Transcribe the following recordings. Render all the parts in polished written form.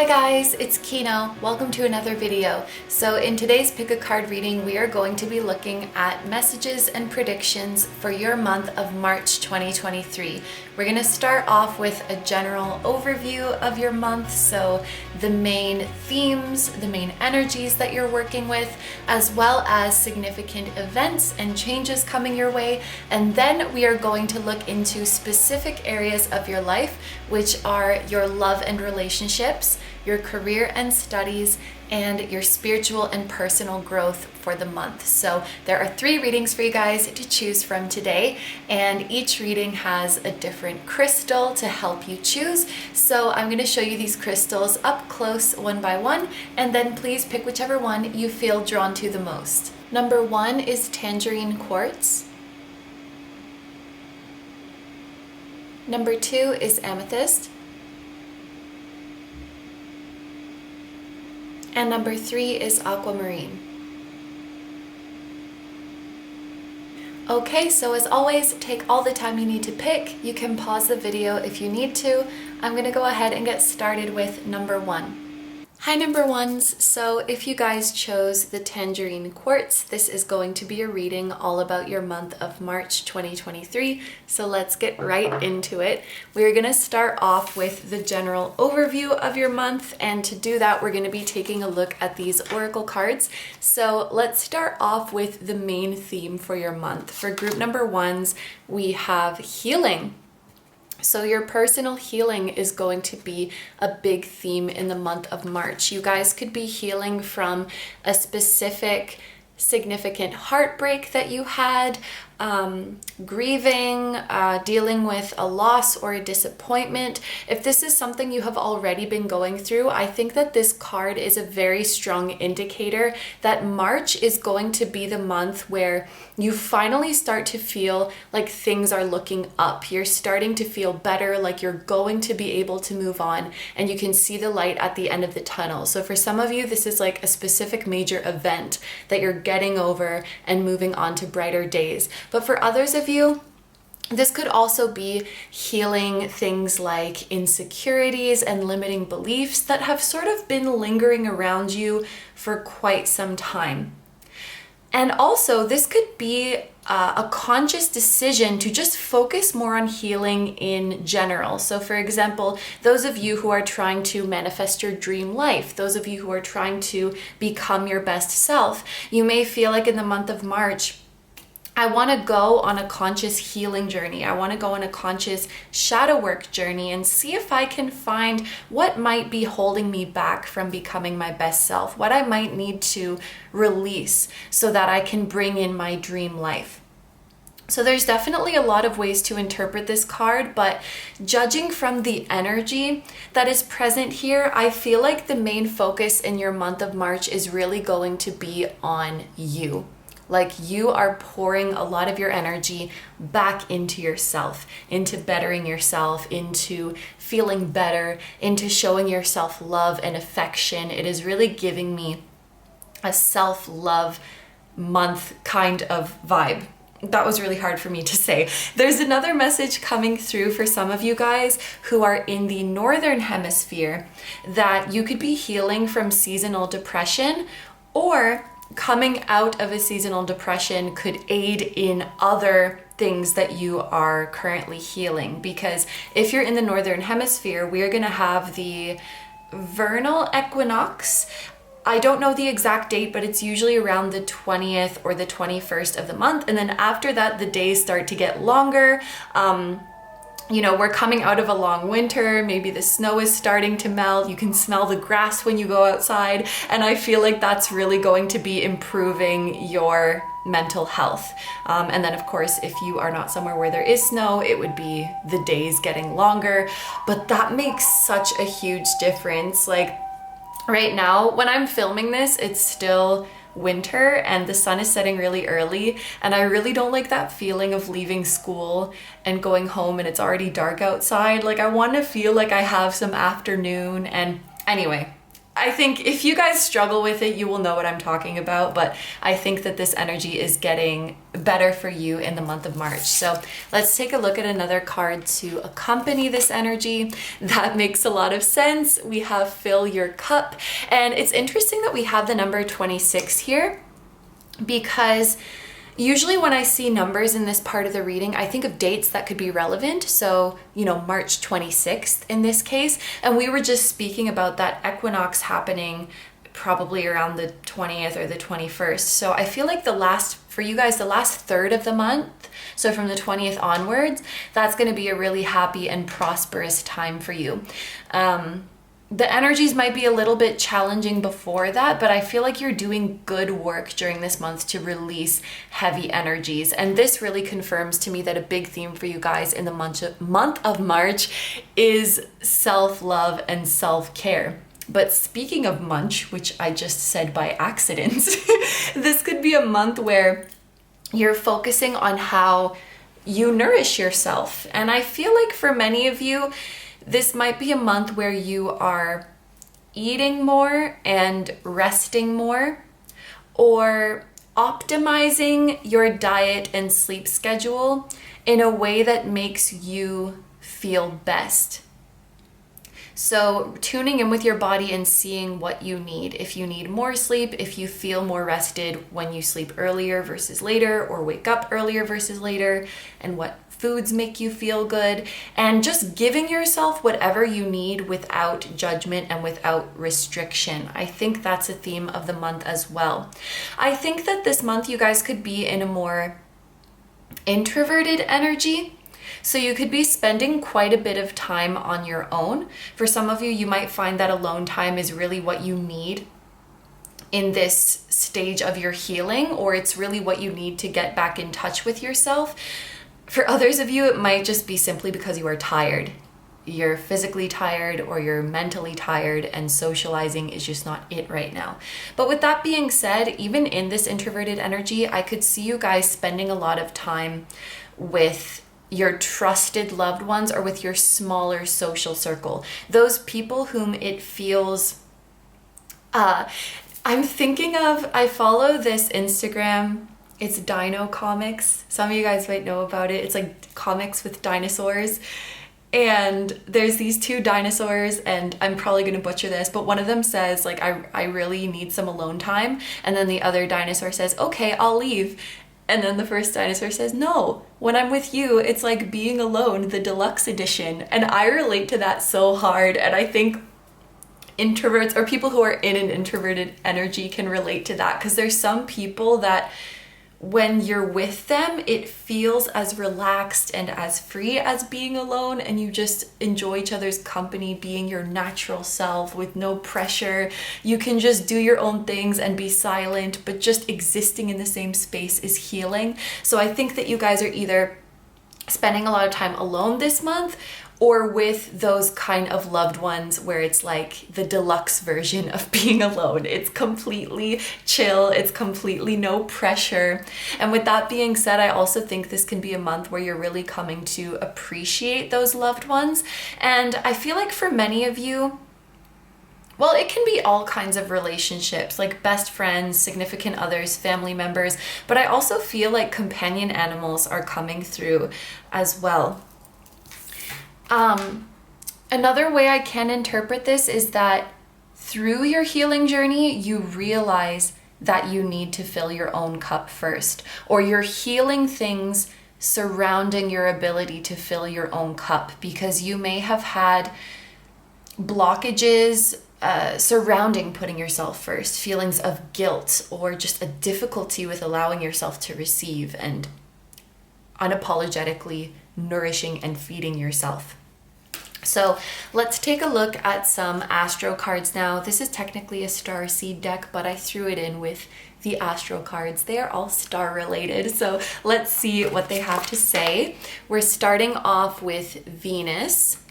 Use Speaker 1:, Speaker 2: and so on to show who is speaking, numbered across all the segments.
Speaker 1: Hi guys, it's KINO. Welcome to another video. So in today's pick a card reading, we are going to be looking at messages and predictions for your month of March 2023. We're going to start off with a general overview of your month, so the main themes, the main energies that you're working with, as well as significant events and changes coming your way. And then we are going to look into specific areas of your life, which are your love and relationships, your career and studies, and your spiritual and personal growth for the month. So there are 3 readings for you guys to choose from today, and each reading has a different crystal to help you choose. So I'm going to show you these crystals up close one by one, and then please pick whichever one you feel drawn to the most. Number 1 is Tangerine Quartz. Number 2 is Amethyst. And number 3 is Aquamarine. Okay, so as always, take all the time you need to pick. You can pause the video if you need to. I'm gonna go ahead and get started with number 1. Hi number ones, so if you guys chose the Tangerine Quartz, this is going to be a reading all about your month of March 2023, so let's get right into it. We're going to start off with the general overview of your month, and to do that we're going to be taking a look at these oracle cards. So let's start off with the main theme for your month. For group number 1s, we have healing. So your personal healing is going to be a big theme in the month of March. You guys could be healing from a specific significant heartbreak that you had, grieving, dealing with a loss or a disappointment. If this is something you have already been going through, I think that this card is a very strong indicator that March is going to be the month where you finally start to feel like things are looking up. You're starting to feel better, like you're going to be able to move on, and you can see the light at the end of the tunnel. So for some of you, this is like a specific major event that you're getting over and moving on to brighter days. But for others of you, this could also be healing things like insecurities and limiting beliefs that have sort of been lingering around you for quite some time. And also, this could be a conscious decision to just focus more on healing in general. So for example, those of you who are trying to manifest your dream life, those of you who are trying to become your best self, you may feel like in the month of March, I want to go on a conscious healing journey. I want to go on a conscious shadow work journey and see if I can find what might be holding me back from becoming my best self, what I might need to release so that I can bring in my dream life. So there's definitely a lot of ways to interpret this card, but judging from the energy that is present here, I feel like the main focus in your month of March is really going to be on you. Like you are pouring a lot of your energy back into yourself, into bettering yourself, into feeling better, into showing yourself love and affection. It is really giving me a self-love month kind of vibe. That was really hard for me to say. There's another message coming through for some of you guys who are in the northern hemisphere that you could be healing from seasonal depression, or coming out of a seasonal depression could aid in other things that you are currently healing. Because if you're in the northern hemisphere, we're going to have the vernal equinox. I don't know the exact date, but it's usually around the 20th or the 21st of the month. And then after that, the days start to get longer. You know, we're coming out of a long winter, maybe the snow is starting to melt, you can smell the grass when you go outside, and I feel like that's really going to be improving your mental health. And then of course, if you are not somewhere where there is snow, it would be the days getting longer, but that makes such a huge difference. Like right now, when I'm filming this, it's still winter and the sun is setting really early, and I really don't like that feeling of leaving school and going home and it's already dark outside. Like I want to feel like I have some afternoon. And anyway, I think if you guys struggle with it, you will know what I'm talking about, but I think that this energy is getting better for you in the month of March. So let's take a look at another card to accompany this energy. That makes a lot of sense. We have Fill Your Cup, and it's interesting that we have the number 26 here, because usually when I see numbers in this part of the reading, I think of dates that could be relevant. So, you know, March 26th in this case. And we were just speaking about that equinox happening probably around the 20th or the 21st. So I feel like for you guys, the last third of the month, so from the 20th onwards, that's going to be a really happy and prosperous time for you. The energies might be a little bit challenging before that, but I feel like you're doing good work during this month to release heavy energies. And this really confirms to me that a big theme for you guys in the month of March is self-love and self-care. But speaking of munch, which I just said by accident, this could be a month where you're focusing on how you nourish yourself. And I feel like for many of you, this might be a month where you are eating more and resting more, or optimizing your diet and sleep schedule in a way that makes you feel best. So tuning in with your body and seeing what you need. If you need more sleep, if you feel more rested when you sleep earlier versus later, or wake up earlier versus later, and what foods make you feel good, and just giving yourself whatever you need without judgment and without restriction. I think that's a theme of the month as well. I think that this month you guys could be in a more introverted energy. So you could be spending quite a bit of time on your own. For some of you, you might find that alone time is really what you need in this stage of your healing, or it's really what you need to get back in touch with yourself. For others of you, it might just be simply because you are tired. You're physically tired or you're mentally tired, and socializing is just not it right now. But with that being said, even in this introverted energy, I could see you guys spending a lot of time with your trusted loved ones or with your smaller social circle. Those people whom it feels... I'm thinking of, I follow this Instagram. It's Dino Comics. Some of you guys might know about it. It's like comics with dinosaurs. And there's these two dinosaurs, and I'm probably going to butcher this, but one of them says, like, I really need some alone time. And then the other dinosaur says, okay, I'll leave. And then the first dinosaur says, no, when I'm with you, it's like being alone, the deluxe edition. And I relate to that so hard. And I think introverts or people who are in an introverted energy can relate to that, because there's some people that when you're with them, it feels as relaxed and as free as being alone, and you just enjoy each other's company, being your natural self with no pressure. You can just do your own things and be silent, but just existing in the same space is healing. So I think that you guys are either spending a lot of time alone this month, or with those kind of loved ones where it's like the deluxe version of being alone. It's completely chill, it's completely no pressure. And with that being said, I also think this can be a month where you're really coming to appreciate those loved ones. And I feel like for many of you, well, it can be all kinds of relationships, like best friends, significant others, family members, but I also feel like companion animals are coming through as well. Another way I can interpret this is that through your healing journey, you realize that you need to fill your own cup first, or you're healing things surrounding your ability to fill your own cup, because you may have had blockages surrounding putting yourself first, feelings of guilt, or just a difficulty with allowing yourself to receive and unapologetically nourishing and feeding yourself. So let's take a look at some astro cards now. This is technically a starseed deck, but I threw it in with the astro cards. They are all star related. So let's see what they have to say. We're starting off with Venus,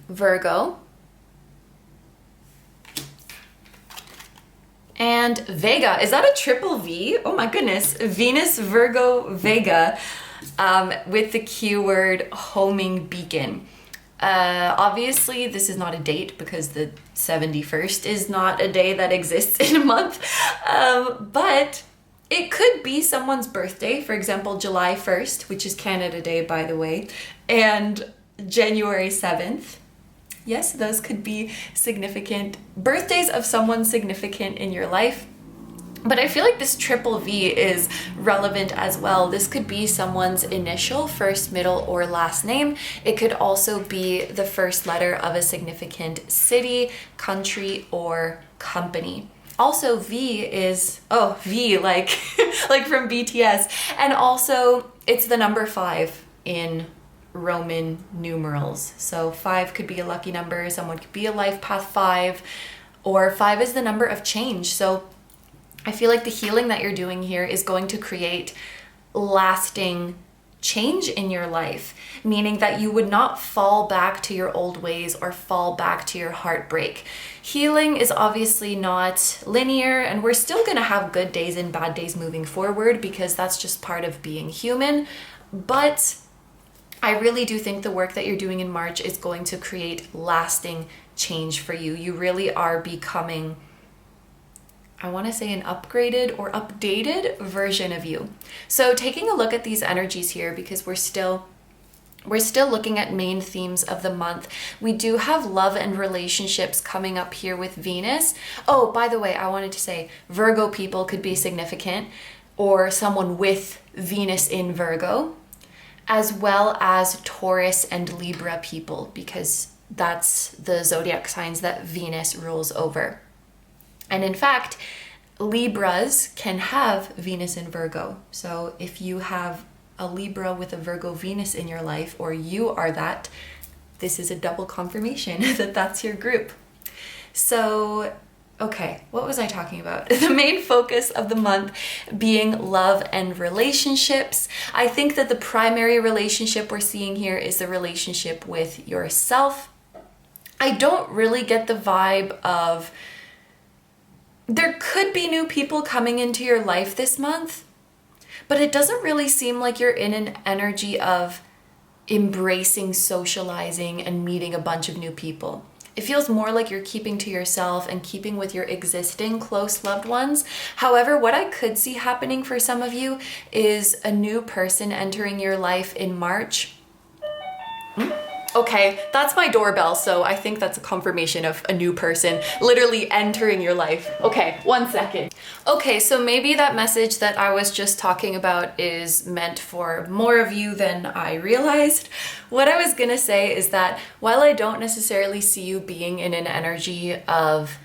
Speaker 1: Virgo, and Vega. Is that a triple V? Oh my goodness. Venus, Virgo, Vega. With the keyword homing beacon. Obviously, this is not a date because the 71st is not a day that exists in a month, but it could be someone's birthday, for example, July 1st, which is Canada Day, by the way, and January 7th. Yes, those could be significant birthdays of someone significant in your life. But I feel like this triple V is relevant as well. This could be someone's initial, first, middle, or last name. It could also be the first letter of a significant city, country, or company. Also, V is, V, like, like from BTS. And also, it's the number 5 in Roman numerals. So 5 could be a lucky number. Someone could be a life path 5, or 5 is the number of change. So I feel like the healing that you're doing here is going to create lasting change in your life, meaning that you would not fall back to your old ways or fall back to your heartbreak. Healing is obviously not linear, and we're still going to have good days and bad days moving forward because that's just part of being human. But I really do think the work that you're doing in March is going to create lasting change for you. You really are becoming, I want to say, an upgraded or updated version of you. So taking a look at these energies here, because we're still looking at main themes of the month. We do have love and relationships coming up here with Venus. Oh, by the way, I wanted to say Virgo people could be significant, or someone with Venus in Virgo, as well as Taurus and Libra people, because that's the zodiac signs that Venus rules over. And in fact, Libras can have Venus in Virgo. So if you have a Libra with a Virgo Venus in your life, or you are that, this is a double confirmation that that's your group. So, okay, what was I talking about? The main focus of the month being love and relationships. I think that the primary relationship we're seeing here is the relationship with yourself. I don't really get the vibe of there could be new people coming into your life this month, but it doesn't really seem like you're in an energy of embracing socializing and meeting a bunch of new people. It feels more like you're keeping to yourself and keeping with your existing close loved ones. However, what I could see happening for some of you is a new person entering your life in March. Okay, that's my doorbell, so I think that's a confirmation of a new person literally entering your life. Okay, 1 second. Okay, so maybe that message that I was just talking about is meant for more of you than I realized. What I was gonna say is that while I don't necessarily see you being in an energy of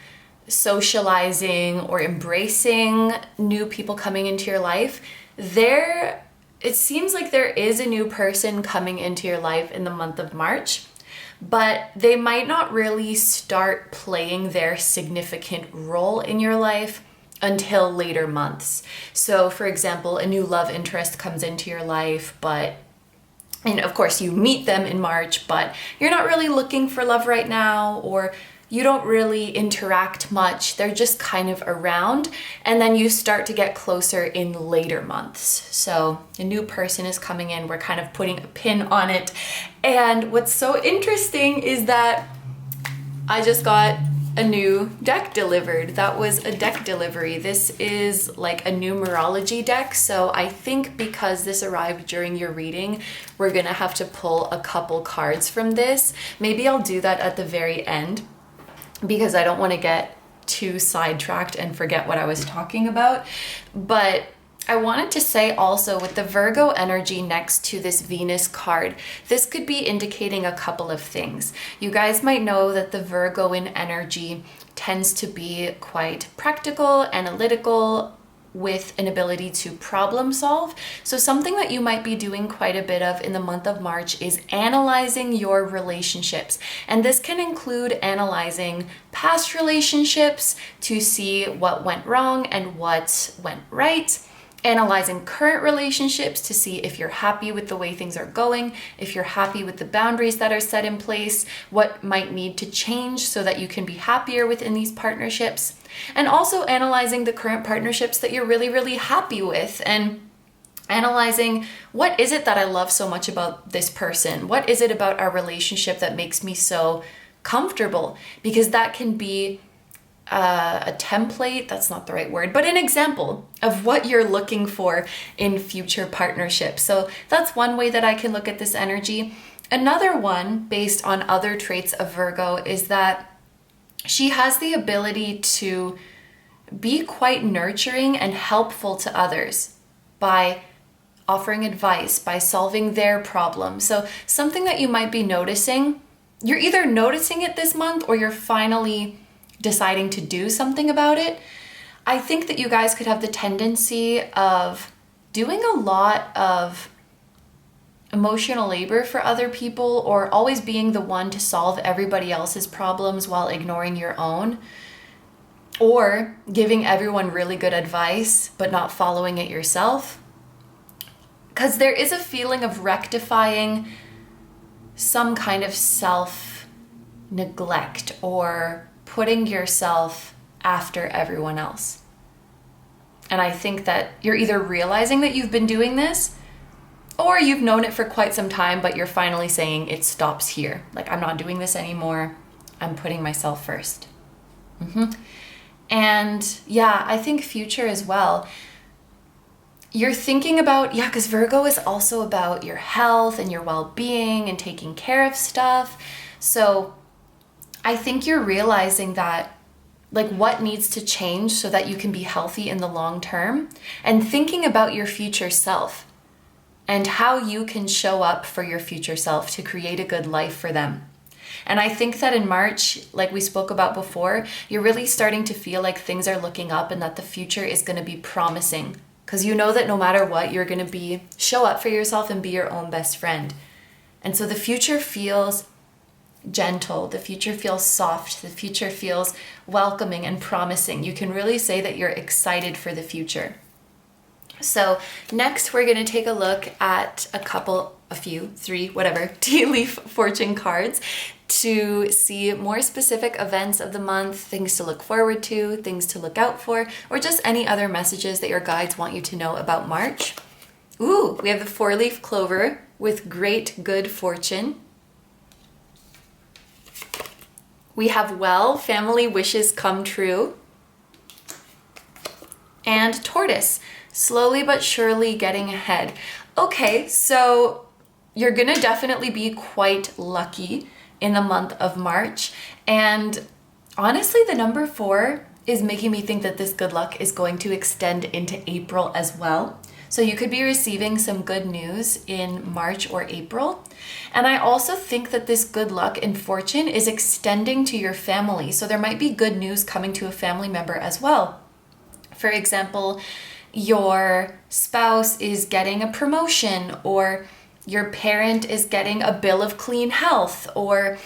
Speaker 1: socializing or embracing new people coming into your life, it seems like there is a new person coming into your life in the month of March, but they might not really start playing their significant role in your life until later months. So for example, a new love interest comes into your life, and of course you meet them in March, but you're not really looking for love right now, or you don't really interact much. They're just kind of around, and then you start to get closer in later months. So a new person is coming in, we're kind of putting a pin on it. And what's so interesting is that I just got a new deck delivered. That was a deck delivery. This is like a numerology deck. So I think because this arrived during your reading, we're gonna have to pull a couple cards from this. Maybe I'll do that at the very end, because I don't want to get too sidetracked and forget what I was talking about. But I wanted to say also, with the Virgo energy next to this Venus card, this could be indicating a couple of things. You guys might know that the Virgoan energy tends to be quite practical, analytical, with an ability to problem solve. So something that you might be doing quite a bit of in the month of March is analyzing your relationships. And this can include analyzing past relationships to see what went wrong and what went right. Analyzing current relationships to see if you're happy with the way things are going, if you're happy with the boundaries that are set in place, what might need to change so that you can be happier within these partnerships. And also analyzing the current partnerships that you're really, really happy with, and Analyzing, what is it that I love so much about this person? What is it about our relationship that makes me so comfortable? Because that can be a template, that's not the right word, but an example of what you're looking for in future partnerships. So that's one way that I can look at this energy. Another one, based on other traits of Virgo, is that she has the ability to be quite nurturing and helpful to others by offering advice, by solving their problems. So something that you might be noticing, you're either noticing it this month or you're finally deciding to do something about it. I think that you guys could have the tendency of doing a lot of emotional labor for other people, or always being the one to solve everybody else's problems while ignoring your own, or giving everyone really good advice but not following it yourself. Because there is a feeling of rectifying some kind of self-neglect or putting yourself after everyone else. And I think that you're either realizing that you've been doing this, or you've known it for quite some time, but you're finally saying it stops here. Like, I'm not doing this anymore. I'm putting myself first. And yeah, I think future as well. You're thinking about, because Virgo is also about your health and your well-being and taking care of stuff. So I think you're realizing that, like, what needs to change so that you can be healthy in the long term, and thinking about your future self and how you can show up for your future self to create a good life for them. And I think that in March, like we spoke about before, you're really starting to feel like things are looking up and that the future is going to be promising, because you know that no matter what, you're going to show up for yourself and be your own best friend. And so the future feels gentle, the future feels soft, the future feels welcoming and promising. You can really say that you're excited for the future. So next we're going to take a look at three, tea leaf fortune cards to see more specific events of the month, things to look forward to, things to look out for, or just any other messages that your guides want you to know about March. Ooh, we have the 4-leaf clover with great good fortune. We have family wishes come true. And tortoise, slowly but surely getting ahead. Okay, so you're gonna definitely be quite lucky in the month of March. And honestly, the number 4 is making me think that this good luck is going to extend into April as well. So you could be receiving some good news in March or April. And I also think that this good luck and fortune is extending to your family. So there might be good news coming to a family member as well. For example, your spouse is getting a promotion, or your parent is getting a bill of clean health, or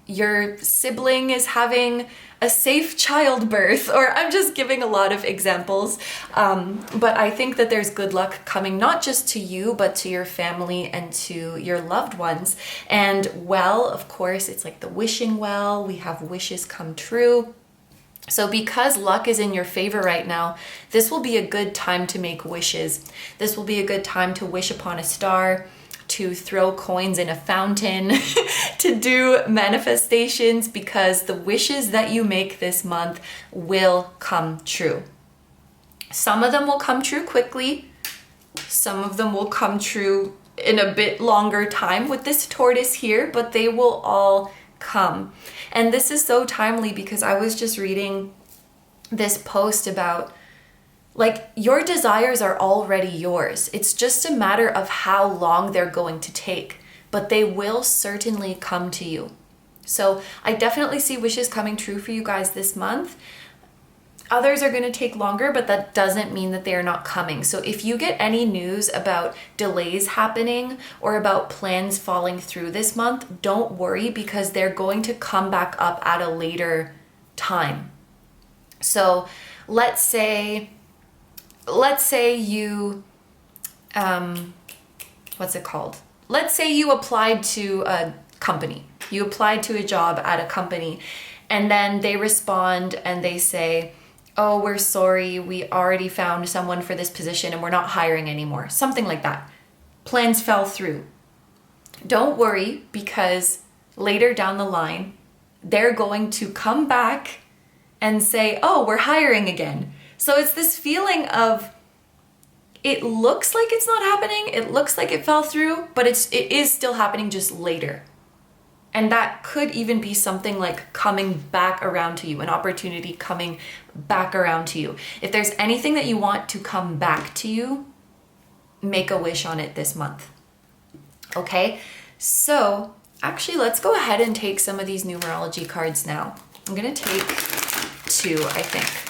Speaker 1: your sibling is having a safe childbirth, or I'm just giving a lot of examples. But I think that there's good luck coming not just to you, but to your family and to your loved ones. And of course, it's like the wishing well. We have wishes come true. So because luck is in your favor right now, this will be a good time to make wishes. This will be a good time to wish upon a star, to throw coins in a fountain, to do manifestations, because the wishes that you make this month will come true. Some of them will come true quickly. Some of them will come true in a bit longer time with this tortoise here, but they will all come. And this is so timely because I was just reading this post about, like, your desires are already yours. It's just a matter of how long they're going to take, but they will certainly come to you. So I definitely see wishes coming true for you guys this month. Others are going to take longer, but that doesn't mean that they are not coming. So if you get any news about delays happening or about plans falling through this month, don't worry, because they're going to come back up at a later time. So let's say you, Let's say you applied to a company. You applied to a job at a company, and then they respond and they say, oh, we're sorry, we already found someone for this position and we're not hiring anymore. Something like that. Plans fell through. Don't worry, because later down the line, they're going to come back and say, oh, we're hiring again. So it's this feeling of, it looks like it's not happening, it looks like it fell through, but it is still happening, just later. And that could even be something like coming back around to you, an opportunity coming back around to you. If there's anything that you want to come back to you, make a wish on it this month. Okay, so actually let's go ahead and take some of these numerology cards now. I'm gonna take 2, I think.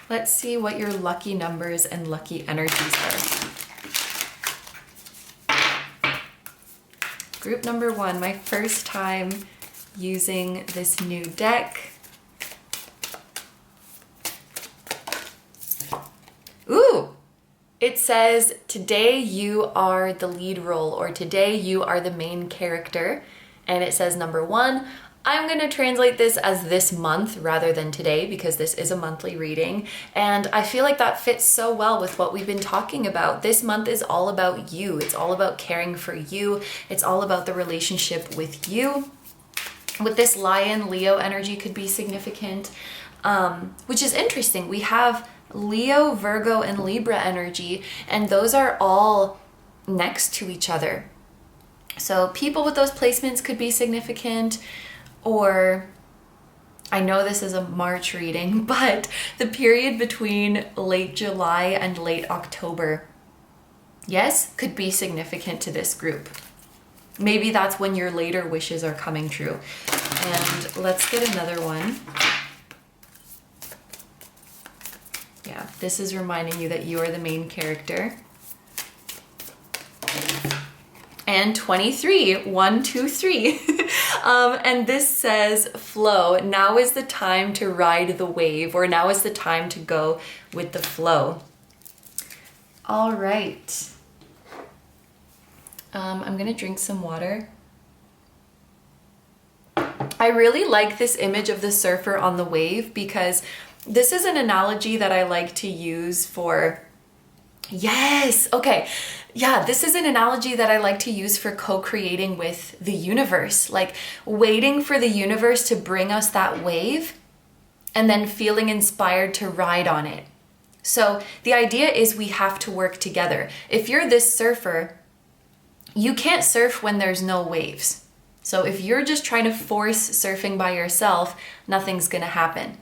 Speaker 1: Let's see what your lucky numbers and lucky energies are. Group number 1, my first time using this new deck. Ooh, it says, today you are the lead role, or today you are the main character. And it says number 1. I'm going to translate this as this month rather than today, because this is a monthly reading. And I feel like that fits so well with what we've been talking about. This month is all about you. It's all about caring for you. It's all about the relationship with you. With this Lion, Leo energy could be significant, which is interesting. We have Leo, Virgo, and Libra energy, and those are all next to each other. So people with those placements could be significant. Or, I know this is a March reading, but the period between late July and late October, yes, could be significant to this group. Maybe that's when your later wishes are coming true. And let's get another one. Yeah, this is reminding you that you are the main character. And 23, 1, 2, 3. And this says flow. Now is the time to ride the wave, or now is the time to go with the flow. All right. I'm gonna drink some water. I really like this image of the surfer on the wave, because this is an analogy that I like to use for, yes, okay. Yeah, this is an analogy that I like to use for co-creating with the universe, like waiting for the universe to bring us that wave and then feeling inspired to ride on it. So the idea is we have to work together. If you're this surfer, you can't surf when there's no waves. So if you're just trying to force surfing by yourself, nothing's gonna happen.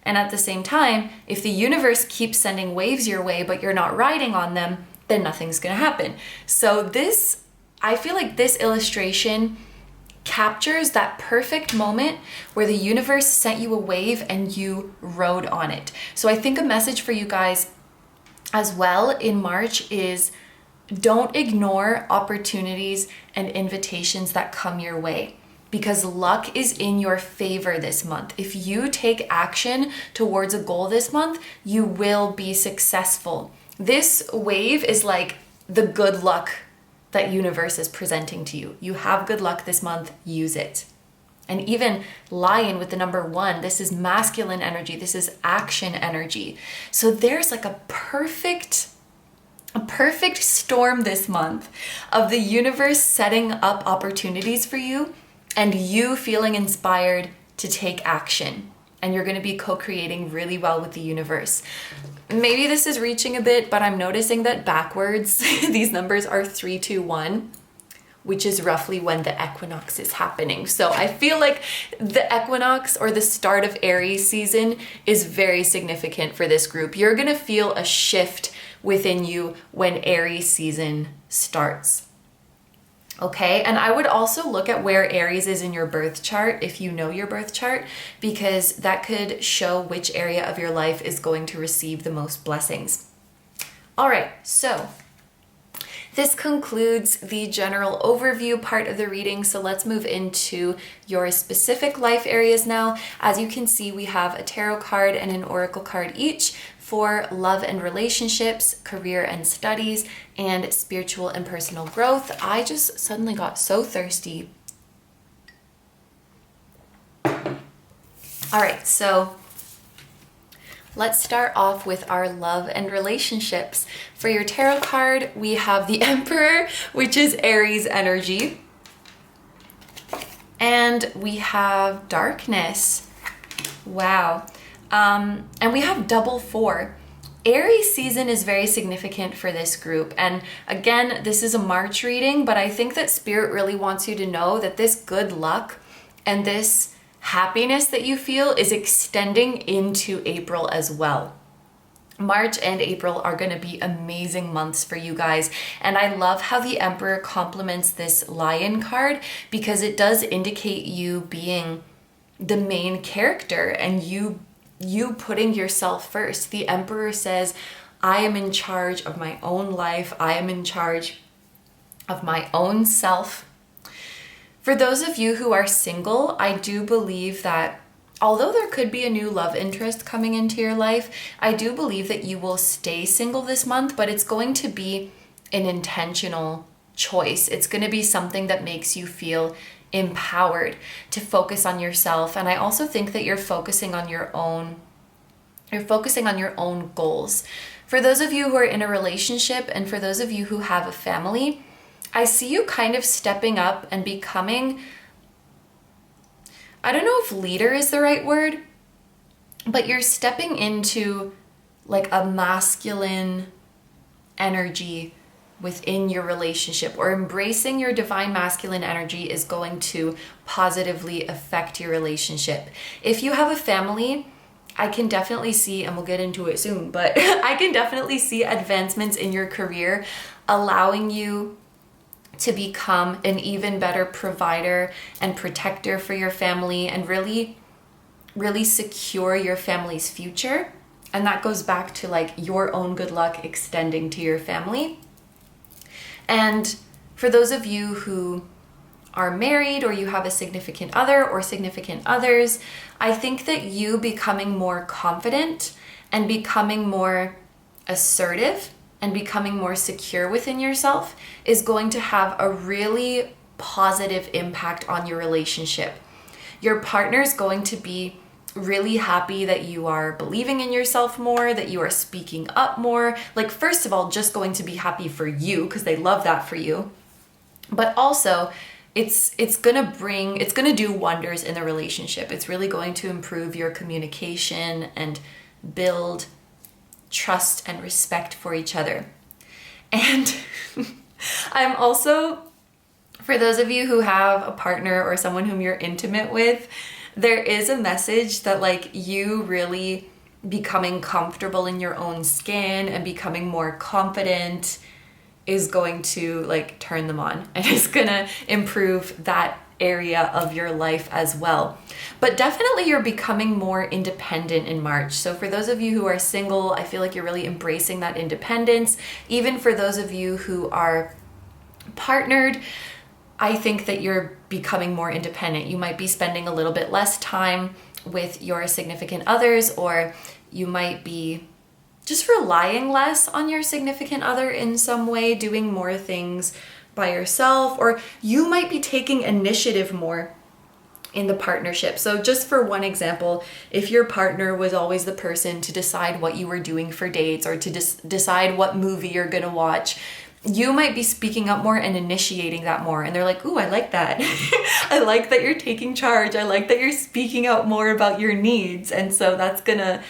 Speaker 1: And at the same time, if the universe keeps sending waves your way, but you're not riding on them, then nothing's gonna happen. So this, I feel like this illustration captures that perfect moment where the universe sent you a wave and you rode on it. So I think a message for you guys as well in March is, don't ignore opportunities and invitations that come your way, because luck is in your favor this month. If you take action towards a goal this month, you will be successful. This wave is like the good luck that universe is presenting to you. You have good luck this month, use it. And even Lion with the number 1, this is masculine energy, this is action energy. So there's like a perfect storm this month of the universe setting up opportunities for you and you feeling inspired to take action. And you're gonna be co-creating really well with the universe. Maybe this is reaching a bit, but I'm noticing that backwards, these numbers are 3, 2, 1, which is roughly when the equinox is happening. So I feel like the equinox, or the start of Aries season, is very significant for this group. You're gonna feel a shift within you when Aries season starts. Okay, and I would also look at where Aries is in your birth chart if you know your birth chart, because that could show which area of your life is going to receive the most blessings. All right, so this concludes the general overview part of the reading. So let's move into your specific life areas now. As you can see, we have a tarot card and an oracle card each for love and relationships, career and studies, and spiritual and personal growth. I just suddenly got so thirsty. All right, so let's start off with our love and relationships. For your tarot card, we have the Emperor, which is Aries energy. And we have darkness. Wow. And we have double 4. Aries season is very significant for this group. And again, this is a March reading, but I think that Spirit really wants you to know that this good luck and this happiness that you feel is extending into April as well. March and April are going to be amazing months for you guys. And I love how the Emperor complements this Lion card because it does indicate you being the main character and you putting yourself first. The Emperor says, I am in charge of my own life. I am in charge of my own self. For those of you who are single, I do believe that although there could be a new love interest coming into your life, I do believe that you will stay single this month, but it's going to be an intentional choice. It's going to be something that makes you feel empowered to focus on yourself. And I also think that you're focusing on your own goals. For those of you who are in a relationship and for those of you who have a family, I see you kind of stepping up and becoming, I don't know if leader is the right word, but you're stepping into like a masculine energy within your relationship, or embracing your divine masculine energy is going to positively affect your relationship. If you have a family, I can definitely see, and we'll get into it soon, but I can definitely see advancements in your career allowing you to become an even better provider and protector for your family and really, really secure your family's future. And that goes back to like your own good luck extending to your family. And for those of you who are married or you have a significant other or significant others, I think that you becoming more confident and becoming more assertive and becoming more secure within yourself is going to have a really positive impact on your relationship. Your partner is going to be really happy that you are believing in yourself more, that you are speaking up more. Like, first of all, just going to be happy for you because they love that for you. But also, it's gonna do wonders in the relationship. It's really going to improve your communication and build trust and respect for each other. And I'm also, for those of you who have a partner or someone whom you're intimate with, there is a message that like you really becoming comfortable in your own skin and becoming more confident is going to like turn them on and is gonna improve that area of your life as well. But definitely you're becoming more independent in March. So for those of you who are single, I feel like you're really embracing that independence. Even for those of you who are partnered, I think that you're becoming more independent. You might be spending a little bit less time with your significant others, or you might be just relying less on your significant other in some way, doing more things by yourself, or you might be taking initiative more in the partnership. So just for one example, if your partner was always the person to decide what you were doing for dates or to decide what movie you're gonna watch, you might be speaking up more and initiating that more. And they're like, ooh, I like that. I like that you're taking charge. I like that you're speaking out more about your needs. And so that's gonna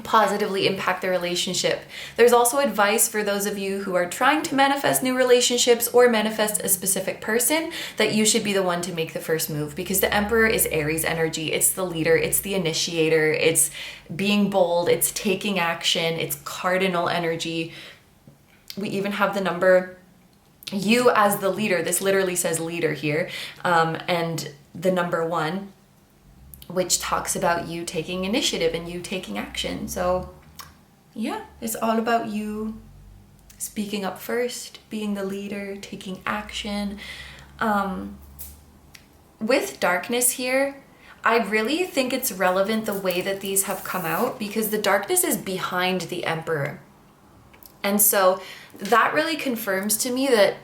Speaker 1: positively impact the relationship. There's also advice for those of you who are trying to manifest new relationships or manifest a specific person, that you should be the one to make the first move, because the Emperor is Aries energy. It's the leader, it's the initiator, it's being bold, it's taking action, it's cardinal energy. We even have the number, you as the leader, this literally says leader here, and the number 1, which talks about you taking initiative and you taking action. So yeah, it's all about you speaking up first, being the leader, taking action. With darkness here, I really think it's relevant the way that these have come out, because the darkness is behind the Emperor. And so that really confirms to me that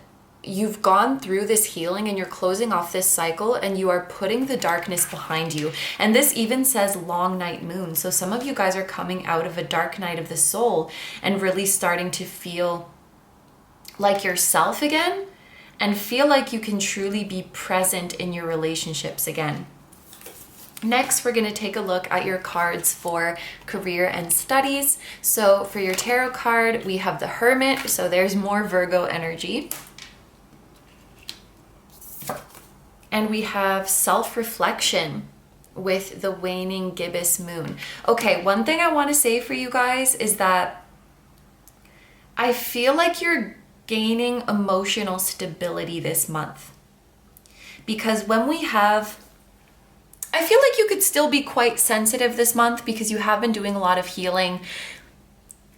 Speaker 1: you've gone through this healing and you're closing off this cycle and you are putting the darkness behind you. And this even says long night moon. So some of you guys are coming out of a dark night of the soul and really starting to feel like yourself again and feel like you can truly be present in your relationships again. Next, we're going to take a look at your cards for career and studies. So for your tarot card, we have the Hermit. So there's more Virgo energy. And we have self-reflection with the waning gibbous moon. Okay, one thing I want to say for you guys is that I feel like you're gaining emotional stability this month. Because when we have, I feel like you could still be quite sensitive this month because you have been doing a lot of healing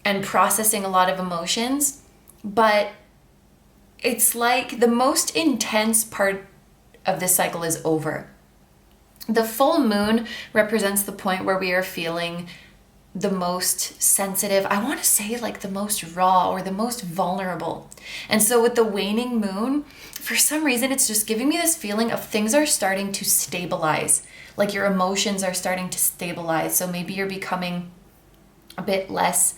Speaker 1: and processing a lot of emotions, but it's like the most intense part of this cycle is over. The full moon represents the point where we are feeling the most sensitive, I want to say like the most raw or the most vulnerable. And so with the waning moon, for some reason, it's just giving me this feeling of things are starting to stabilize. Like your emotions are starting to stabilize. So maybe you're becoming a bit less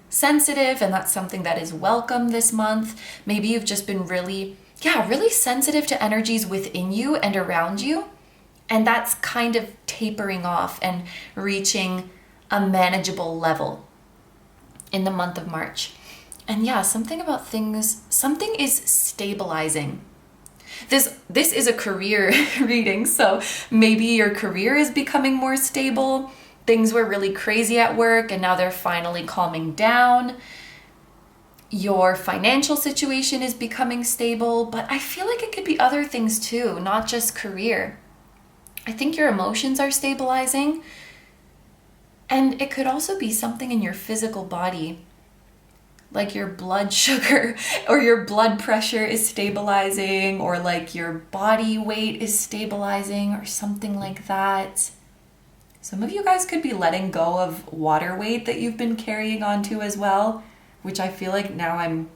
Speaker 1: sensitive, and that's something that is welcome this month. Maybe you've just been really sensitive to energies within you and around you. And that's kind of tapering off and reaching a manageable level in the month of March. And yeah, something is stabilizing. This is a career reading, so maybe your career is becoming more stable. Things were really crazy at work and now they're finally calming down. Your financial situation is becoming stable, but I feel like it could be other things too, not just career. I think your emotions are stabilizing. And it could also be something in your physical body, like your blood sugar or your blood pressure is stabilizing, or like your body weight is stabilizing or something like that. Some of you guys could be letting go of water weight that you've been carrying onto as well, which I feel like now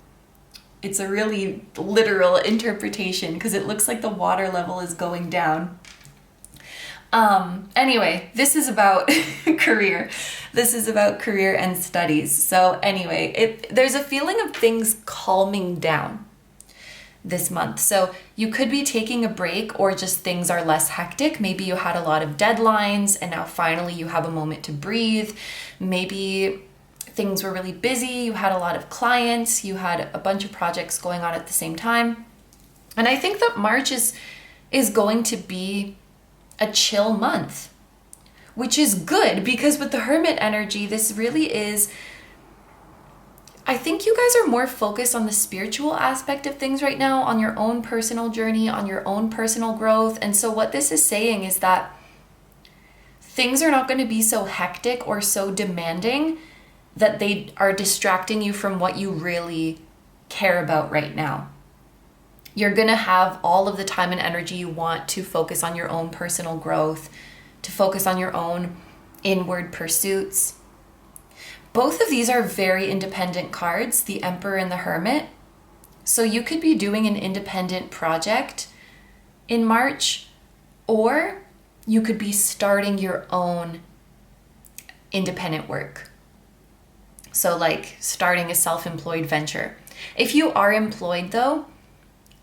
Speaker 1: it's a really literal interpretation because it looks like the water level is going down. Anyway, this is about career. This is about career and studies. So anyway, there's a feeling of things calming down this month. So you could be taking a break, or just things are less hectic. Maybe you had a lot of deadlines and now finally you have a moment to breathe. Maybe things were really busy. You had a lot of clients. You had a bunch of projects going on at the same time. And I think that March is going to be a chill month, which is good because with the Hermit energy, this really is, I think you guys are more focused on the spiritual aspect of things right now, on your own personal journey, on your own personal growth. And so what this is saying is that things are not going to be so hectic or so demanding that they are distracting you from what you really care about right now. You're going to have all of the time and energy you want to focus on your own personal growth, to focus on your own inward pursuits. Both of these are very independent cards, the Emperor and the Hermit. So you could be doing an independent project in March, or you could be starting your own independent work. So like starting a self-employed venture. If you are employed though,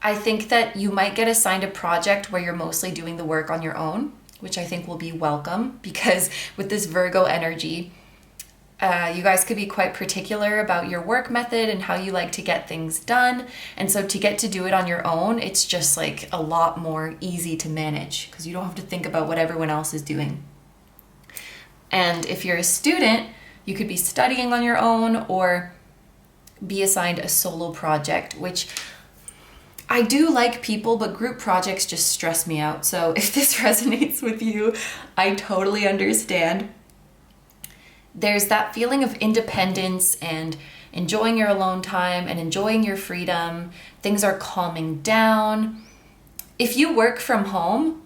Speaker 1: I think that you might get assigned a project where you're mostly doing the work on your own, which I think will be welcome because with this Virgo energy, you guys could be quite particular about your work method and how you like to get things done. And so to get to do it on your own, it's just like a lot more easy to manage because you don't have to think about what everyone else is doing. And if you're a student, you could be studying on your own or be assigned a solo project, which I do like people, but group projects just stress me out. So if this resonates with you, I totally understand. There's that feeling of independence and enjoying your alone time and enjoying your freedom. Things are calming down. If you work from home,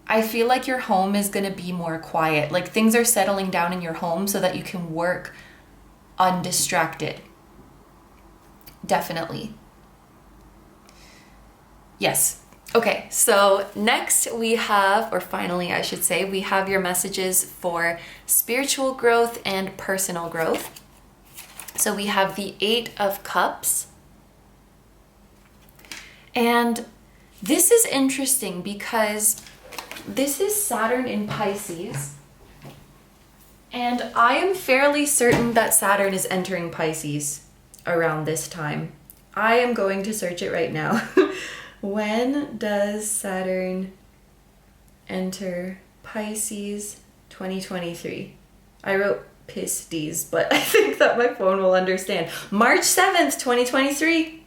Speaker 1: I feel like your home is going to be more quiet. Like things are settling down in your home so that you can work undistracted. Definitely. Yes. Okay, so next we have, or finally I should say, we have your messages for spiritual growth and personal growth. So we have the 8 of Cups. And this is interesting because this is Saturn in Pisces. And I am fairly certain that Saturn is entering Pisces around this time. I am going to search it right now. When does Saturn enter Pisces 2023? I wrote Pisces, but I think that my phone will understand. March 7th, 2023.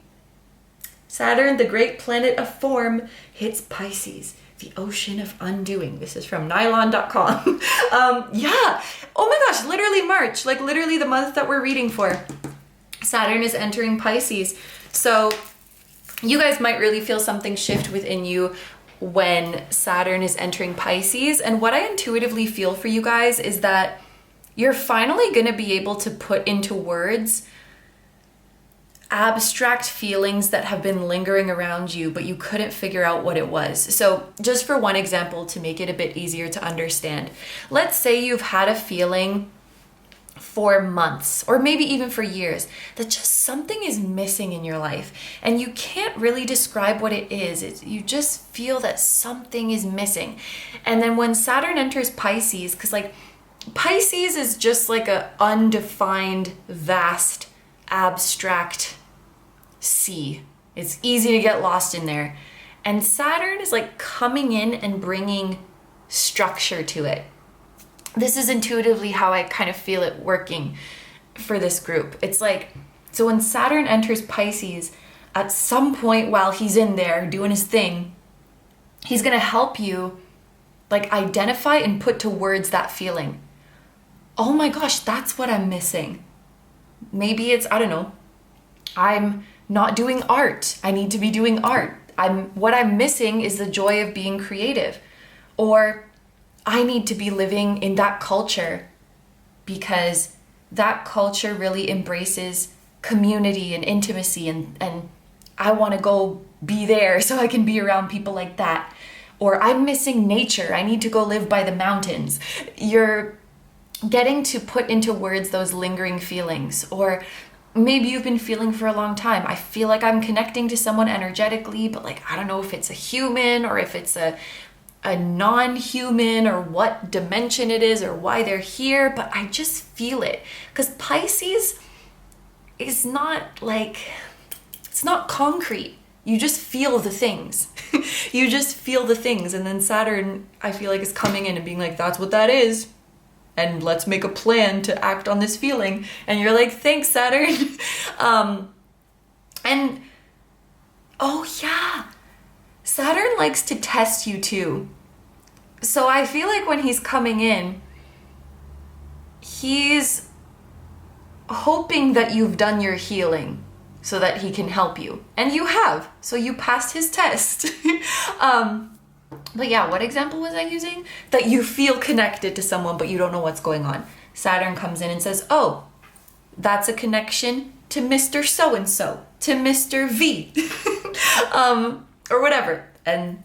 Speaker 1: Saturn, the great planet of form, hits Pisces, the ocean of undoing. This is from nylon.com. Yeah. Oh my gosh, literally March, like literally the month that we're reading for. Saturn is entering Pisces. So you guys might really feel something shift within you when Saturn is entering Pisces. And what I intuitively feel for you guys is that you're finally going to be able to put into words abstract feelings that have been lingering around you, but you couldn't figure out what it was. So just for one example, to make it a bit easier to understand, let's say you've had a feeling for months or maybe even for years that just something is missing in your life and you can't really describe what it is. You just feel that something is missing. And then when Saturn enters Pisces, because like Pisces is just like a undefined, vast, abstract sea. It's easy to get lost in there. And Saturn is like coming in and bringing structure to it. This is intuitively how I kind of feel it working for this group. It's like, so when Saturn enters Pisces, at some point while he's in there doing his thing, he's going to help you like identify and put to words that feeling. Oh my gosh, that's what I'm missing. Maybe it's, I don't know, I'm not doing art. I need to be doing art. What I'm missing is the joy of being creative. Or I need to be living in that culture because that culture really embraces community and intimacy, and I want to go be there so I can be around people like that. Or I'm missing nature. I need to go live by the mountains. You're getting to put into words those lingering feelings. Or maybe you've been feeling for a long time, I feel like I'm connecting to someone energetically, but like I don't know if it's a human or if it's a non-human or what dimension it is or why they're here, but I just feel it. Because Pisces is not like, it's not concrete. You just feel the things. You just feel the things. And then Saturn, I feel like, is coming in and being like, that's what that is. And let's make a plan to act on this feeling. And you're like, thanks, Saturn. And, oh yeah, Saturn likes to test you too. So I feel like when he's coming in, he's hoping that you've done your healing so that he can help you. And you have. So you passed his test. But yeah, what example was I using? That you feel connected to someone, but you don't know what's going on. Saturn comes in and says, oh, that's a connection to Mr. So-and-so, to Mr. V, or whatever. And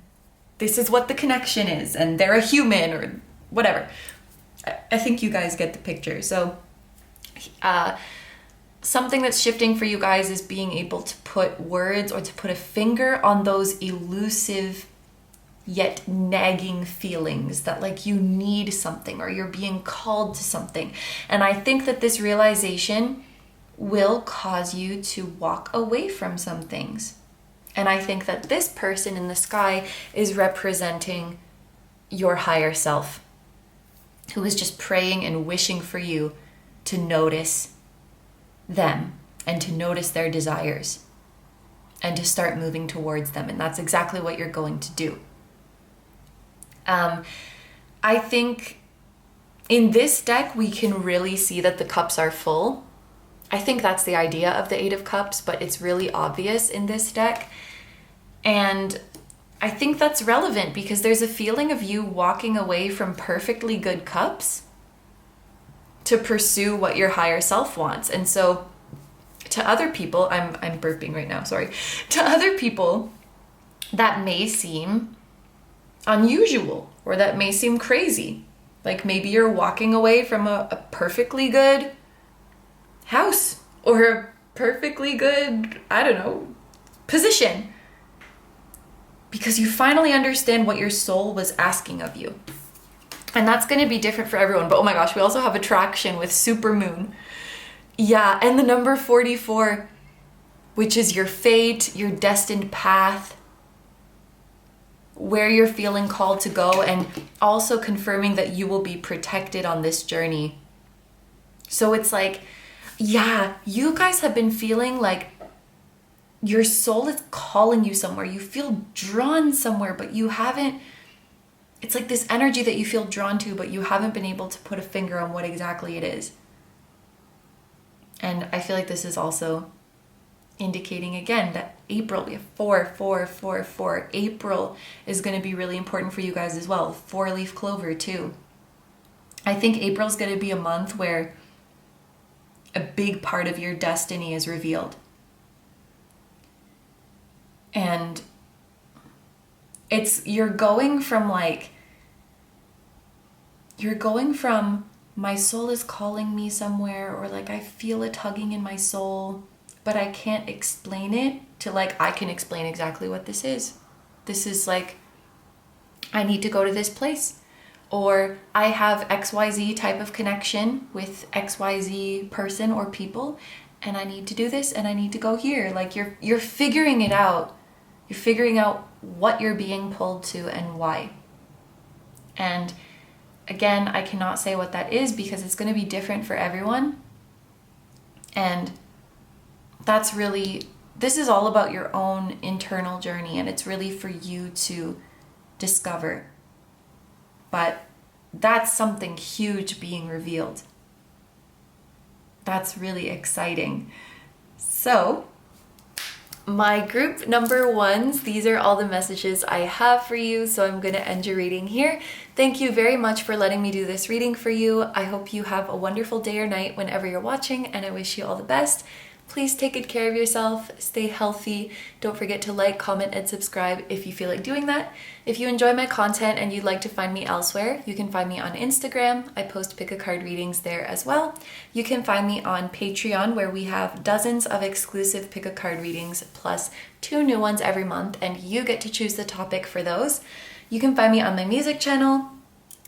Speaker 1: this is what the connection is, and they're a human or whatever. I think you guys get the picture. So something that's shifting for you guys is being able to put words or to put a finger on those elusive yet nagging feelings that like you need something or you're being called to something. And I think that this realization will cause you to walk away from some things. And I think that this person in the sky is representing your higher self, who is just praying and wishing for you to notice them and to notice their desires and to start moving towards them. And that's exactly what you're going to do. I think in this deck, we can really see that the cups are full. I think that's the idea of the 8 of Cups, but it's really obvious in this deck. And I think that's relevant because there's a feeling of you walking away from perfectly good cups to pursue what your higher self wants. And so to other people, I'm burping right now, sorry. To other people, that may seem unusual or that may seem crazy. Like maybe you're walking away from a perfectly good house or a perfectly good, I don't know, position, because you finally understand what your soul was asking of you. And that's going to be different for everyone. But oh my gosh, we also have attraction with supermoon. Yeah, and the number 44, which is your fate, your destined path, where you're feeling called to go, and also confirming that you will be protected on this journey. So it's like, yeah, you guys have been feeling like your soul is calling you somewhere. You feel drawn somewhere, but you haven't. It's like this energy that you feel drawn to, but you haven't been able to put a finger on what exactly it is. And I feel like this is also indicating again that April, we have 4, 4, 4, 4. April is going to be really important for you guys as well. 4-leaf clover too. I think April is going to be a month where a big part of your destiny is revealed. And you're going from my soul is calling me somewhere, or like I feel a tugging in my soul, but I can't explain it, to like I can explain exactly what this is. This is like, I need to go to this place, or I have XYZ type of connection with XYZ person or people, and I need to do this, and I need to go here. Like you're figuring it out. You're figuring out what you're being pulled to and why. And again, I cannot say what that is because it's going to be different for everyone. And this is all about your own internal journey, and it's really for you to discover. But that's something huge being revealed. That's really exciting. So, my group number ones, these are all the messages I have for you, so I'm going to end your reading here. Thank you very much for letting me do this reading for you. I hope you have a wonderful day or night whenever you're watching, and I wish you all the best. Please take good care of yourself, stay healthy. Don't forget to like, comment, and subscribe if you feel like doing that. If you enjoy my content and you'd like to find me elsewhere, you can find me on Instagram. I post pick a card readings there as well. You can find me on Patreon, where we have dozens of exclusive pick a card readings plus 2 new ones every month, and you get to choose the topic for those. You can find me on my music channel.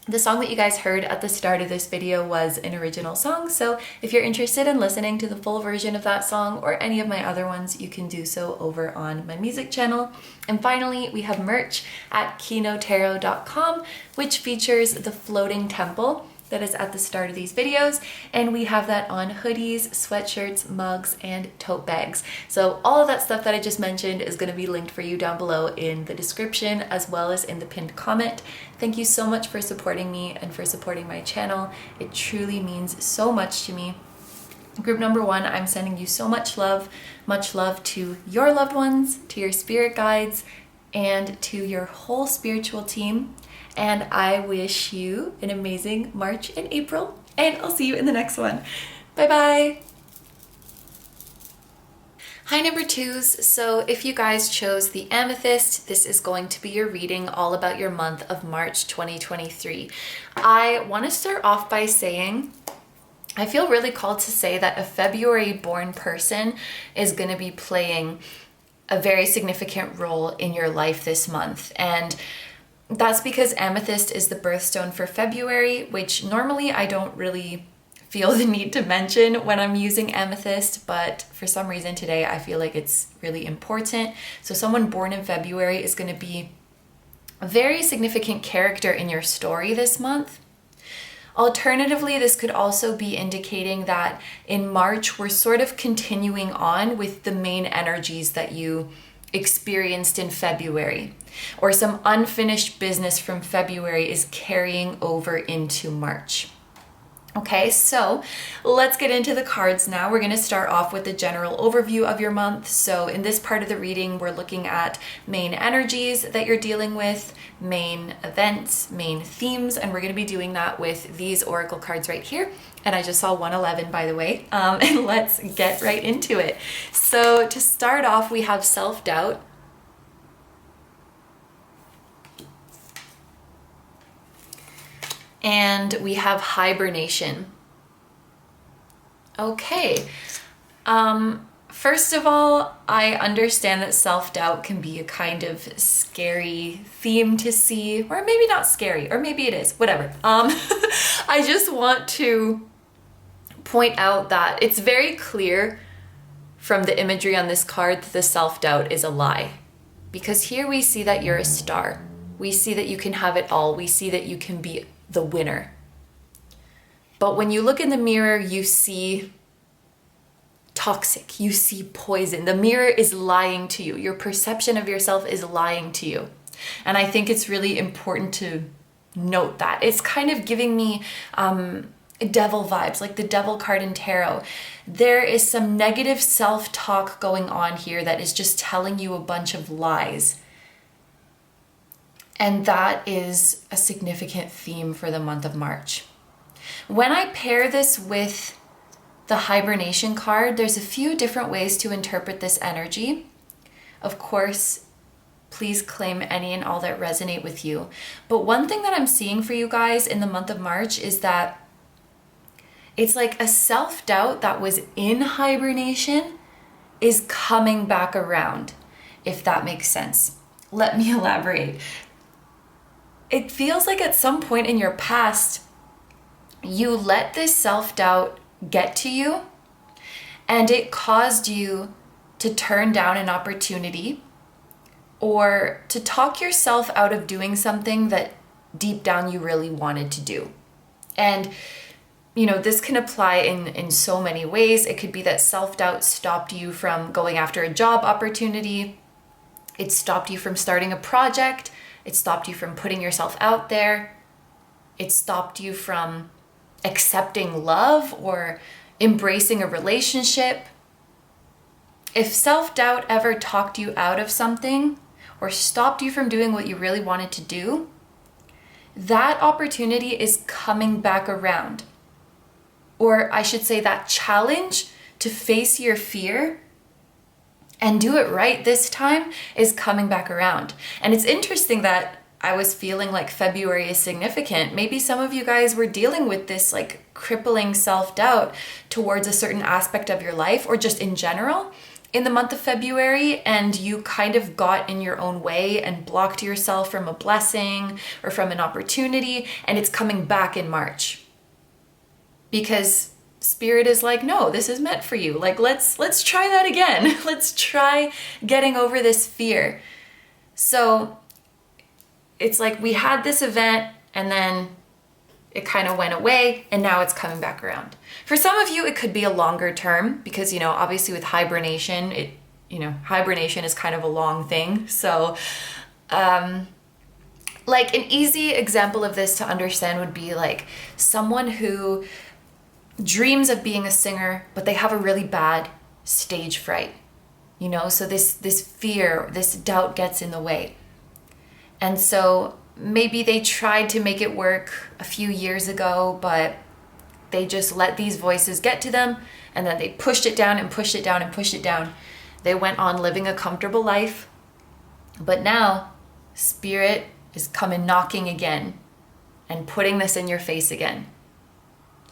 Speaker 1: The song that you guys heard at the start of this video was an original song, so if you're interested in listening to the full version of that song or any of my other ones, you can do so over on my music channel. And finally, we have merch at kinotarot.com, which features the floating temple that is at the start of these videos, and we have that on hoodies, sweatshirts, mugs, and tote bags. So all of that stuff that I just mentioned is going to be linked for you down below in the description as well as in the pinned comment. Thank you so much for supporting me and for supporting my channel. It truly means so much to me. Group number 1, I'm sending you so much love to your loved ones, to your spirit guides, and to your whole spiritual team. And I wish you an amazing March and April, and I'll see you in the next one. Bye-bye. Hi number 2s, so if you guys chose the Amethyst, this is going to be your reading all about your month of March 2023. I want to start off by saying I feel really called to say that a February born person is going to be playing a very significant role in your life this month. And that's because Amethyst is the birthstone for February, which normally I don't really feel the need to mention when I'm using Amethyst, but for some reason today I feel like it's really important. So someone born in February is going to be a very significant character in your story this month. Alternatively, this could also be indicating that in March we're sort of continuing on with the main energies that you experienced in February, or some unfinished business from February is carrying over into March. Okay, so let's get into the cards now. We're going to start off with the general overview of your month. So in this part of the reading, we're looking at main energies that you're dealing with, main events, main themes, and we're going to be doing that with these oracle cards right here. And I just saw 111, by the way, and let's get right into it. So to start off, we have self-doubt, and we have hibernation. Okay. First of all, I understand that self-doubt can be a kind of scary theme to see, or maybe not scary, or maybe it is, whatever. I just want to point out that it's very clear from the imagery on this card that the self-doubt is a lie. Because here we see that you're a star. We see that you can have it all. We see that you can be the winner. But when you look in the mirror, you see toxic, you see poison. The mirror is lying to you. Your perception of yourself is lying to you. And I think it's really important to note that. It's kind of giving me devil vibes, like the devil card in tarot. There is some negative self-talk going on here that is just telling you a bunch of lies. And that is a significant theme for the month of March. When I pair this with the hibernation card, there's a few different ways to interpret this energy. Of course, please claim any and all that resonate with you. But one thing that I'm seeing for you guys in the month of March is that it's like a self-doubt that was in hibernation is coming back around, if that makes sense. Let me elaborate. It feels like at some point in your past, you let this self-doubt get to you, and it caused you to turn down an opportunity or to talk yourself out of doing something that deep down you really wanted to do. And this can apply in so many ways. It could be that self-doubt stopped you from going after a job opportunity. It stopped you from starting a project. It stopped you from putting yourself out there. It stopped you from accepting love or embracing a relationship. If self-doubt ever talked you out of something or stopped you from doing what you really wanted to do, that opportunity is coming back around. Or I should say that challenge to face your fear and do it right this time is coming back around. And it's interesting that I was feeling like February is significant. Maybe some of you guys were dealing with this like crippling self-doubt towards a certain aspect of your life or just in general in the month of February, and you kind of got in your own way and blocked yourself from a blessing or from an opportunity, and it's coming back in March. Because Spirit is like, no, this is meant for you. Like, let's try that again. Let's try getting over this fear. So it's like we had this event and then it kind of went away and now it's coming back around. For some of you, it could be a longer term because, obviously with hibernation, hibernation is kind of a long thing. So, like an easy example of this to understand would be like someone who dreams of being a singer, but they have a really bad stage fright, so this fear, this doubt gets in the way. And so maybe they tried to make it work a few years ago, but they just let these voices get to them, and then they pushed it down and pushed it down and pushed it down. They went on living a comfortable life, but now Spirit is coming knocking again and putting this in your face again.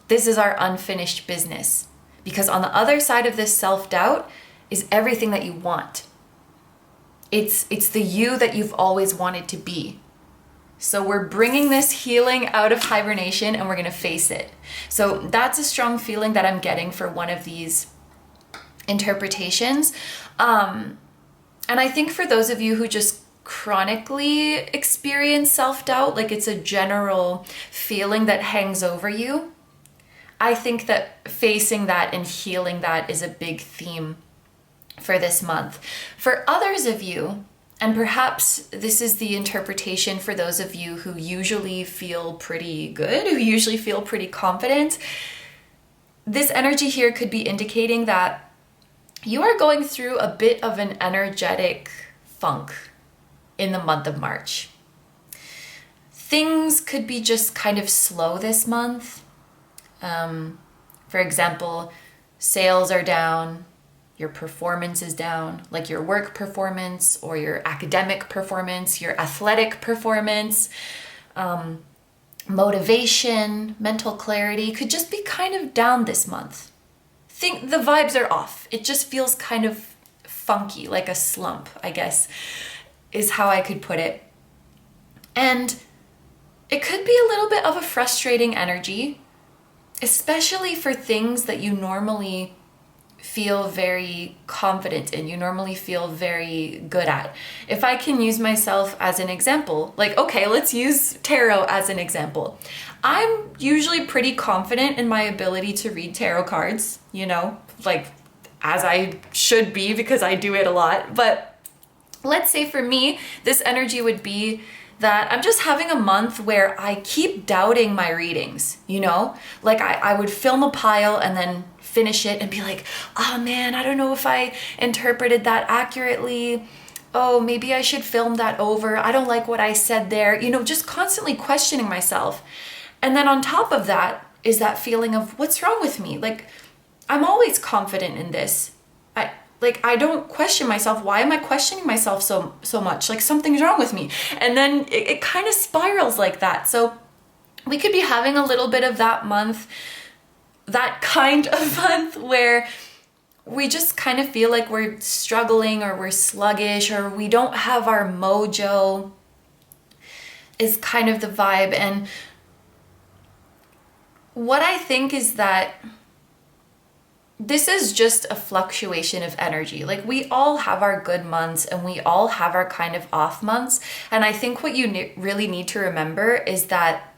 Speaker 1: This is our unfinished business, because on the other side of this self-doubt is everything that you want. It's the you that you've always wanted to be. So we're bringing this healing out of hibernation and we're going to face it. So that's a strong feeling that I'm getting for one of these interpretations. And I think for those of you who just chronically experience self-doubt, like it's a general feeling that hangs over you, I think that facing that and healing that is a big theme for this month. For others of you, and perhaps this is the interpretation for those of you who usually feel pretty good, who usually feel pretty confident, this energy here could be indicating that you are going through a bit of an energetic funk in the month of March. Things could be just kind of slow this month. For example, sales are down, your performance is down, like your work performance or your academic performance, your athletic performance. motivation, mental clarity could just be kind of down this month. Think the vibes are off. It just feels kind of funky, like a slump, I guess, is how I could put it. And it could be a little bit of a frustrating energy, especially for things that you normally feel very confident in, you normally feel very good at. If I can use myself as an example, like, okay, let's use tarot as an example. I'm usually pretty confident in my ability to read tarot cards, you know, like as I should be because I do it a lot. But let's say for me, this energy would be that I'm just having a month where I keep doubting my readings, you know? Like I would film a pile and then finish it and be like, oh man, I don't know if I interpreted that accurately. Oh, maybe I should film that over. I don't like what I said there. You know, just constantly questioning myself. And then on top of that is that feeling of what's wrong with me? Like, I'm always confident in this. I don't question myself. Why am I questioning myself so much? Like something's wrong with me. And then it kind of spirals like that. So we could be having a little bit of that month, that kind of month where we just kind of feel like we're struggling or we're sluggish or we don't have our mojo is kind of the vibe. And what I think is that this is just a fluctuation of energy. Like we all have our good months and we all have our kind of off months. And I think what you really need to remember is that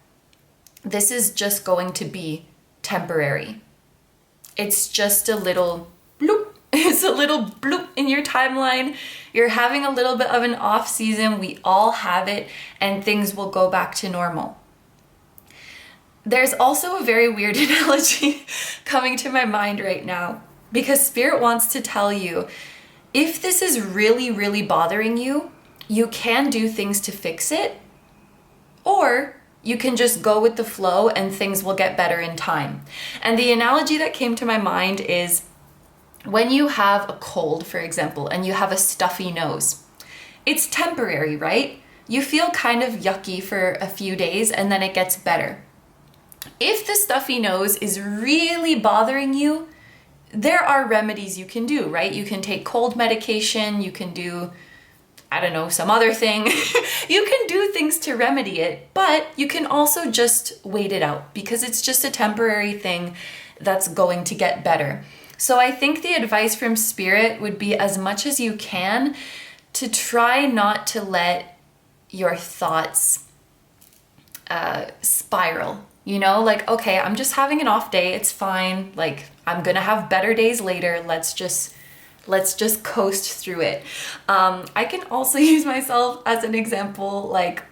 Speaker 1: this is just going to be temporary. It's just a little bloop. It's a little bloop in your timeline. You're having a little bit of an off season. We all have it and things will go back to normal. There's also a very weird analogy coming to my mind right now because Spirit wants to tell you if this is really, really bothering you, you can do things to fix it, or you can just go with the flow and things will get better in time. And the analogy that came to my mind is when you have a cold, for example, and you have a stuffy nose, it's temporary, right? You feel kind of yucky for a few days and then it gets better. If the stuffy nose is really bothering you, there are remedies you can do, right? You can take cold medication, you can do, I don't know, some other thing. You can do things to remedy it, but you can also just wait it out because it's just a temporary thing that's going to get better. So I think the advice from Spirit would be as much as you can to try not to let your thoughts spiral. You know, like, okay, I'm just having an off day. It's fine. Like, I'm going to have better days later. Let's just coast through it. I can also use myself as an example. Like,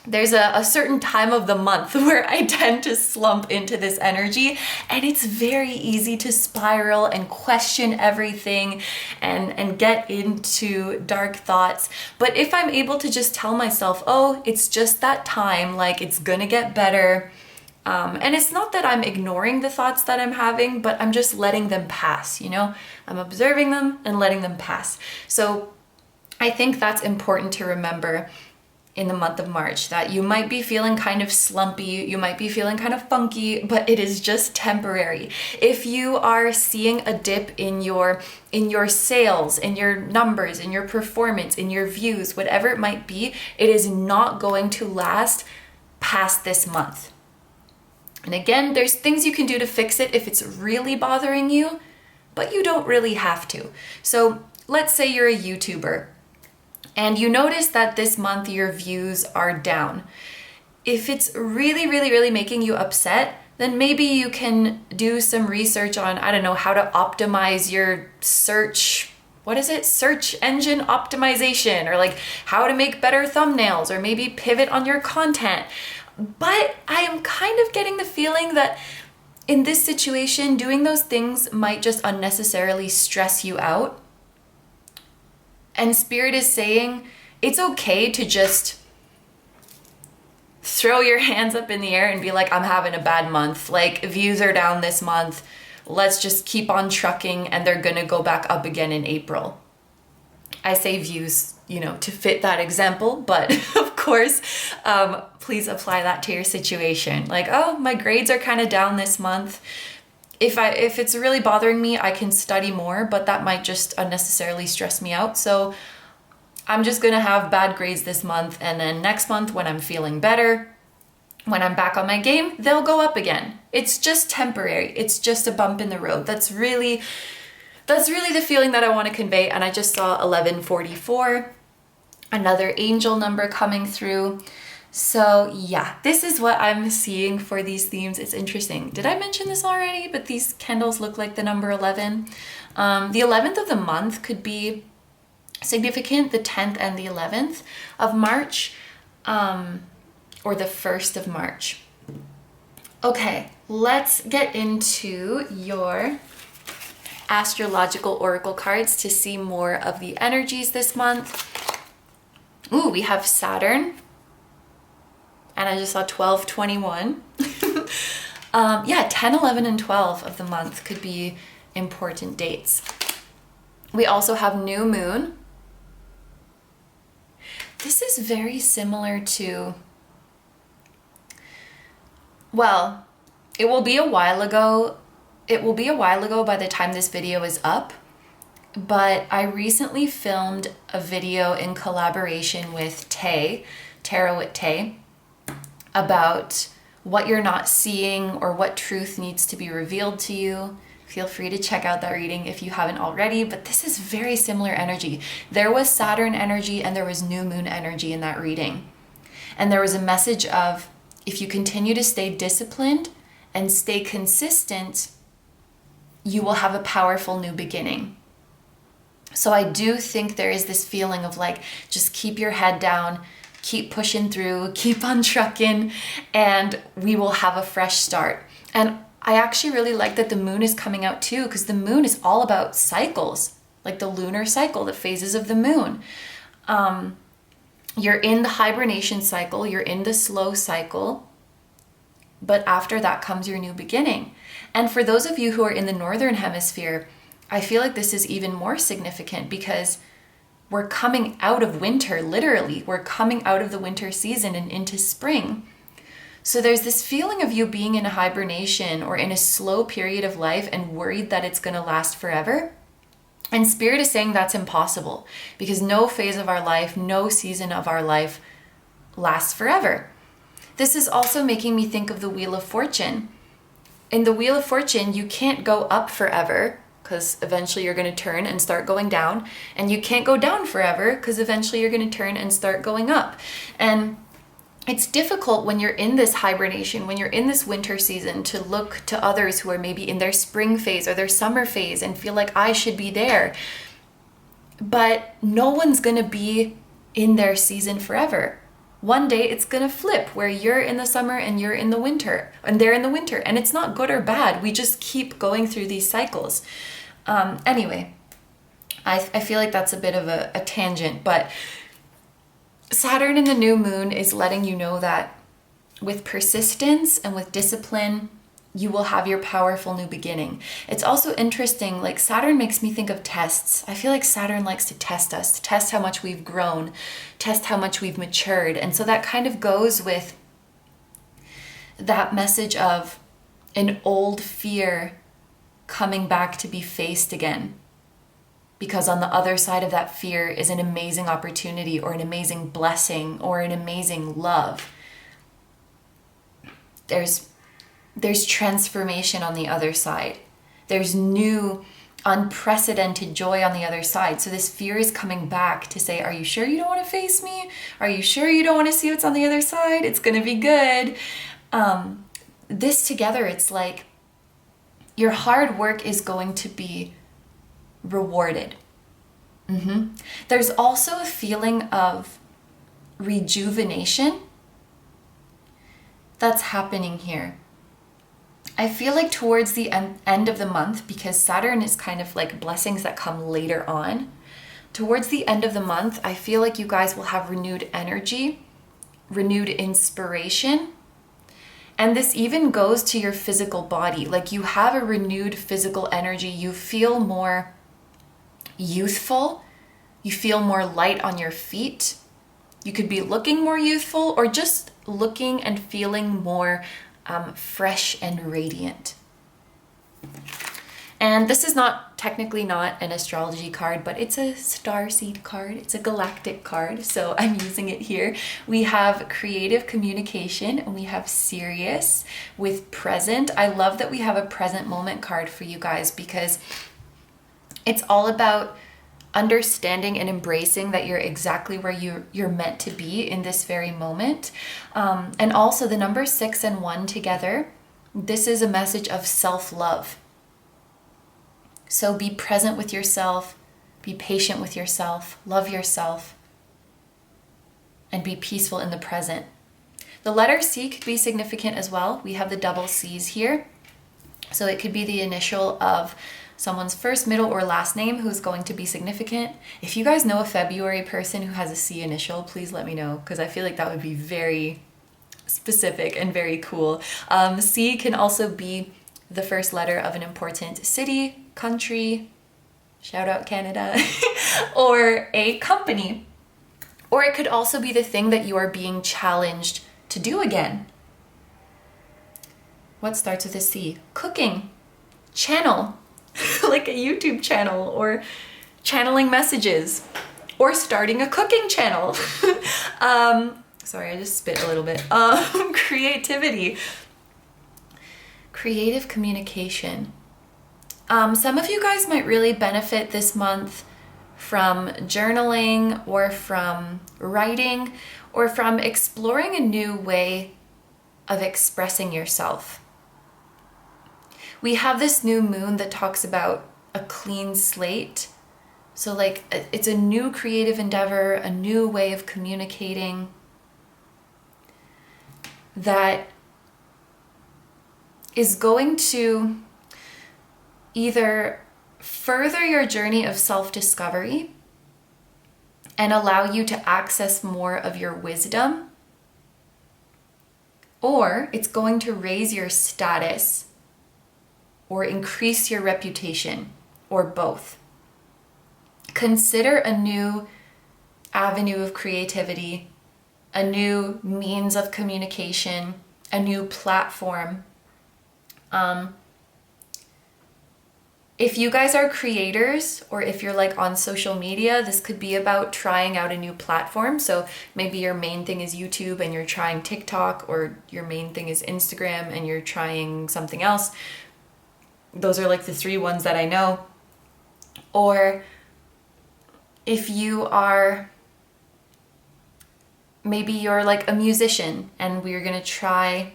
Speaker 1: there's a certain time of the month where I tend to slump into this energy and it's very easy to spiral and question everything and get into dark thoughts. But if I'm able to just tell myself, oh, it's just that time, like it's gonna get better. And it's not that I'm ignoring the thoughts that I'm having, but I'm just letting them pass, you know? I'm observing them and letting them pass. So I think that's important to remember in the month of March, that you might be feeling kind of slumpy, you might be feeling kind of funky, but it is just temporary. If you are seeing a dip in your sales, in your numbers, in your performance, in your views, whatever it might be, it is not going to last past this month. And again, there's things you can do to fix it if it's really bothering you, but you don't really have to. So let's say you're a YouTuber and you notice that this month your views are down. If it's really, really, really making you upset, then maybe you can do some research on, I don't know, how to optimize your search engine optimization, or like how to make better thumbnails, or maybe pivot on your content. But I am kind of getting the feeling that in this situation, doing those things might just unnecessarily stress you out. And Spirit is saying it's okay to just throw your hands up in the air and be like, I'm having a bad month. Like, views are down this month. Let's just keep on trucking and they're gonna go back up again in April. I say views, you know, to fit that example, but of course, please apply that to your situation. Like, oh, my grades are kind of down this month. If it's really bothering me, I can study more, but that might just unnecessarily stress me out. So I'm just gonna have bad grades this month, and then next month when I'm feeling better, when I'm back on my game, they'll go up again. It's just temporary. It's just a bump in the road. That's really the feeling that I want to convey. And I just saw 1144, another angel number coming through. So yeah, this is what I'm seeing for these themes. It's interesting. Did I mention this already? But these candles look like the number 11. The 11th of the month could be significant, the 10th and the 11th of March, or the 1st of March. Okay, let's get into your astrological oracle cards to see more of the energies this month. Ooh, we have Saturn. And I just saw 1221. Yeah, 10, 11, and 12 of the month could be important dates. We also have new moon. This is very similar to, well, it will be a while ago. It will be a while ago by the time this video is up, but I recently filmed a video in collaboration with Tarot with Tay, about what you're not seeing or what truth needs to be revealed to you. Feel free to check out that reading if you haven't already, but this is very similar energy. There was Saturn energy and there was new moon energy in that reading. And there was a message of, if you continue to stay disciplined and stay consistent, you will have a powerful new beginning. So I do think there is this feeling of like, just keep your head down, keep pushing through, keep on trucking, and we will have a fresh start. And I actually really like that the moon is coming out too, because the moon is all about cycles, like the lunar cycle, the phases of the moon. You're in the hibernation cycle, you're in the slow cycle, but after that comes your new beginning. And for those of you who are in the northern hemisphere, I feel like this is even more significant because we're coming out of winter, literally. We're coming out of the winter season and into spring. So there's this feeling of you being in a hibernation or in a slow period of life and worried that it's going to last forever. And Spirit is saying that's impossible because no phase of our life, no season of our life lasts forever. This is also making me think of the Wheel of Fortune. In the Wheel of Fortune, you can't go up forever, because eventually you're going to turn and start going down. And you can't go down forever because eventually you're going to turn and start going up. And it's difficult when you're in this hibernation, when you're in this winter season, to look to others who are maybe in their spring phase or their summer phase and feel like I should be there. But no one's going to be in their season forever. One day it's going to flip where you're in the summer and you're in the winter and they're in the winter. And it's not good or bad. We just keep going through these cycles. Anyway, I feel like that's a bit of a tangent, but Saturn in the new moon is letting you know that with persistence and with discipline, you will have your powerful new beginning. It's also interesting, like Saturn makes me think of tests. I feel like Saturn likes to test us, to test how much we've grown, test how much we've matured. And so that kind of goes with that message of an old fear coming back to be faced again. Because on the other side of that fear is an amazing opportunity or an amazing blessing or an amazing love. There's transformation on the other side. There's new, unprecedented joy on the other side. So this fear is coming back to say, are you sure you don't want to face me? Are you sure you don't want to see what's on the other side? It's going to be good. This together, it's like your hard work is going to be rewarded. There's also a feeling of rejuvenation that's happening here. I feel like towards the end of the month, because Saturn is kind of like blessings that come later on, towards the end of the month, I feel like you guys will have renewed energy, renewed inspiration. And this even goes to your physical body. Like you have a renewed physical energy. You feel more youthful. You feel more light on your feet. You could be looking more youthful or just looking and feeling more fresh and radiant. And this is technically not an astrology card, but it's a starseed card. It's a galactic card, so I'm using it here. We have creative communication and we have serious with present. I love that we have a present moment card for you guys because it's all about understanding and embracing that you're exactly where you're meant to be in this very moment. And also the numbers 6 and 1 together, this is a message of self-love. So be present with yourself, be patient with yourself, love yourself, and be peaceful in the present. The letter C could be significant as well. We have the double C's here. So it could be the initial of someone's first, middle, or last name who's going to be significant. If you guys know a February person who has a C initial, please let me know, because I feel like that would be very specific and very cool. C can also be the first letter of an important city, country, shout out Canada, or a company. Or it could also be the thing that you are being challenged to do again. What starts with a C? Cooking, channel, like a YouTube channel, or channeling messages, or starting a cooking channel. Sorry, I just spit a little bit. Creativity. Creative communication. Some of you guys might really benefit this month from journaling or from writing or from exploring a new way of expressing yourself. We have this new moon that talks about a clean slate. So like it's a new creative endeavor, a new way of communicating that is going to either further your journey of self-discovery and allow you to access more of your wisdom, or it's going to raise your status or increase your reputation, or both. Consider a new avenue of creativity, a new means of communication, a new platform. If you guys are creators, or if you're like on social media, this could be about trying out a new platform. So maybe your main thing is YouTube and you're trying TikTok, or your main thing is Instagram and you're trying something else. Those are like the 3 ones that I know. Or if you are, maybe you're like a musician and we're gonna try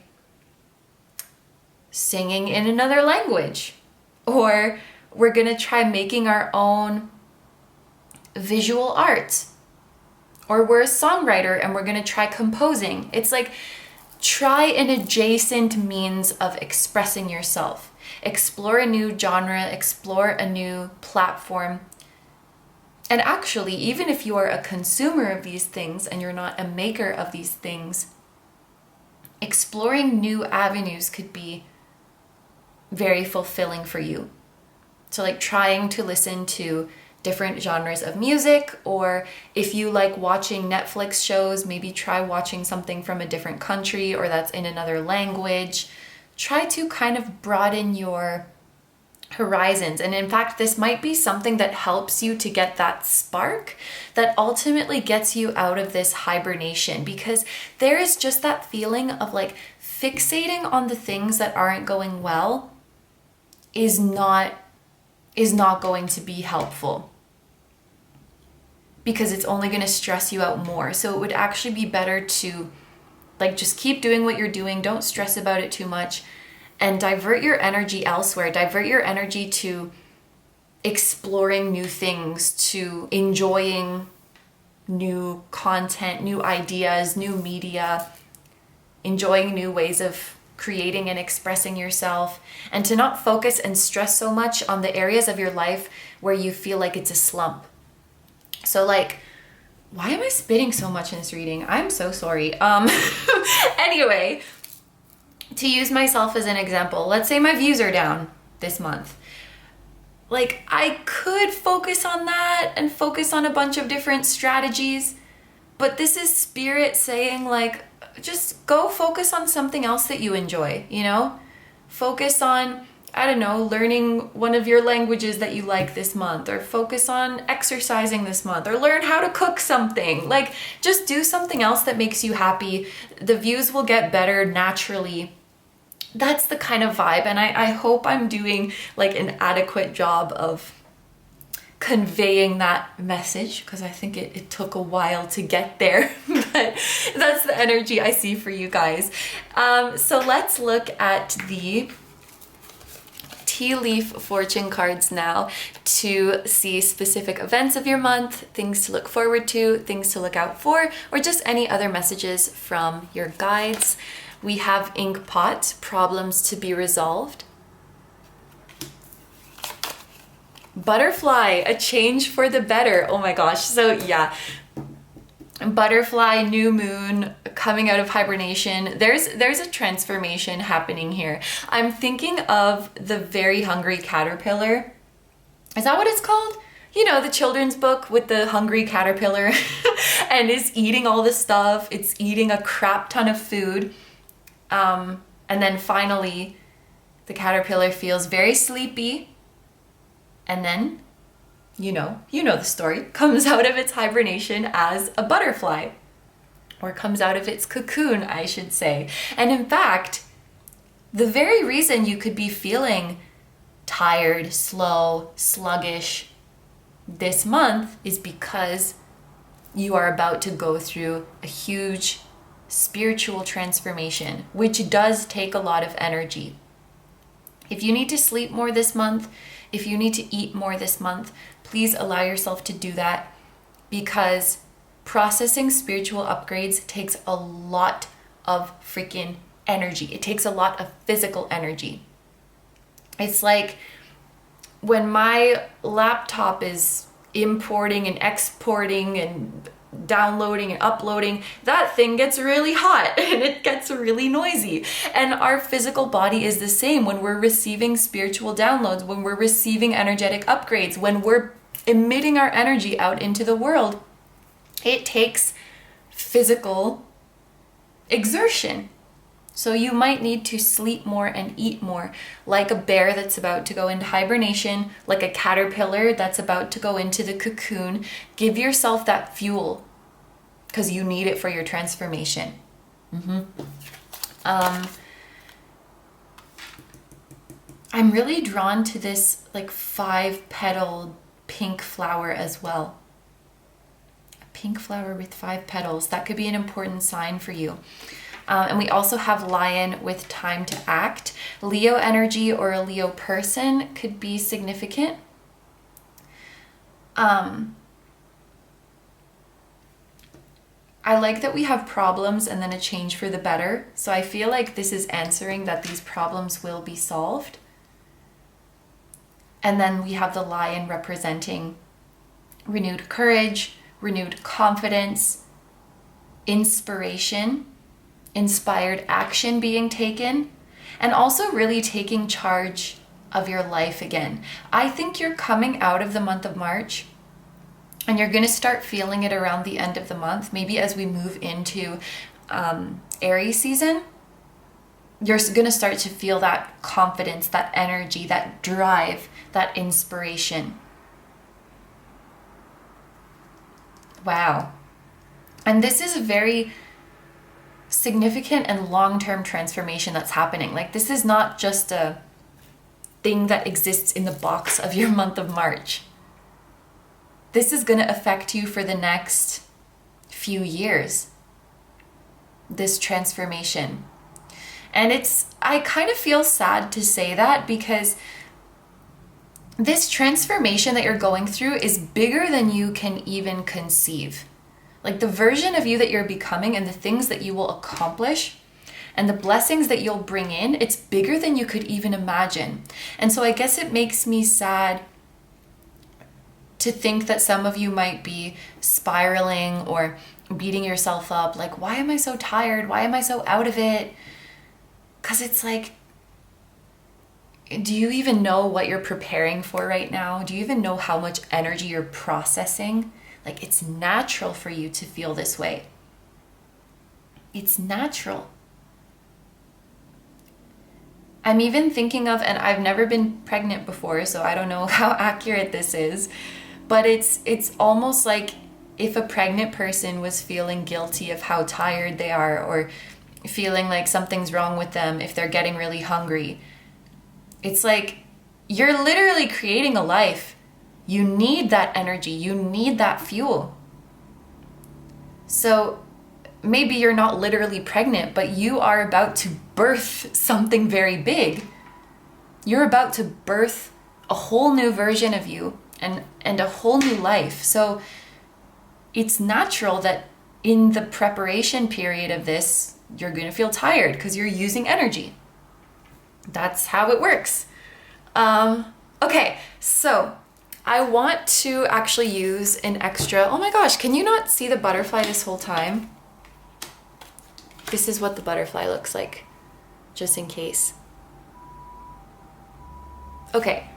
Speaker 1: singing in another language, or we're gonna try making our own visual art, or we're a songwriter and we're gonna try composing. It's like, try an adjacent means of expressing yourself. Explore a new genre, explore a new platform. And actually, even if you are a consumer of these things and you're not a maker of these things, exploring new avenues could be very fulfilling for you. So like trying to listen to different genres of music, or if you like watching Netflix shows, maybe try watching something from a different country or that's in another language. Try to kind of broaden your horizons. And in fact, this might be something that helps you to get that spark that ultimately gets you out of this hibernation, because there is just that feeling of like fixating on the things that aren't going well is not going to be helpful, because it's only going to stress you out more. So it would actually be better to like just keep doing what you're doing, don't stress about it too much, and divert your energy elsewhere. Divert your energy to exploring new things, to enjoying new content, new ideas, new media, enjoying new ways of creating and expressing yourself, and to not focus and stress so much on the areas of your life where you feel like it's a slump. So like, why am I spitting so much in this reading? I'm so sorry. Anyway, to use myself as an example, let's say my views are down this month. Like, I could focus on that and focus on a bunch of different strategies, But this is spirit saying, like, just go focus on something else that you enjoy, you know? Focus on, I don't know, learning one of your languages that you like this month, or focus on exercising this month, or learn how to cook something. Like, just do something else that makes you happy. The views will get better naturally. That's the kind of vibe, and I hope I'm doing like an adequate job of conveying that message, because I think it took a while to get there, but that's the energy I see for you guys. So let's look at the tea leaf fortune cards now to see specific events of your month, things to look forward to, things to look out for, or just any other messages from your guides. We have ink pot, problems to be resolved. Butterfly, a change for the better. Oh my gosh. So yeah, butterfly, new moon, coming out of hibernation. There's a transformation happening here. I'm thinking of the Very Hungry Caterpillar. Is that what it's called? You know, the children's book with the hungry caterpillar and is eating all the stuff. It's eating a crap ton of food. And then finally, the caterpillar feels very sleepy. And then, you know the story, comes out of its hibernation as a butterfly, or comes out of its cocoon, I should say. And in fact, the very reason you could be feeling tired, slow, sluggish this month is because you are about to go through a huge spiritual transformation, which does take a lot of energy. If you need to sleep more this month, if you need to eat more this month, please allow yourself to do that, because processing spiritual upgrades takes a lot of freaking energy. It takes a lot of physical energy. It's like when my laptop is importing and exporting and downloading and uploading, that thing gets really hot and it gets really noisy. And our physical body is the same when we're receiving spiritual downloads, when we're receiving energetic upgrades, when we're emitting our energy out into the world. It takes physical exertion. So you might need to sleep more and eat more, like a bear that's about to go into hibernation, like a caterpillar that's about to go into the cocoon. Give yourself that fuel, because you need it for your transformation. I'm really drawn to this like 5-petaled pink flower as well. A pink flower with 5 petals. That could be an important sign for you. And we also have lion with time to act. Leo energy or a Leo person could be significant. I like that we have problems and then a change for the better. So I feel like this is answering that these problems will be solved. And then we have the lion representing renewed courage, renewed confidence, inspiration, inspired action being taken, and also really taking charge of your life again. I think you're coming out of the month of March and you're going to start feeling it around the end of the month, maybe as we move into Aries season. You're going to start to feel that confidence, that energy, that drive, that inspiration. Wow. And this is a very significant and long-term transformation that's happening. Like, this is not just a thing that exists in the box of your month of March. This is going to affect you for the next few years, this transformation. And I kind of feel sad to say that, because this transformation that you're going through is bigger than you can even conceive. Like, the version of you that you're becoming and the things that you will accomplish and the blessings that you'll bring in, it's bigger than you could even imagine. And so I guess it makes me sad to think that some of you might be spiraling or beating yourself up. Like, why am I so tired? Why am I so out of it? Because it's like, do you even know what you're preparing for right now? Do you even know how much energy you're processing? Like, it's natural for you to feel this way. It's natural. I'm even thinking of, and I've never been pregnant before, so I don't know how accurate this is, but it's almost like if a pregnant person was feeling guilty of how tired they are, or feeling like something's wrong with them if they're getting really hungry. It's like you're literally creating a life. You need that energy. You need that fuel. So maybe you're not literally pregnant, but you are about to birth something very big. You're about to birth a whole new version of you and a whole new life. So it's natural that in the preparation period of this, you're going to feel tired because you're using energy. That's how it works. Okay, so I want to actually use an extra, oh my gosh, can you not see the butterfly this whole time? This is what the butterfly looks like, just in case. Okay,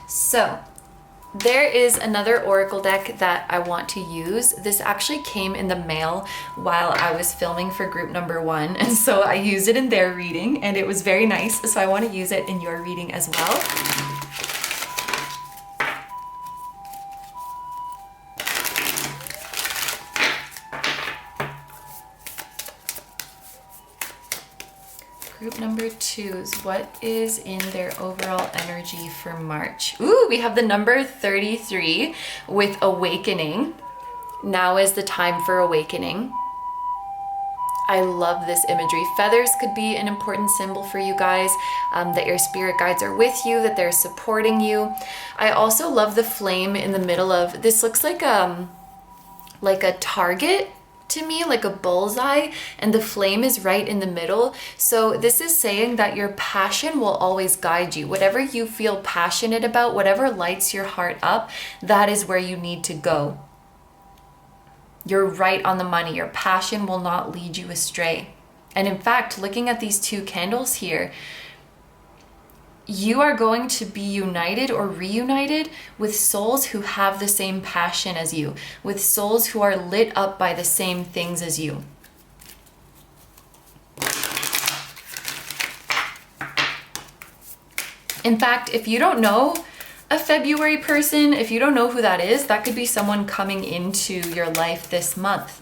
Speaker 1: so there is another oracle deck that I want to use. This actually came in the mail while I was filming for group number 1, and so I used it in their reading and it was very nice, so I want to use it in your reading as well. Group number 2s, what is in their overall energy for March? Ooh, we have the number 33 with awakening. Now is the time for awakening. I love this imagery. Feathers could be an important symbol for you guys, that your spirit guides are with you, that they're supporting you. I also love the flame in the middle of, this looks like a target to me, like a bullseye, and the flame is right in the middle. So this is saying that your passion will always guide you. Whatever you feel passionate about, whatever lights your heart up, that is where you need to go. You're right on the money. Your passion will not lead you astray. And in fact, looking at these 2 candles here, you are going to be united or reunited with souls who have the same passion as you, with souls who are lit up by the same things as you. In fact, if you don't know a February person, if you don't know who that is, that could be someone coming into your life this month.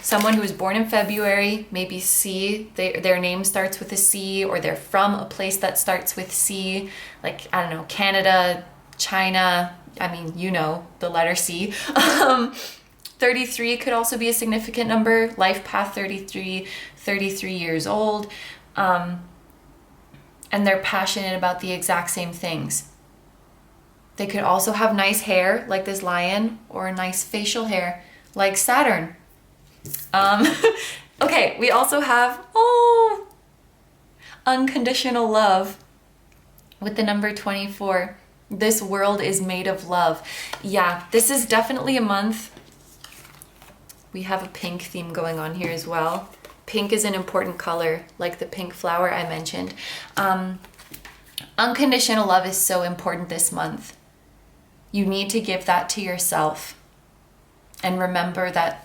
Speaker 1: Someone who was born in February, maybe C, their name starts with a C, or they're from a place that starts with C, like, I don't know, Canada, China, I mean, you know, the letter C. 33 could also be a significant number, life path 33, 33 years old, and they're passionate about the exact same things. They could also have nice hair, like this lion, or nice facial hair, like Saturn. Okay, we also have, unconditional love with the number 24. This world is made of love. Yeah, this is definitely a month. We have a pink theme going on here as well. Pink is an important color, like the pink flower I mentioned. Unconditional love is so important this month. You need to give that to yourself. And remember that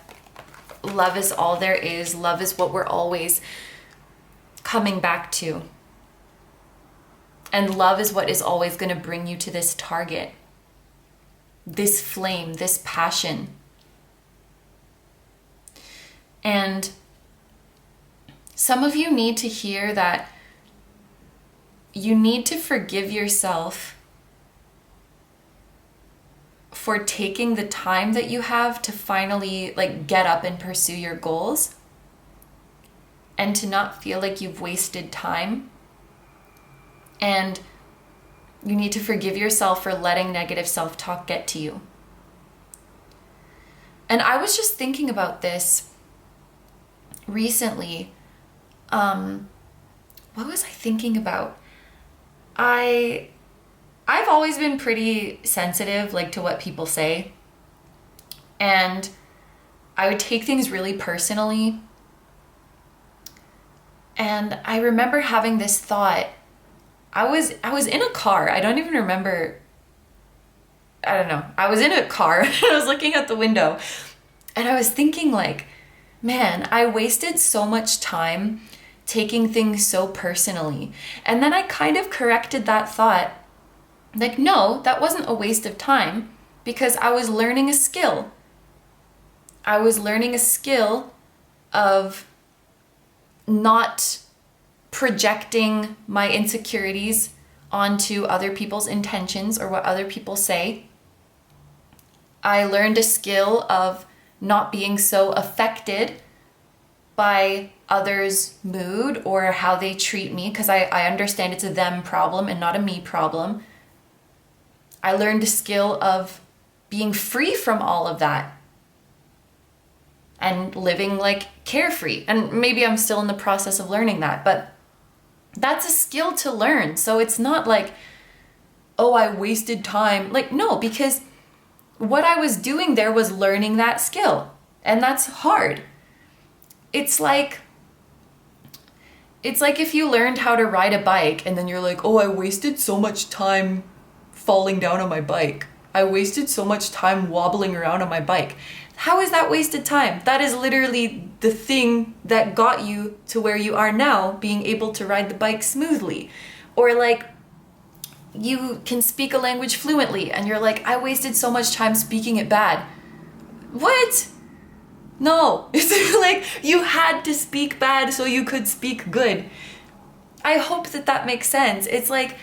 Speaker 1: love is all there is. Love is what we're always coming back to. And love is what is always going to bring you to this target, this flame, this passion. And some of you need to hear that you need to forgive yourself for taking the time that you have to finally get up and pursue your goals, and to not feel like you've wasted time. And you need to forgive yourself for letting negative self-talk get to you. And I was just thinking about this recently. What was I thinking about? I've always been pretty sensitive, to what people say. And I would take things really personally. And I remember having this thought. I was in a car. I don't even remember I don't know, I was in a car and I was looking out the window and I was thinking like, man, I wasted so much time taking things so personally. And then I kind of corrected that thought. Like, no, that wasn't a waste of time because I was learning a skill. I was learning a skill of not projecting my insecurities onto other people's intentions or what other people say. I learned a skill of not being so affected by others' mood or how they treat me, because I understand it's a them problem and not a me problem. I learned a skill of being free from all of that and living like carefree. And maybe I'm still in the process of learning that, but that's a skill to learn. So it's not like, oh, I wasted time. Like, no, because what I was doing there was learning that skill. And that's hard. It's like if you learned how to ride a bike and then you're like, oh, I wasted so much time falling down on my bike. I wasted so much time wobbling around on my bike. How is that wasted time? That is literally the thing that got you to where you are now, being able to ride the bike smoothly. Or like, you can speak a language fluently and you're like, I wasted so much time speaking it bad. What? No, it's like you had to speak bad so you could speak good. I hope that makes sense. It's like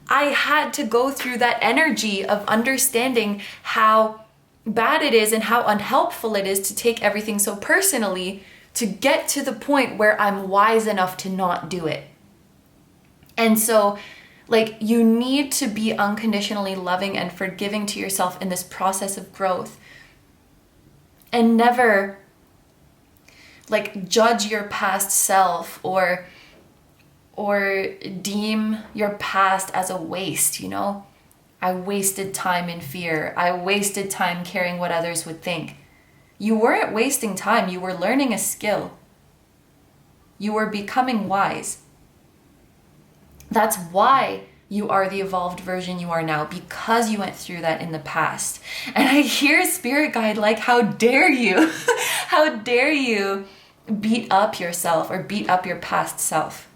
Speaker 1: I had to go through that energy of understanding how bad it is and how unhelpful it is to take everything so personally to get to the point where I'm wise enough to not do it. And so, like, you need to be unconditionally loving and forgiving to yourself in this process of growth. And never, like, judge your past self or deem your past as a waste, you know? I wasted time in fear. I wasted time caring what others would think. You weren't wasting time. You were learning a skill. You were becoming wise. That's why you are the evolved version you are now, because you went through that in the past. And I hear Spirit Guide like, how dare you? How dare you beat up yourself or beat up your past self?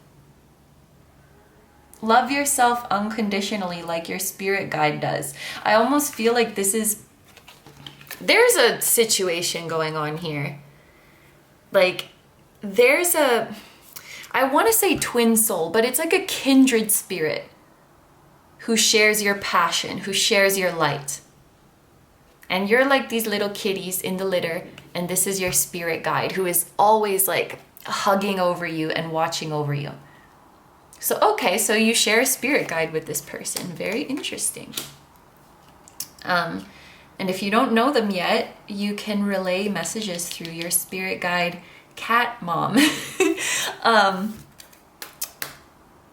Speaker 1: Love yourself unconditionally like your Spirit Guide does. I almost feel like there's a situation going on here. Like, I want to say twin soul, but it's like a kindred spirit who shares your passion, who shares your light. And you're like these little kitties in the litter, and this is your Spirit Guide who is always like hugging over you and watching over you. So, okay, so you share a Spirit Guide with this person. Very interesting. And if you don't know them yet, you can relay messages through your Spirit Guide cat mom.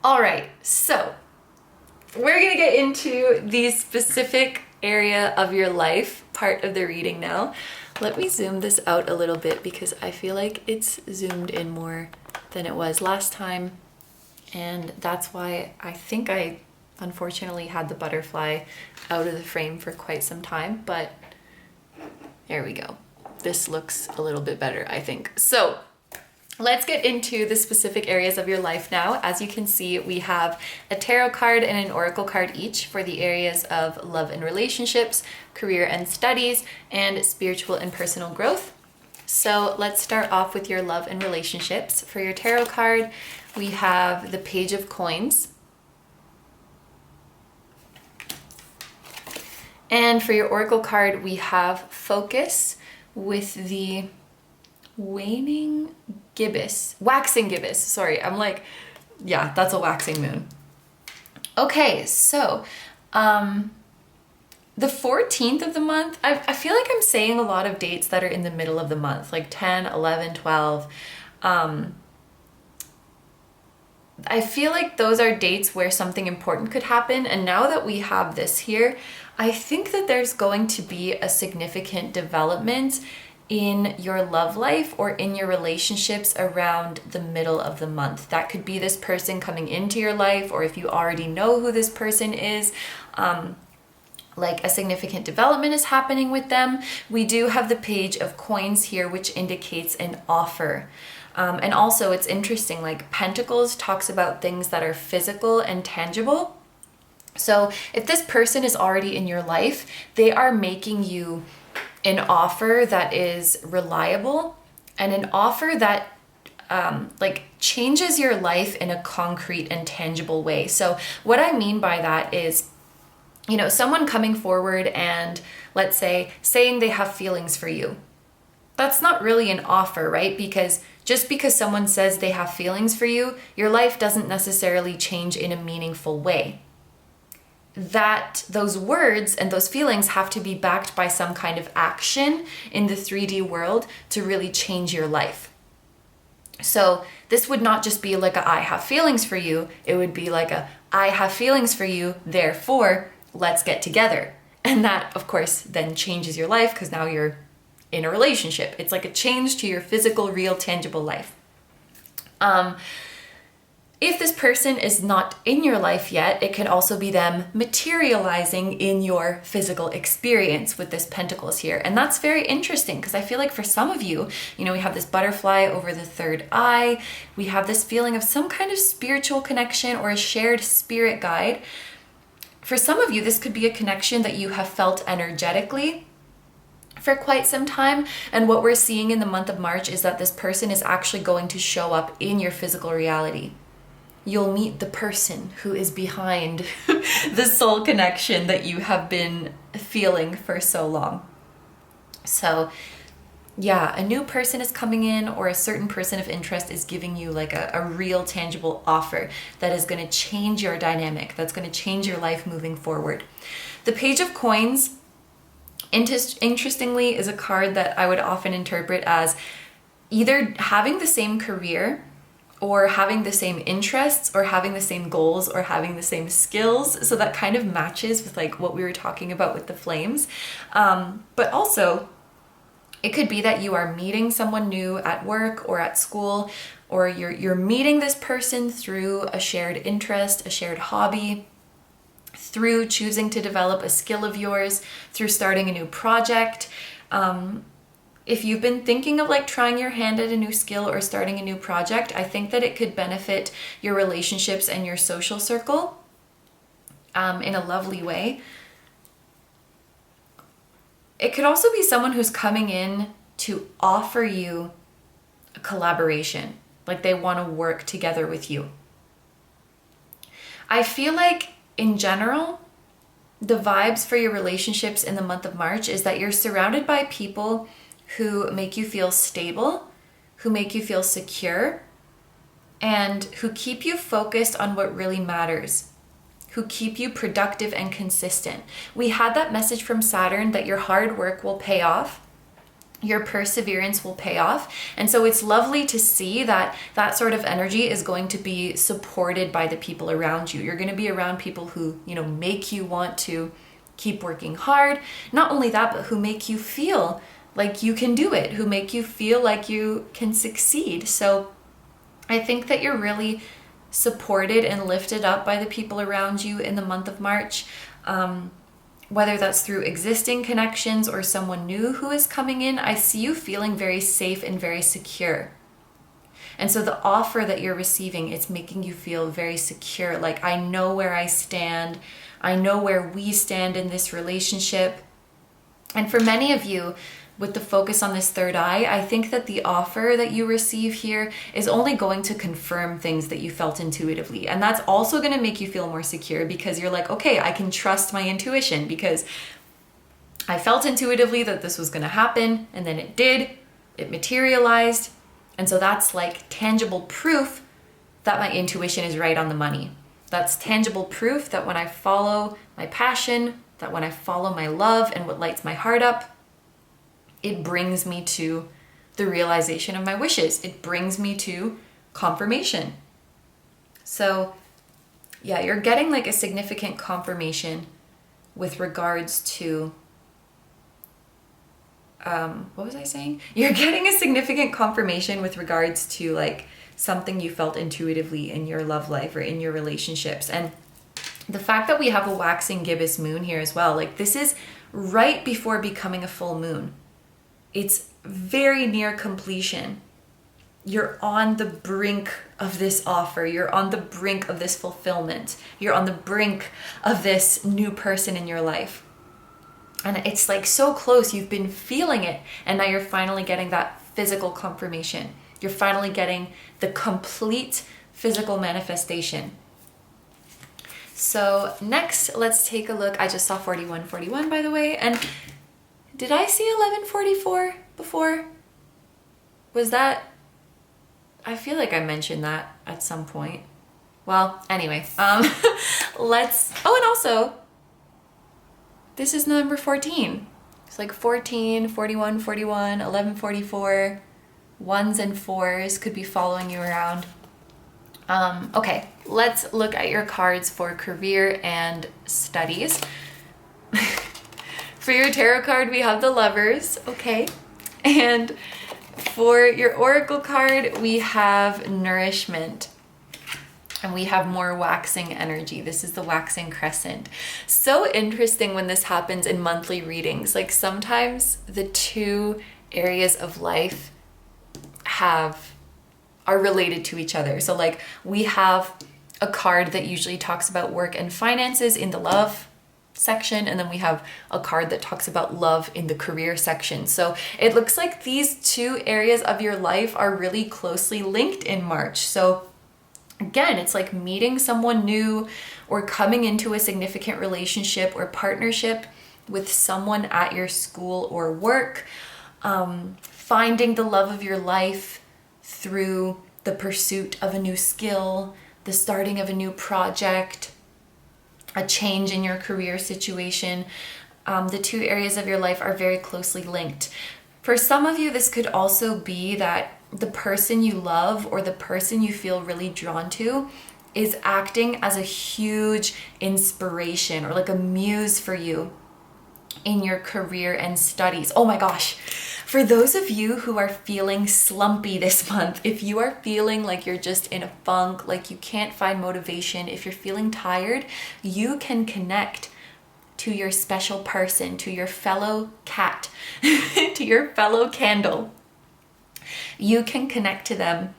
Speaker 1: All right, so we're going to get into the specific area of your life part of the reading now. Let me zoom this out a little bit because I feel like it's zoomed in more than it was last time. And that's why I think I unfortunately had the butterfly out of the frame for quite some time, but there we go. This looks a little bit better, I think. So let's get into the specific areas of your life now. As you can see, we have a tarot card and an oracle card each for the areas of love and relationships, career and studies, and spiritual and personal growth. So let's start off with your love and relationships. For your tarot card, we have the Page of Coins. And for your oracle card, we have Focus with the waxing gibbous. Sorry, I'm like, yeah, that's a waxing moon. Okay, so the 14th of the month, I feel like I'm saying a lot of dates that are in the middle of the month, like 10, 11, 12. I feel like those are dates where something important could happen. And now that we have this here, I think that there's going to be a significant development in your love life or in your relationships around the middle of the month. That could be this person coming into your life, or if you already know who this person is, like a significant development is happening with them. We do have the Page of Coins here, which indicates an offer. And also it's interesting, like Pentacles talks about things that are physical and tangible. So if this person is already in your life, they are making you an offer that is reliable and an offer that like changes your life in a concrete and tangible way. So what I mean by that is, you know, someone coming forward and let's say saying they have feelings for you. That's not really an offer, right? Because just because someone says they have feelings for you, your life doesn't necessarily change in a meaningful way. That those words and those feelings have to be backed by some kind of action in the 3D world to really change your life. So this would not just be like a I have feelings for you. It would be like a I have feelings for you, therefore let's get together. And that of course then changes your life because now you're in a relationship. It's like a change to your physical, real, tangible life. If this person is not in your life yet, it can also be them materializing in your physical experience with this Pentacles here. And that's very interesting because I feel like for some of you, you know, we have this butterfly over the third eye. We have this feeling of some kind of spiritual connection or a shared spirit guide. For some of you, this could be a connection that you have felt energetically for quite some time. And what we're seeing in the month of March is that this person is actually going to show up in your physical reality. You'll meet the person who is behind the soul connection that you have been feeling for so long. So yeah, a new person is coming in, or a certain person of interest is giving you like a real tangible offer that is going to change your dynamic, that's going to change your life moving forward. The Page of Coins, interestingly, is a card that I would often interpret as either having the same career or having the same interests or having the same goals or having the same skills. So that kind of matches with like what we were talking about with the flames. But also it could be that you are meeting someone new at work or at school, or you're meeting this person through a shared interest, a shared hobby, through choosing to develop a skill of yours, through starting a new project. If you've been thinking of like trying your hand at a new skill or starting a new project, I think that it could benefit your relationships and your social circle in a lovely way. It could also be someone who's coming in to offer you a collaboration, like they want to work together with you. I feel like in general, the vibes for your relationships in the month of March is that you're surrounded by people who make you feel stable, who make you feel secure, and who keep you focused on what really matters, who keep you productive and consistent. We had that message from Saturn that your hard work will pay off, your perseverance will pay off. And so it's lovely to see that that sort of energy is going to be supported by the people around you. You're going to be around people who, you know, make you want to keep working hard. Not only that, but who make you feel like you can do it, who make you feel like you can succeed. So I think that you're really supported and lifted up by the people around you in the month of March, whether that's through existing connections or someone new who is coming in. I see you feeling very safe and very secure. And so the offer that you're receiving, it's making you feel very secure. Like, I know where I stand. I know where we stand in this relationship. And for many of you, with the focus on this third eye, I think that the offer that you receive here is only going to confirm things that you felt intuitively. And that's also going to make you feel more secure because you're like, okay, I can trust my intuition because I felt intuitively that this was going to happen, and then it did, it materialized. And so that's like tangible proof that my intuition is right on the money. That's tangible proof that when I follow my passion, that when I follow my love and what lights my heart up, it brings me to the realization of my wishes. It brings me to confirmation. So yeah, you're getting like a significant confirmation with regards to, what was I saying? You're getting a significant confirmation with regards to like something you felt intuitively in your love life or in your relationships. And The fact that we have a waxing gibbous moon here as well, like this is right before becoming a full moon. It's very near completion. You're on the brink of this offer. You're on the brink of this fulfillment. You're on the brink of this new person in your life. And it's like so close. You've been feeling it. And now you're finally getting that physical confirmation. You're finally getting the complete physical manifestation. So next, let's take a look. I just saw 4141, by the way. And did I see 1144 before? Was that... I feel like I mentioned that at some point. Well, anyway, let's... Oh, and also, this is number 14. It's like 14, 41, 41, 1144. Ones and fours could be following you around. Okay, let's look at your cards for career and studies. For your tarot card, we have the Lovers, okay? And for your oracle card, we have Nourishment. And we have more waxing energy. This is the waxing crescent. So interesting when this happens in monthly readings. Like sometimes the two areas of life are related to each other. So like we have a card that usually talks about work and finances in the love section, and then we have a card that talks about love in the career section. So it looks like these two areas of your life are really closely linked in March. So again, it's like meeting someone new or coming into a significant relationship or partnership with someone at your school or work, finding the love of your life through the pursuit of a new skill, the starting of a new project, a change in your career situation. The two areas of your life are very closely linked. For some of you, this could also be that the person you love or the person you feel really drawn to is acting as a huge inspiration or like a muse for you in your career and studies. Oh my gosh. For those of you who are feeling slumpy this month, if you are feeling like you're just in a funk, like you can't find motivation, if you're feeling tired, you can connect to your special person, to your fellow cat, to your fellow candle. You can connect to them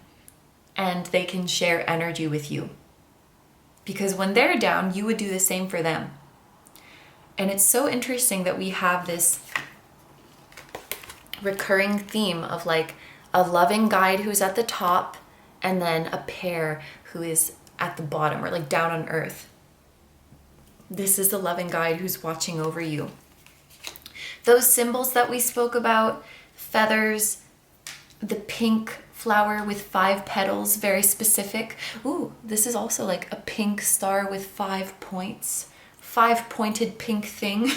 Speaker 1: and they can share energy with you. Because when they're down, you would do the same for them. And it's so interesting that we have this recurring theme of like a loving guide who's at the top and then a pair who is at the bottom or like down on earth. This is the loving guide who's watching over you. Those symbols that we spoke about, feathers, the pink flower with 5 petals, very specific. Ooh, this is also like a pink star with 5 points, 5-pointed pink thing.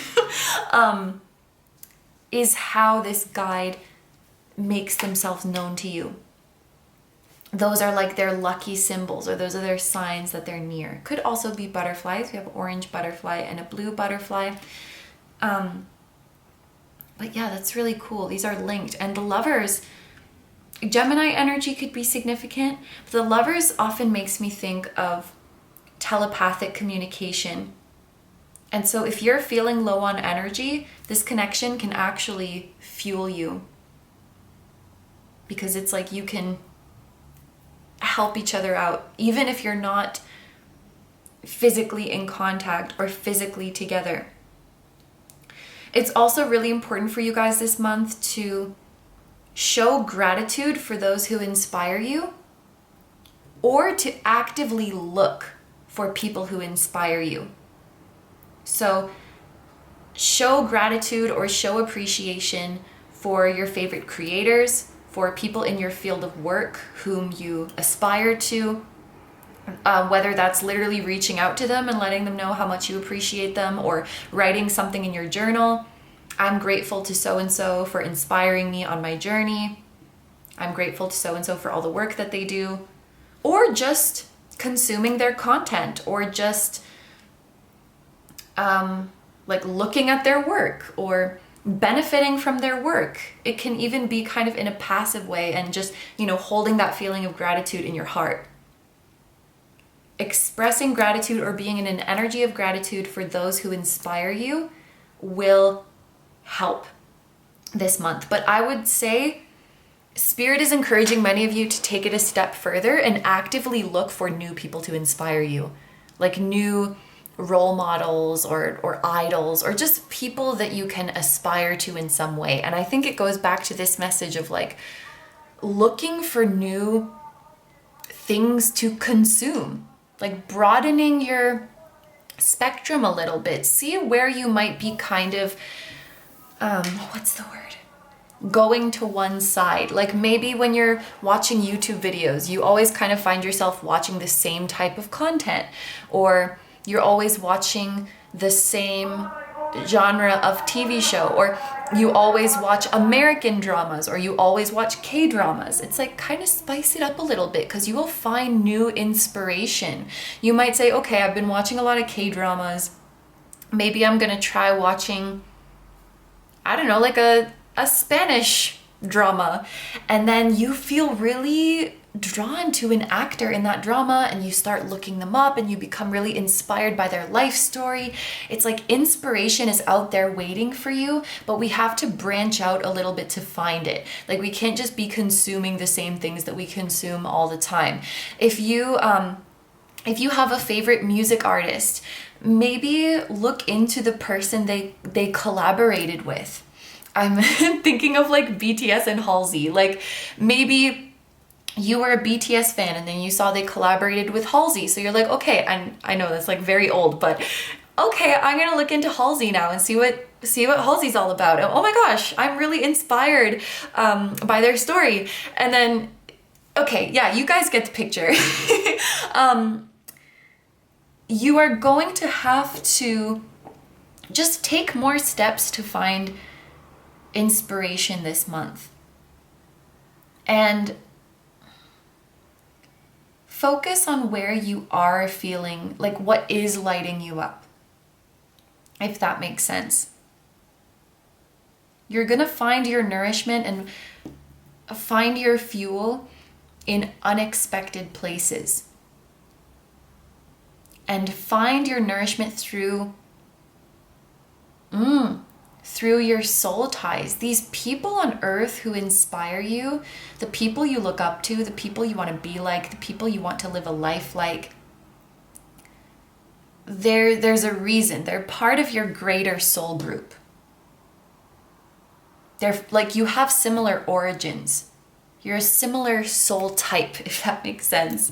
Speaker 1: Is how this guide makes themselves known to you. Those are like their lucky symbols, or those are their signs that they're near. Could also be butterflies. We have an orange butterfly and a blue butterfly. But yeah, that's really cool. These are linked. And the Lovers, Gemini energy could be significant. But the Lovers often makes me think of telepathic communication. And so if you're feeling low on energy, this connection can actually fuel you. Because it's like you can help each other out, even if you're not physically in contact or physically together. It's also really important for you guys this month to show gratitude for those who inspire you, or to actively look for people who inspire you. So show gratitude or show appreciation for your favorite creators, for people in your field of work whom you aspire to, whether that's literally reaching out to them and letting them know how much you appreciate them, or writing something in your journal. I'm grateful to so-and-so for inspiring me on my journey. I'm grateful to so-and-so for all the work that they do. Or just consuming their content, or just like looking at their work or benefiting from their work. It can even be kind of in a passive way and just, holding that feeling of gratitude in your heart. expressing gratitude or being in an energy of gratitude for those who inspire you will help this month. But I would say Spirit is encouraging many of you to take it a step further and actively look for new people to inspire you, like new role models or idols, or just people that you can aspire to in some way. And I think it goes back to this message of like looking for new things to consume, like broadening your spectrum a little bit. See where you might be kind of, what's the word? Going to one side. Like maybe when you're watching YouTube videos, you always kind of find yourself watching the same type of content, or you're always watching the same genre of TV show, or you always watch American dramas, or you always watch K-dramas. It's like kind of spice it up a little bit, because you will find new inspiration. You might say, okay, I've been watching a lot of K-dramas. Maybe I'm gonna try watching, I don't know, like a Spanish drama, and then you feel really drawn to an actor in that drama and you start looking them up and you become really inspired by their life story. It's like inspiration is out there waiting for you, but we have to branch out a little bit to find it. Like we can't just be consuming the same things that we consume all the time. If you have a favorite music artist, maybe look into the person they collaborated with. I'm thinking of like BTS and Halsey. Like maybe you were a BTS fan and then you saw they collaborated with Halsey. So you're like, okay, I know that's like very old, but okay, I'm gonna look into Halsey now and see what Halsey's all about. Oh my gosh, I'm really inspired by their story. And then, okay, yeah, you guys get the picture. You are going to have to just take more steps to find inspiration this month. And focus on where you are feeling, like what is lighting you up, if that makes sense. You're gonna find your nourishment and find your fuel in unexpected places. And find your nourishment through your soul ties. These people on earth who inspire you, the people you look up to, the people you want to be like, the people you want to live a life like, there's a reason. They're part of your greater soul group. They're like, you have similar origins. You're a similar soul type, if that makes sense.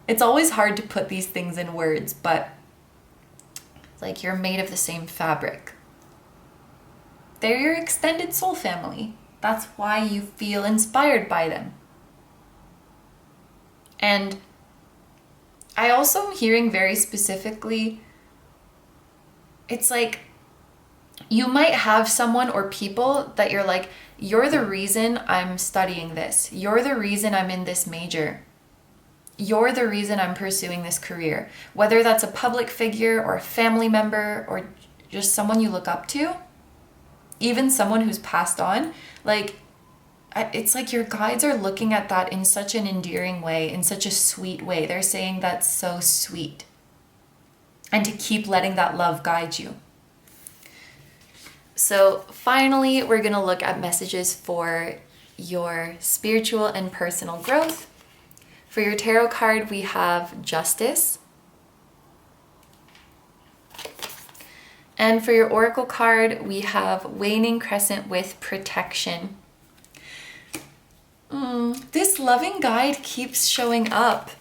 Speaker 1: It's always hard to put these things in words, but like you're made of the same fabric. They're your extended soul family. That's why you feel inspired by them. And I also am hearing very specifically, it's like you might have someone or people that you're like, you're the reason I'm studying this. You're the reason I'm in this major. You're the reason I'm pursuing this career. Whether that's a public figure or a family member or just someone you look up to, even someone who's passed on, like, it's like your guides are looking at that in such an endearing way, in such a sweet way. They're saying that's so sweet. And to keep letting that love guide you. So finally, we're going to look at messages for your spiritual and personal growth. For your tarot card, we have Justice. And for your oracle card, we have Waning Crescent with Protection. This loving guide keeps showing up.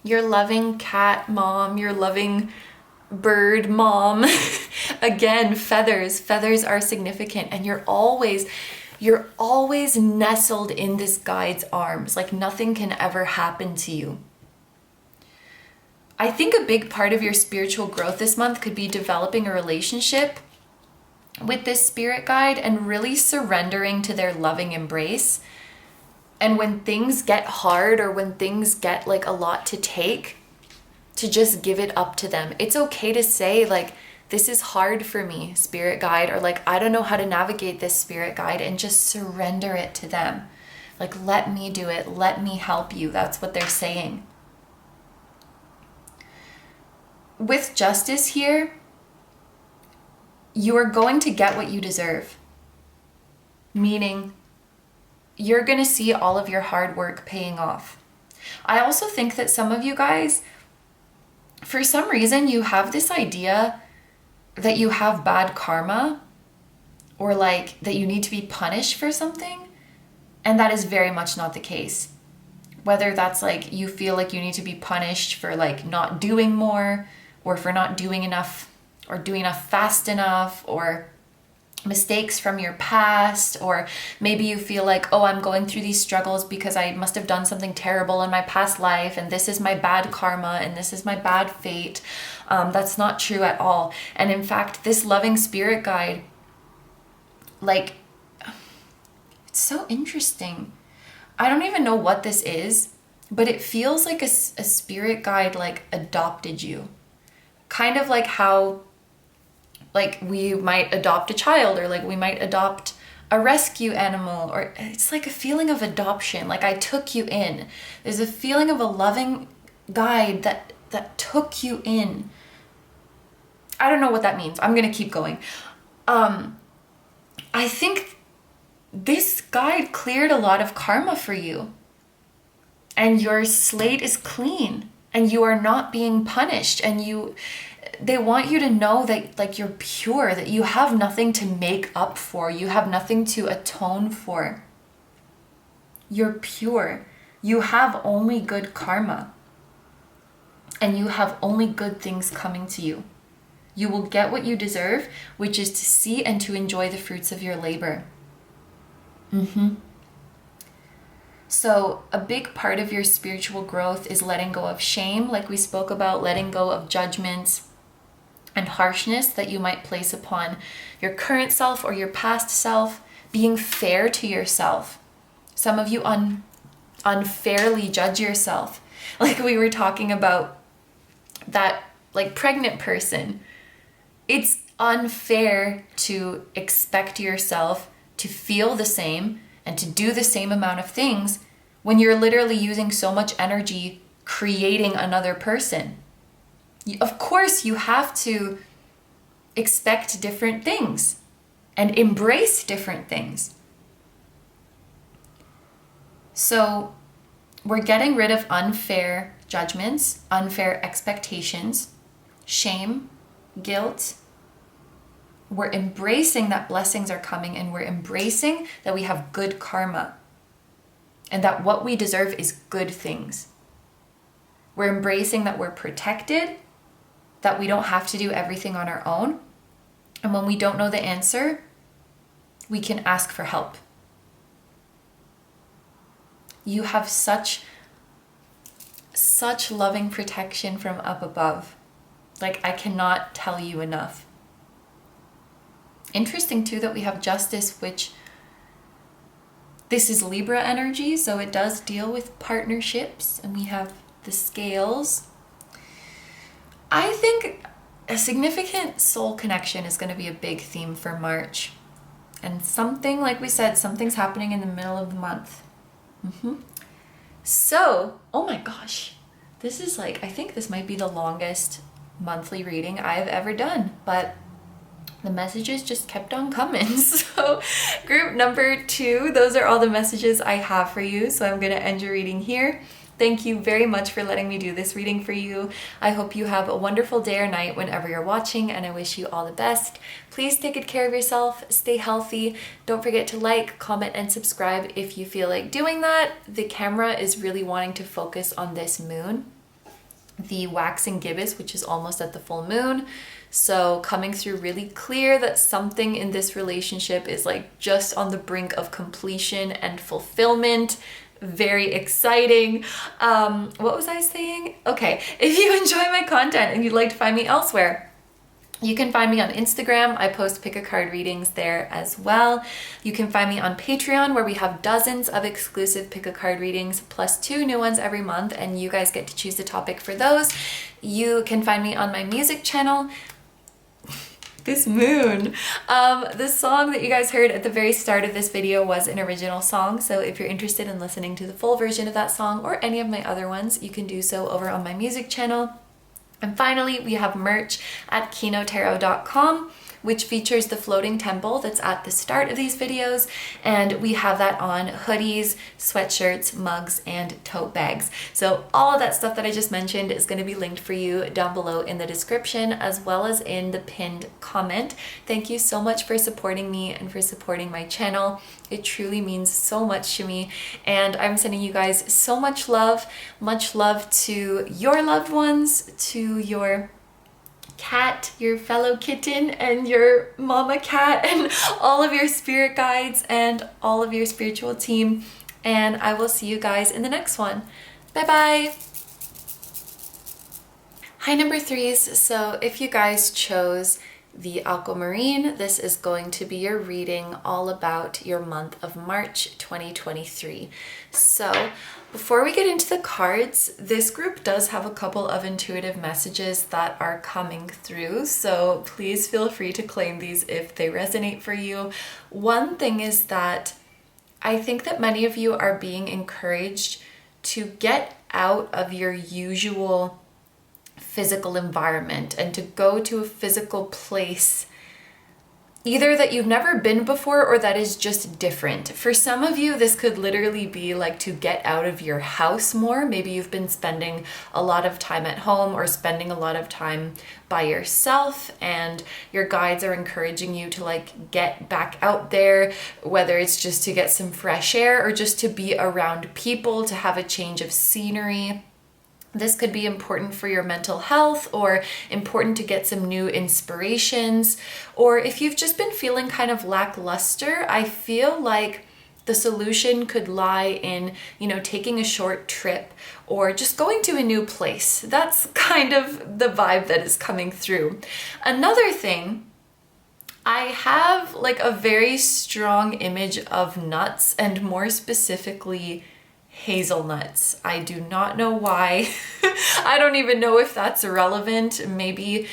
Speaker 1: Your loving cat mom, your loving bird mom. Again, feathers. Feathers are significant, and you're always nestled in this guide's arms. Like nothing can ever happen to you. I think a big part of your spiritual growth this month could be developing a relationship with this spirit guide and really surrendering to their loving embrace. And when things get hard or when things get like a lot to take, to just give it up to them. It's okay to say like, this is hard for me, spirit guide, or like, I don't know how to navigate this, spirit guide, and just surrender it to them. Like, let me do it. Let me help you. That's what they're saying. with justice here, you are going to get what you deserve. Meaning, you're going to see all of your hard work paying off. I also think that some of you guys, for some reason, you have this idea that you have bad karma, or like that you need to be punished for something. And that is very much not the case. Whether that's like you feel like you need to be punished for like not doing more, or for not doing enough, or doing enough fast enough, or mistakes from your past, or maybe you feel like, oh, I'm going through these struggles because I must have done something terrible in my past life, and this is my bad karma, and this is my bad fate. That's not true at all. And in fact, this loving spirit guide, like, it's so interesting. I don't even know what this is, but it feels like a spirit guide like adopted you. Kind of like how like we might adopt a child, or like we might adopt a rescue animal, or it's like a feeling of adoption. Like I took you in. There's a feeling of a loving guide that took you in. I don't know what that means. I'm going to keep going. I think this guide cleared a lot of karma for you, and your slate is clean, and you are not being punished, and they want you to know that like you're pure, that you have nothing to make up for, you have nothing to atone for. You're pure. You have only good karma, and you have only good things coming to you. You will get what you deserve, which is to see and to enjoy the fruits of your labor. So a big part of your spiritual growth is letting go of shame, like we spoke about, letting go of judgments and harshness that you might place upon your current self or your past self, being fair to yourself. Some of you unfairly judge yourself. Like we were talking about that like pregnant person. It's unfair to expect yourself to feel the same and to do the same amount of things when you're literally using so much energy creating another person. Of course, you have to expect different things and embrace different things. So we're getting rid of unfair judgments, unfair expectations, shame, guilt. We're embracing that blessings are coming, and we're embracing that we have good karma and that what we deserve is good things. We're embracing that we're protected, that we don't have to do everything on our own. And when we don't know the answer, we can ask for help. You have such loving protection from up above. Like, I cannot tell you enough. Interesting too that we have justice, which this is Libra energy, so it does deal with partnerships, and we have the scales. I think a significant soul connection is going to be a big theme for March. And something, like we said, something's happening in the middle of the month. So, oh my gosh, this is like, I think this might be the longest monthly reading I've ever done, but the messages just kept on coming. So group number 2, those are all the messages I have for you. So I'm going to end your reading here. Thank you very much for letting me do this reading for you. I hope you have a wonderful day or night whenever you're watching, and I wish you all the best. Please take good care of yourself, stay healthy. Don't forget to like, comment, and subscribe if you feel like doing that. The camera is really wanting to focus on this moon, the waxing gibbous, which is almost at the full moon. So coming through really clear that something in this relationship is like just on the brink of completion and fulfillment. Very exciting. What was I saying? Okay, if you enjoy my content and you'd like to find me elsewhere, you can find me on Instagram. I post pick a card readings there as well. You can find me on Patreon, where we have dozens of exclusive pick a card readings plus 2 new ones every month, and you guys get to choose the topic for those. You can find me on my music channel. This moon. The song that you guys heard at the very start of this video was an original song, so if you're interested in listening to the full version of that song or any of my other ones, you can do so over on my music channel. And finally, we have merch at kinotarot.com, which features the floating temple that's at the start of these videos. And we have that on hoodies, sweatshirts, mugs, and tote bags. So all of that stuff that I just mentioned is going to be linked for you down below in the description, as well as in the pinned comment. Thank you so much for supporting me and for supporting my channel. It truly means so much to me. And I'm sending you guys so much love to your loved ones, to your cat, your fellow kitten, and your mama cat, and all of your spirit guides and all of your spiritual team. And I will see you guys in the next one. Bye bye. Hi, number threes. So if you guys chose the Aquamarine, this is going to be your reading all about your month of March 2023. So before we get into the cards, this group does have a couple of intuitive messages that are coming through, so please feel free to claim these if they resonate for you. One thing is that I think that many of you are being encouraged to get out of your usual physical environment and to go to a physical place either that you've never been before or that is just different. For some of you, this could literally be like to get out of your house more. Maybe you've been spending a lot of time at home or spending a lot of time by yourself, and your guides are encouraging you to like get back out there, whether it's just to get some fresh air or just to be around people, to have a change of scenery. This could be important for your mental health or important to get some new inspirations. Or if you've just been feeling kind of lackluster, I feel like the solution could lie in, taking a short trip or just going to a new place. That's kind of the vibe that is coming through. Another thing, I have like a very strong image of nuts, and more specifically hazelnuts. I do not know why. I don't even know if that's relevant. Maybe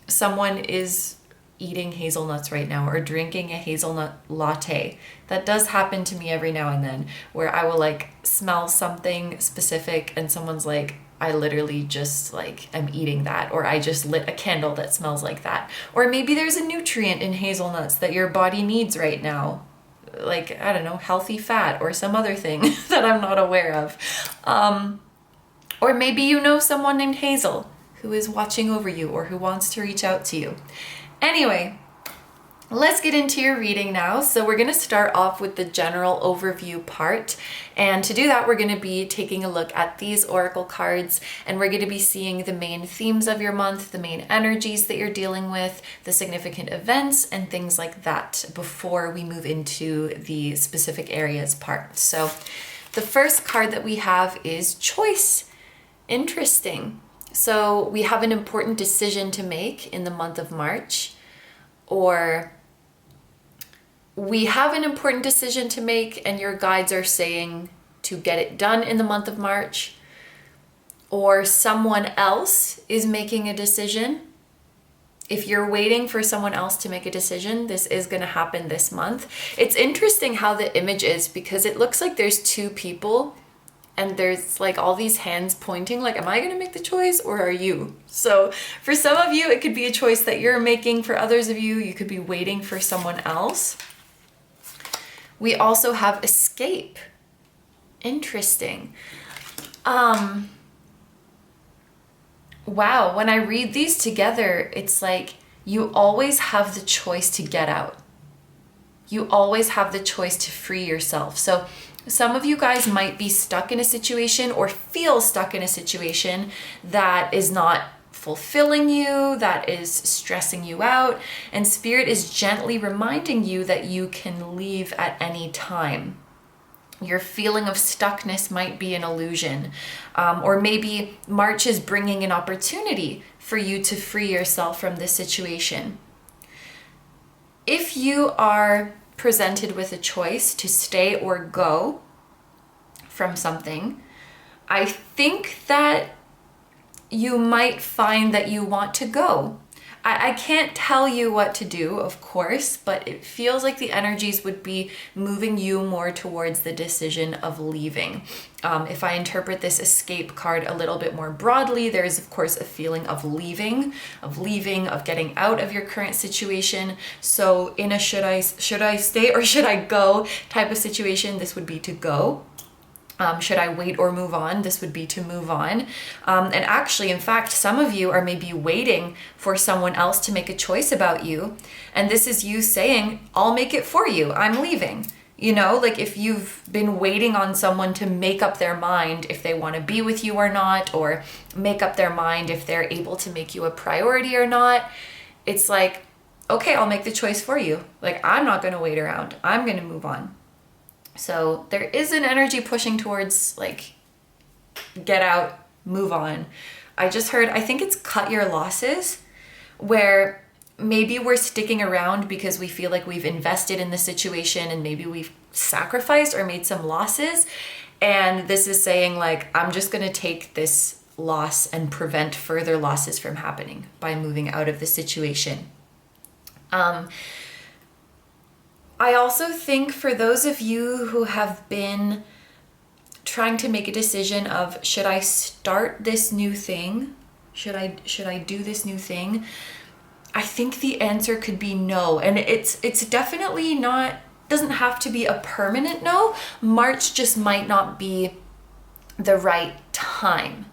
Speaker 1: someone is eating hazelnuts right now or drinking a hazelnut latte. That does happen to me every now and then, where I will like smell something specific and someone's like, I literally just like am eating that, or I just lit a candle that smells like that. Or maybe there's a nutrient in hazelnuts that your body needs right now, like, I don't know, healthy fat or some other thing that I'm not aware of. Or maybe you know someone named Hazel who is watching over you or who wants to reach out to you. Anyway, let's get into your reading now. So we're going to start off with the general overview part. And to do that, we're going to be taking a look at these oracle cards, and we're going to be seeing the main themes of your month, the main energies that you're dealing with, the significant events, and things like that before we move into the specific areas part. So the first card that we have is choice. Interesting. So we have an important decision to make in the month of March, or we have an important decision to make and your guides are saying to get it done in the month of March, or someone else is making a decision. If you're waiting for someone else to make a decision, this is going to happen this month. It's interesting how the image is, because it looks like there's two people and there's like all these hands pointing, like, am I going to make the choice or are you? So for some of you, it could be a choice that you're making. For others of you, you could be waiting for someone else. We also have escape. Interesting. Wow, when I read these together, it's like you always have the choice to get out. You always have the choice to free yourself. So some of you guys might be stuck in a situation or feel stuck in a situation that is not fulfilling you, that is stressing you out, and Spirit is gently reminding you that you can leave at any time. Your feeling of stuckness might be an illusion, or maybe March is bringing an opportunity for you to free yourself from this situation. If you are presented with a choice to stay or go from something, I think that you might find that you want to go. I can't tell you what to do, of course, but it feels like the energies would be moving you more towards the decision of leaving. If I interpret this escape card a little bit more broadly, there is of course a feeling of leaving, of getting out of your current situation. So in a should I stay or should I go type of situation, this would be to go. Should I wait or move on? This would be to move on. And actually, in fact, some of you are maybe waiting for someone else to make a choice about you. And this is you saying, I'll make it for you. I'm leaving. You know, like if you've been waiting on someone to make up their mind if they want to be with you or not, or make up their mind if they're able to make you a priority or not, it's like, okay, I'll make the choice for you. Like, I'm not going to wait around. I'm going to move on. So there is an energy pushing towards like, get out, move on. I just heard, I think it's cut your losses, where maybe we're sticking around because we feel like we've invested in the situation and maybe we've sacrificed or made some losses. And this is saying like, I'm just going to take this loss and prevent further losses from happening by moving out of the situation. I also think for those of you who have been trying to make a decision of, should I start this new thing? Should I do this new thing? I think the answer could be no. And it's definitely not, doesn't have to be a permanent no. March just might not be the right time.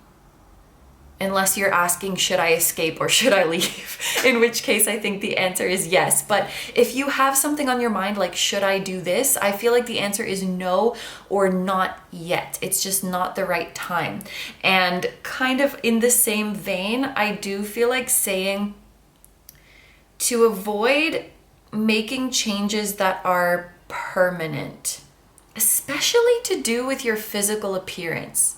Speaker 1: Unless you're asking, should I escape or should I leave? In which case, I think the answer is yes. But if you have something on your mind, like, should I do this? I feel like the answer is no or not yet. It's just not the right time. And kind of in the same vein, I do feel like saying to avoid making changes that are permanent, especially to do with your physical appearance.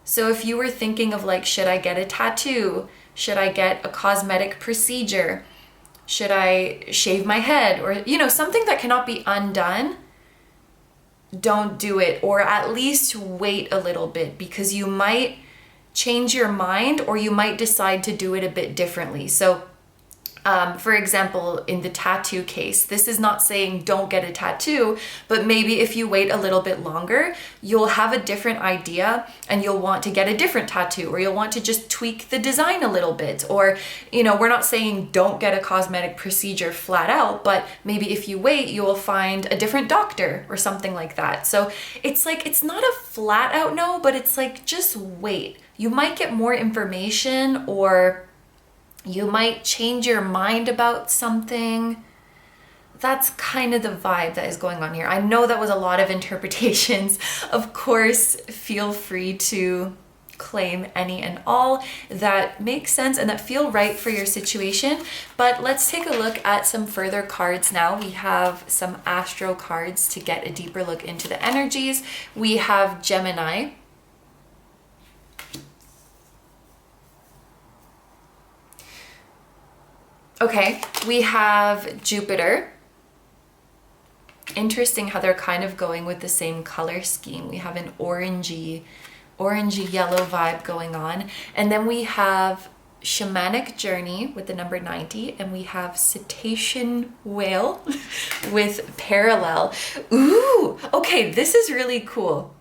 Speaker 1: So if you were thinking of like, should I get a tattoo? Should I get a cosmetic procedure? Should I shave my head? Or, you know, something that cannot be undone, don't do it. Or at least wait a little bit, because you might change your mind or you might decide to do it a bit differently. So for example, in the tattoo case, this is not saying don't get a tattoo, but maybe if you wait a little bit longer, you'll have a different idea and you'll want to get a different tattoo, or you'll want to just tweak the design a little bit. Or, you know, we're not saying don't get a cosmetic procedure flat out, but maybe if you wait, you will find a different doctor or something like that. So it's like, it's not a flat out no, but it's like, just wait. You might get more information, or you might change your mind about something. That's kind of the vibe that is going on here. I know that was a lot of interpretations. Of course, feel free to claim any and all that make sense and that feel right for your situation. But let's take a look at some further cards now. We have some astro cards to get a deeper look into the energies. We have Gemini. Okay, we have Jupiter. Interesting how they're kind of going with the same color scheme. We have an orangey yellow vibe going on. And then we have Shamanic Journey with the number 90, and we have Cetacean Whale with Parallel. Ooh, okay, this is really cool.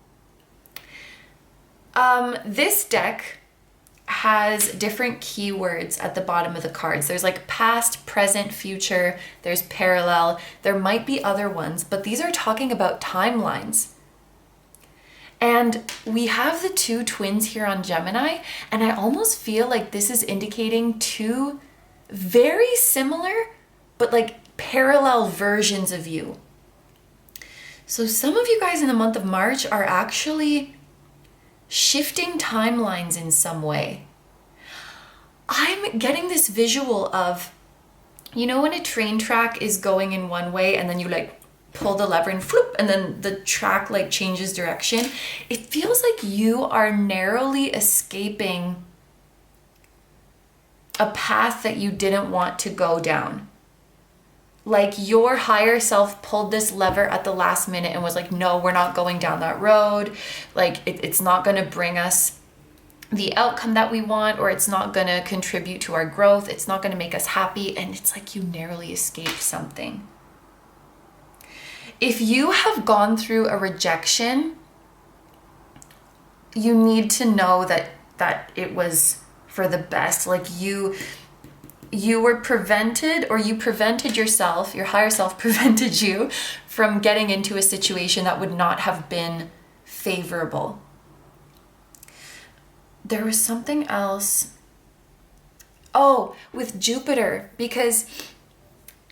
Speaker 1: This deck has different keywords at the bottom of the cards. There's like past, present, future, there's parallel, there might be other ones, but these are talking about timelines. And we have the two twins here on Gemini, and I almost feel like this is indicating two very similar, but like parallel versions of you. So some of you guys in the month of March are actually shifting timelines in some way. I'm getting this visual of, you know, when a train track is going in one way and then you like pull the lever and floop, and then the track like changes direction. It feels like you are narrowly escaping a path that you didn't want to go down. Like your higher self pulled this lever at the last minute and was like, no, we're not going down that road. Like it's not going to bring us the outcome that we want, or it's not going to contribute to our growth. It's not going to make us happy. And it's like you narrowly escaped something. If you have gone through a rejection, you need to know that it was for the best. Like you were prevented, or you prevented yourself, your higher self prevented you from getting into a situation that would not have been favorable. There was something else. Oh, with Jupiter, because,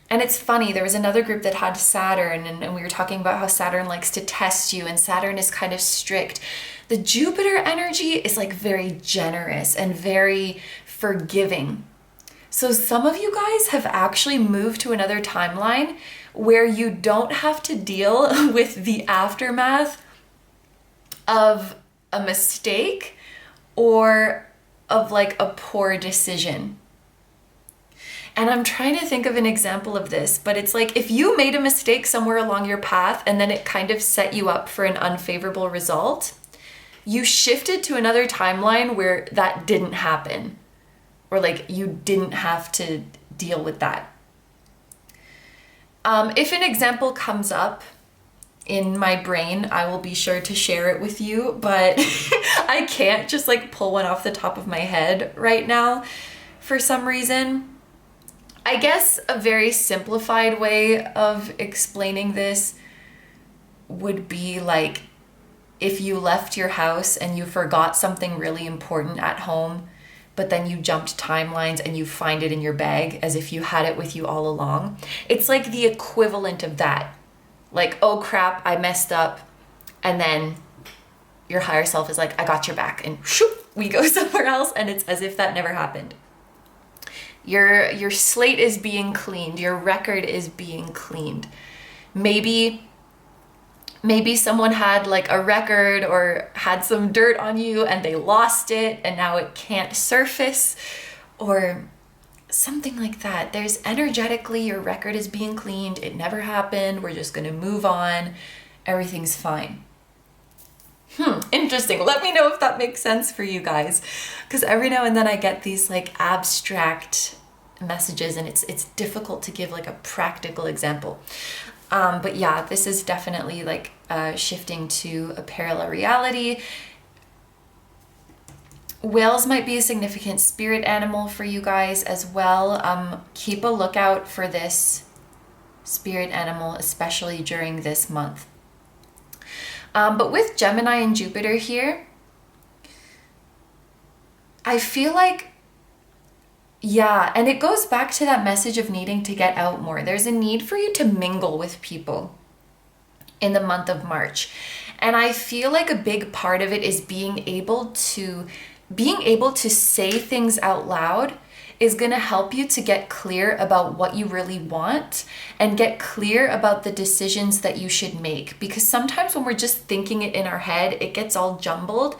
Speaker 1: and it's funny, there was another group that had Saturn, and we were talking about how Saturn likes to test you, and Saturn is kind of strict. The Jupiter energy is like very generous and very forgiving. So some of you guys have actually moved to another timeline where you don't have to deal with the aftermath of a mistake or of like a poor decision. And I'm trying to think of an example of this, but it's like if you made a mistake somewhere along your path and then it kind of set you up for an unfavorable result, you shifted to another timeline where that didn't happen, or like you didn't have to deal with that. If an example comes up in my brain, I will be sure to share it with you, but I can't just like pull one off the top of my head right now for some reason. I guess a very simplified way of explaining this would be like if you left your house and you forgot something really important at home, but then you jumped timelines and you find it in your bag as if you had it with you all along. It's like the equivalent of that. Like, oh crap, I messed up. And then your higher self is like, I got your back. And shoop, we go somewhere else. And it's as if that never happened. Your slate is being cleaned. Your record is being cleaned. Maybe someone had like a record or had some dirt on you and they lost it and now it can't surface, or something like that. There's energetically, your record is being cleaned. It never happened. We're just going to move on. Everything's fine. Interesting. Let me know if that makes sense for you guys. Because every now and then I get these like abstract messages and it's difficult to give like a practical example. But yeah, this is definitely like shifting to a parallel reality. Whales might be a significant spirit animal for you guys as well. Keep a lookout for this spirit animal, especially during this month. But with Gemini and Jupiter here, I feel like, yeah, and it goes back to that message of needing to get out more. There's a need for you to mingle with people in the month of March. And I feel like a big part of it is being able to say things out loud is going to help you to get clear about what you really want and get clear about the decisions that you should make. Because sometimes when we're just thinking it in our head, it gets all jumbled.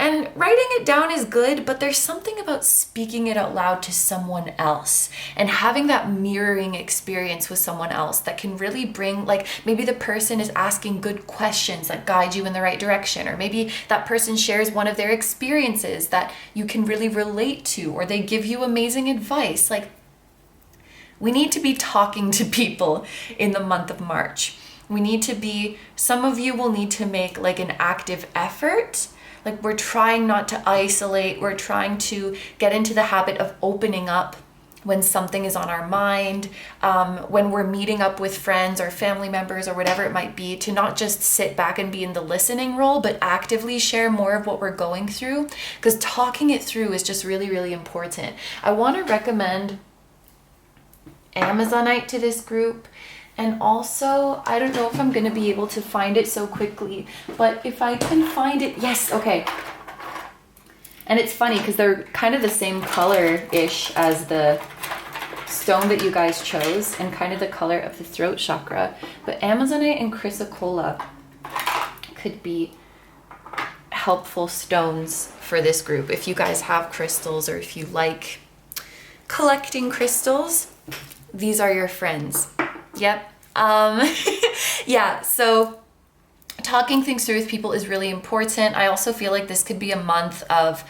Speaker 1: And writing it down is good, but there's something about speaking it out loud to someone else and having that mirroring experience with someone else that can really bring, like maybe the person is asking good questions that guide you in the right direction, or maybe that person shares one of their experiences that you can really relate to, or they give you amazing advice. Like, we need to be talking to people in the month of March. Some of you will need to make like an active effort. Like, we're trying not to isolate. We're trying to get into the habit of opening up when something is on our mind, when we're meeting up with friends or family members or whatever it might be, to not just sit back and be in the listening role, but actively share more of what we're going through, because talking it through is just really, really important. I want to recommend Amazonite to this group. And also, I don't know if I'm going to be able to find it so quickly, but if I can find it, yes, okay. And it's funny because they're kind of the same color-ish as the stone that you guys chose and kind of the color of the throat chakra. But Amazonite and chrysocolla could be helpful stones for this group. If you guys have crystals or if you like collecting crystals, these are your friends. Yep. Yeah, so talking things through with people is really important. I also feel like this could be a month of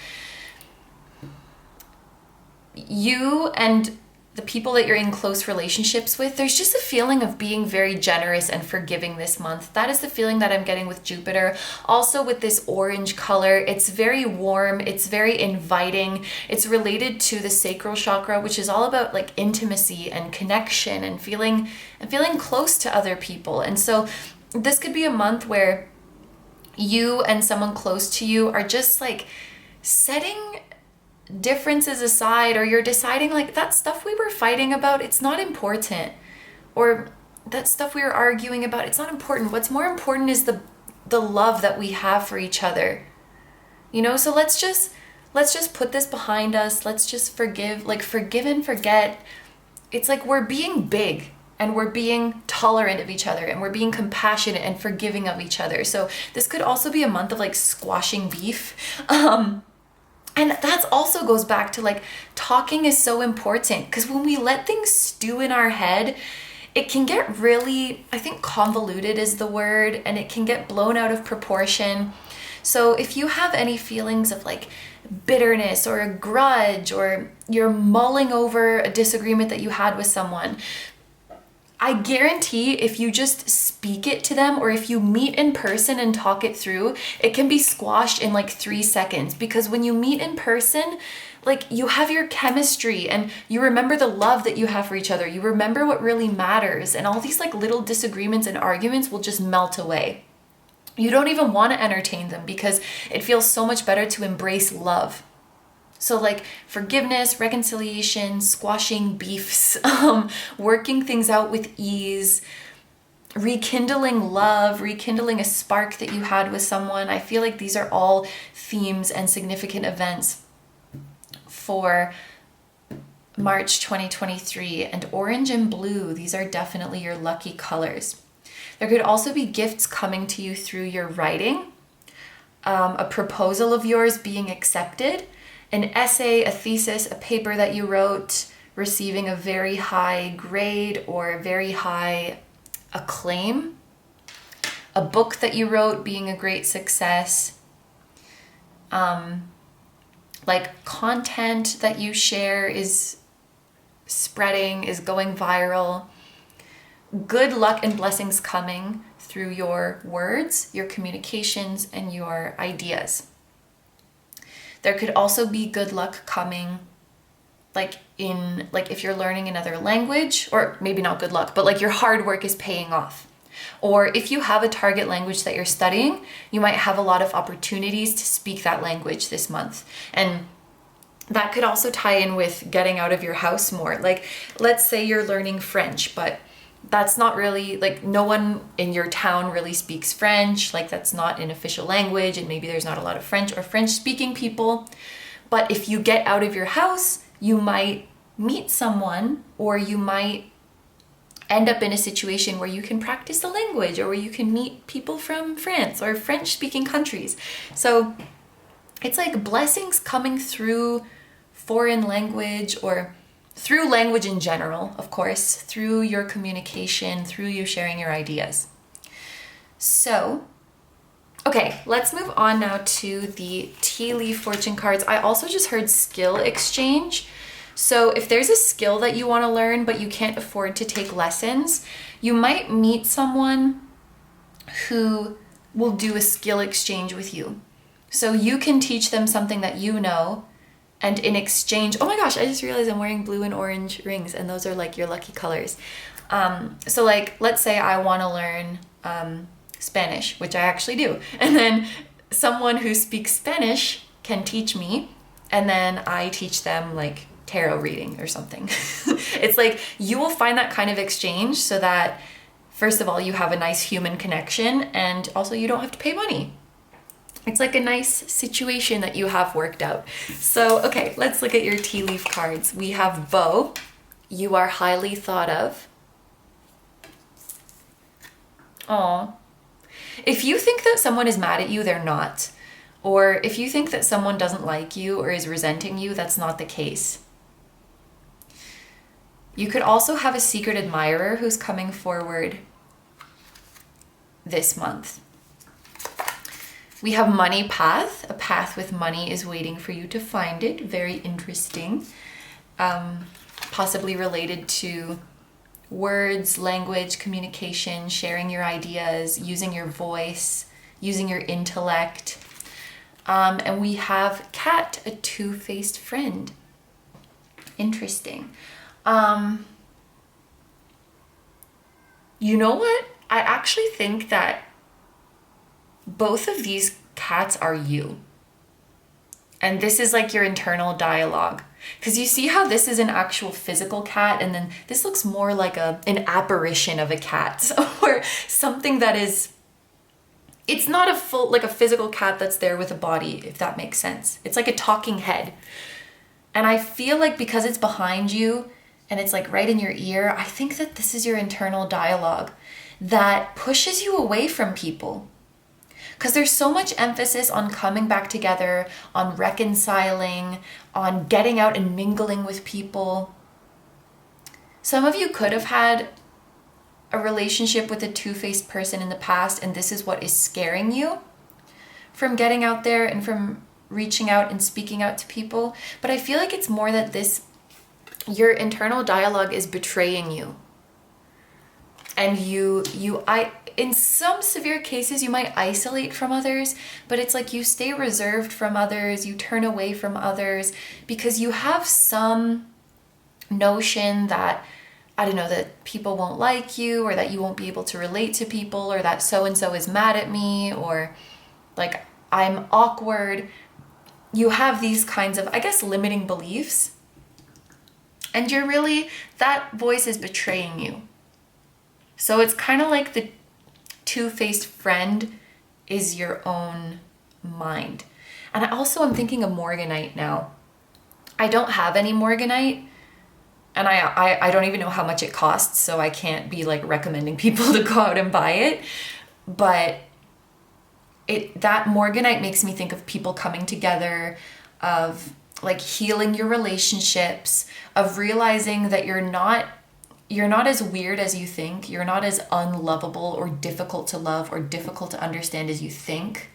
Speaker 1: you and the people that you're in close relationships with. There's just a feeling of being very generous and forgiving this month. That is the feeling that I'm getting with Jupiter. Also with this orange color, it's very warm, it's very inviting. It's related to the sacral chakra, which is all about like intimacy and connection and feeling close to other people. And so this could be a month where you and someone close to you are just like setting differences aside, or you're deciding like that stuff we were fighting about, it's not important, or that stuff we were arguing about, it's not important. What's more important is the love that we have for each other, you know? So let's just put this behind us. Let's just forgive and forget. It's like we're being big and we're being tolerant of each other and we're being compassionate and forgiving of each other. So this could also be a month of like squashing beef. And that also goes back to like talking is so important, because when we let things stew in our head, it can get really, I think convoluted is the word, and it can get blown out of proportion. So if you have any feelings of like bitterness or a grudge, or you're mulling over a disagreement that you had with someone, I guarantee if you just speak it to them, or if you meet in person and talk it through, it can be squashed in like 3 seconds. Because when you meet in person, like you have your chemistry and you remember the love that you have for each other. You remember what really matters, and all these like little disagreements and arguments will just melt away. You don't even want to entertain them because it feels so much better to embrace love. So like forgiveness, reconciliation, squashing beefs, working things out with ease, rekindling love, rekindling a spark that you had with someone. I feel like these are all themes and significant events for March 2023. And orange and blue, these are definitely your lucky colors. There could also be gifts coming to you through your writing, a proposal of yours being accepted, an essay, a thesis, a paper that you wrote, receiving a very high grade or very high acclaim, a book that you wrote being a great success, like content that you share is spreading, is going viral, good luck and blessings coming through your words, your communications, and your ideas. There could also be good luck coming if you're learning another language, or maybe not good luck, but like your hard work is paying off. Or if you have a target language that you're studying, you might have a lot of opportunities to speak that language this month. And that could also tie in with getting out of your house more. Like, let's say you're learning French, but that's not really, like, no one in your town really speaks French. Like, that's not an official language, and maybe there's not a lot of French or French-speaking people. But if you get out of your house, you might meet someone, or you might end up in a situation where you can practice the language, or where you can meet people from France or French-speaking countries. So it's like blessings coming through foreign language, or through language in general, of course, through your communication, through you sharing your ideas. So, okay, let's move on now to the tea leaf fortune cards. I also just heard skill exchange. So if there's a skill that you want to learn, but you can't afford to take lessons, you might meet someone who will do a skill exchange with you. So you can teach them something that you know, and in exchange, oh my gosh, I just realized I'm wearing blue and orange rings, and those are like your lucky colors. So like, let's say I want to learn Spanish, which I actually do. And then someone who speaks Spanish can teach me, and then I teach them like tarot reading or something. It's like you will find that kind of exchange so that, first of all, you have a nice human connection, and also you don't have to pay money. It's like a nice situation that you have worked out. So, okay, let's look at your tea leaf cards. We have Beau. You are highly thought of. Aw. If you think that someone is mad at you, they're not. Or if you think that someone doesn't like you or is resenting you, that's not the case. You could also have a secret admirer who's coming forward this month. We have money path. A path with money is waiting for you to find it. Very interesting. Possibly related to words, language, communication, sharing your ideas, using your voice, using your intellect. And we have cat, a two-faced friend. Interesting. You know what? I actually think that both of these cats are you. And this is like your internal dialogue. Because you see how this is an actual physical cat, and then this looks more like an apparition of a cat, or something that is, it's not a full, like a physical cat that's there with a body, if that makes sense. It's like a talking head. And I feel like because it's behind you and it's like right in your ear, I think that this is your internal dialogue that pushes you away from people. Because there's so much emphasis on coming back together, on reconciling, on getting out and mingling with people. Some of you could have had a relationship with a two-faced person in the past, and this is what is scaring you from getting out there and from reaching out and speaking out to people. But I feel like it's more that your internal dialogue is betraying you. And in some severe cases, you might isolate from others, but it's like you stay reserved from others, you turn away from others because you have some notion that, I don't know, that people won't like you, or that you won't be able to relate to people, or that so-and-so is mad at me, or like I'm awkward. You have these kinds of, I guess, limiting beliefs. And that voice is betraying you. So it's kind of like the two-faced friend is your own mind. And I also am thinking of Morganite now. I don't have any Morganite, and I don't even know how much it costs, so I can't be like recommending people to go out and buy it. But that Morganite makes me think of people coming together, of like healing your relationships, of realizing that you're not as weird as you think. You're not as unlovable or difficult to love or difficult to understand as you think.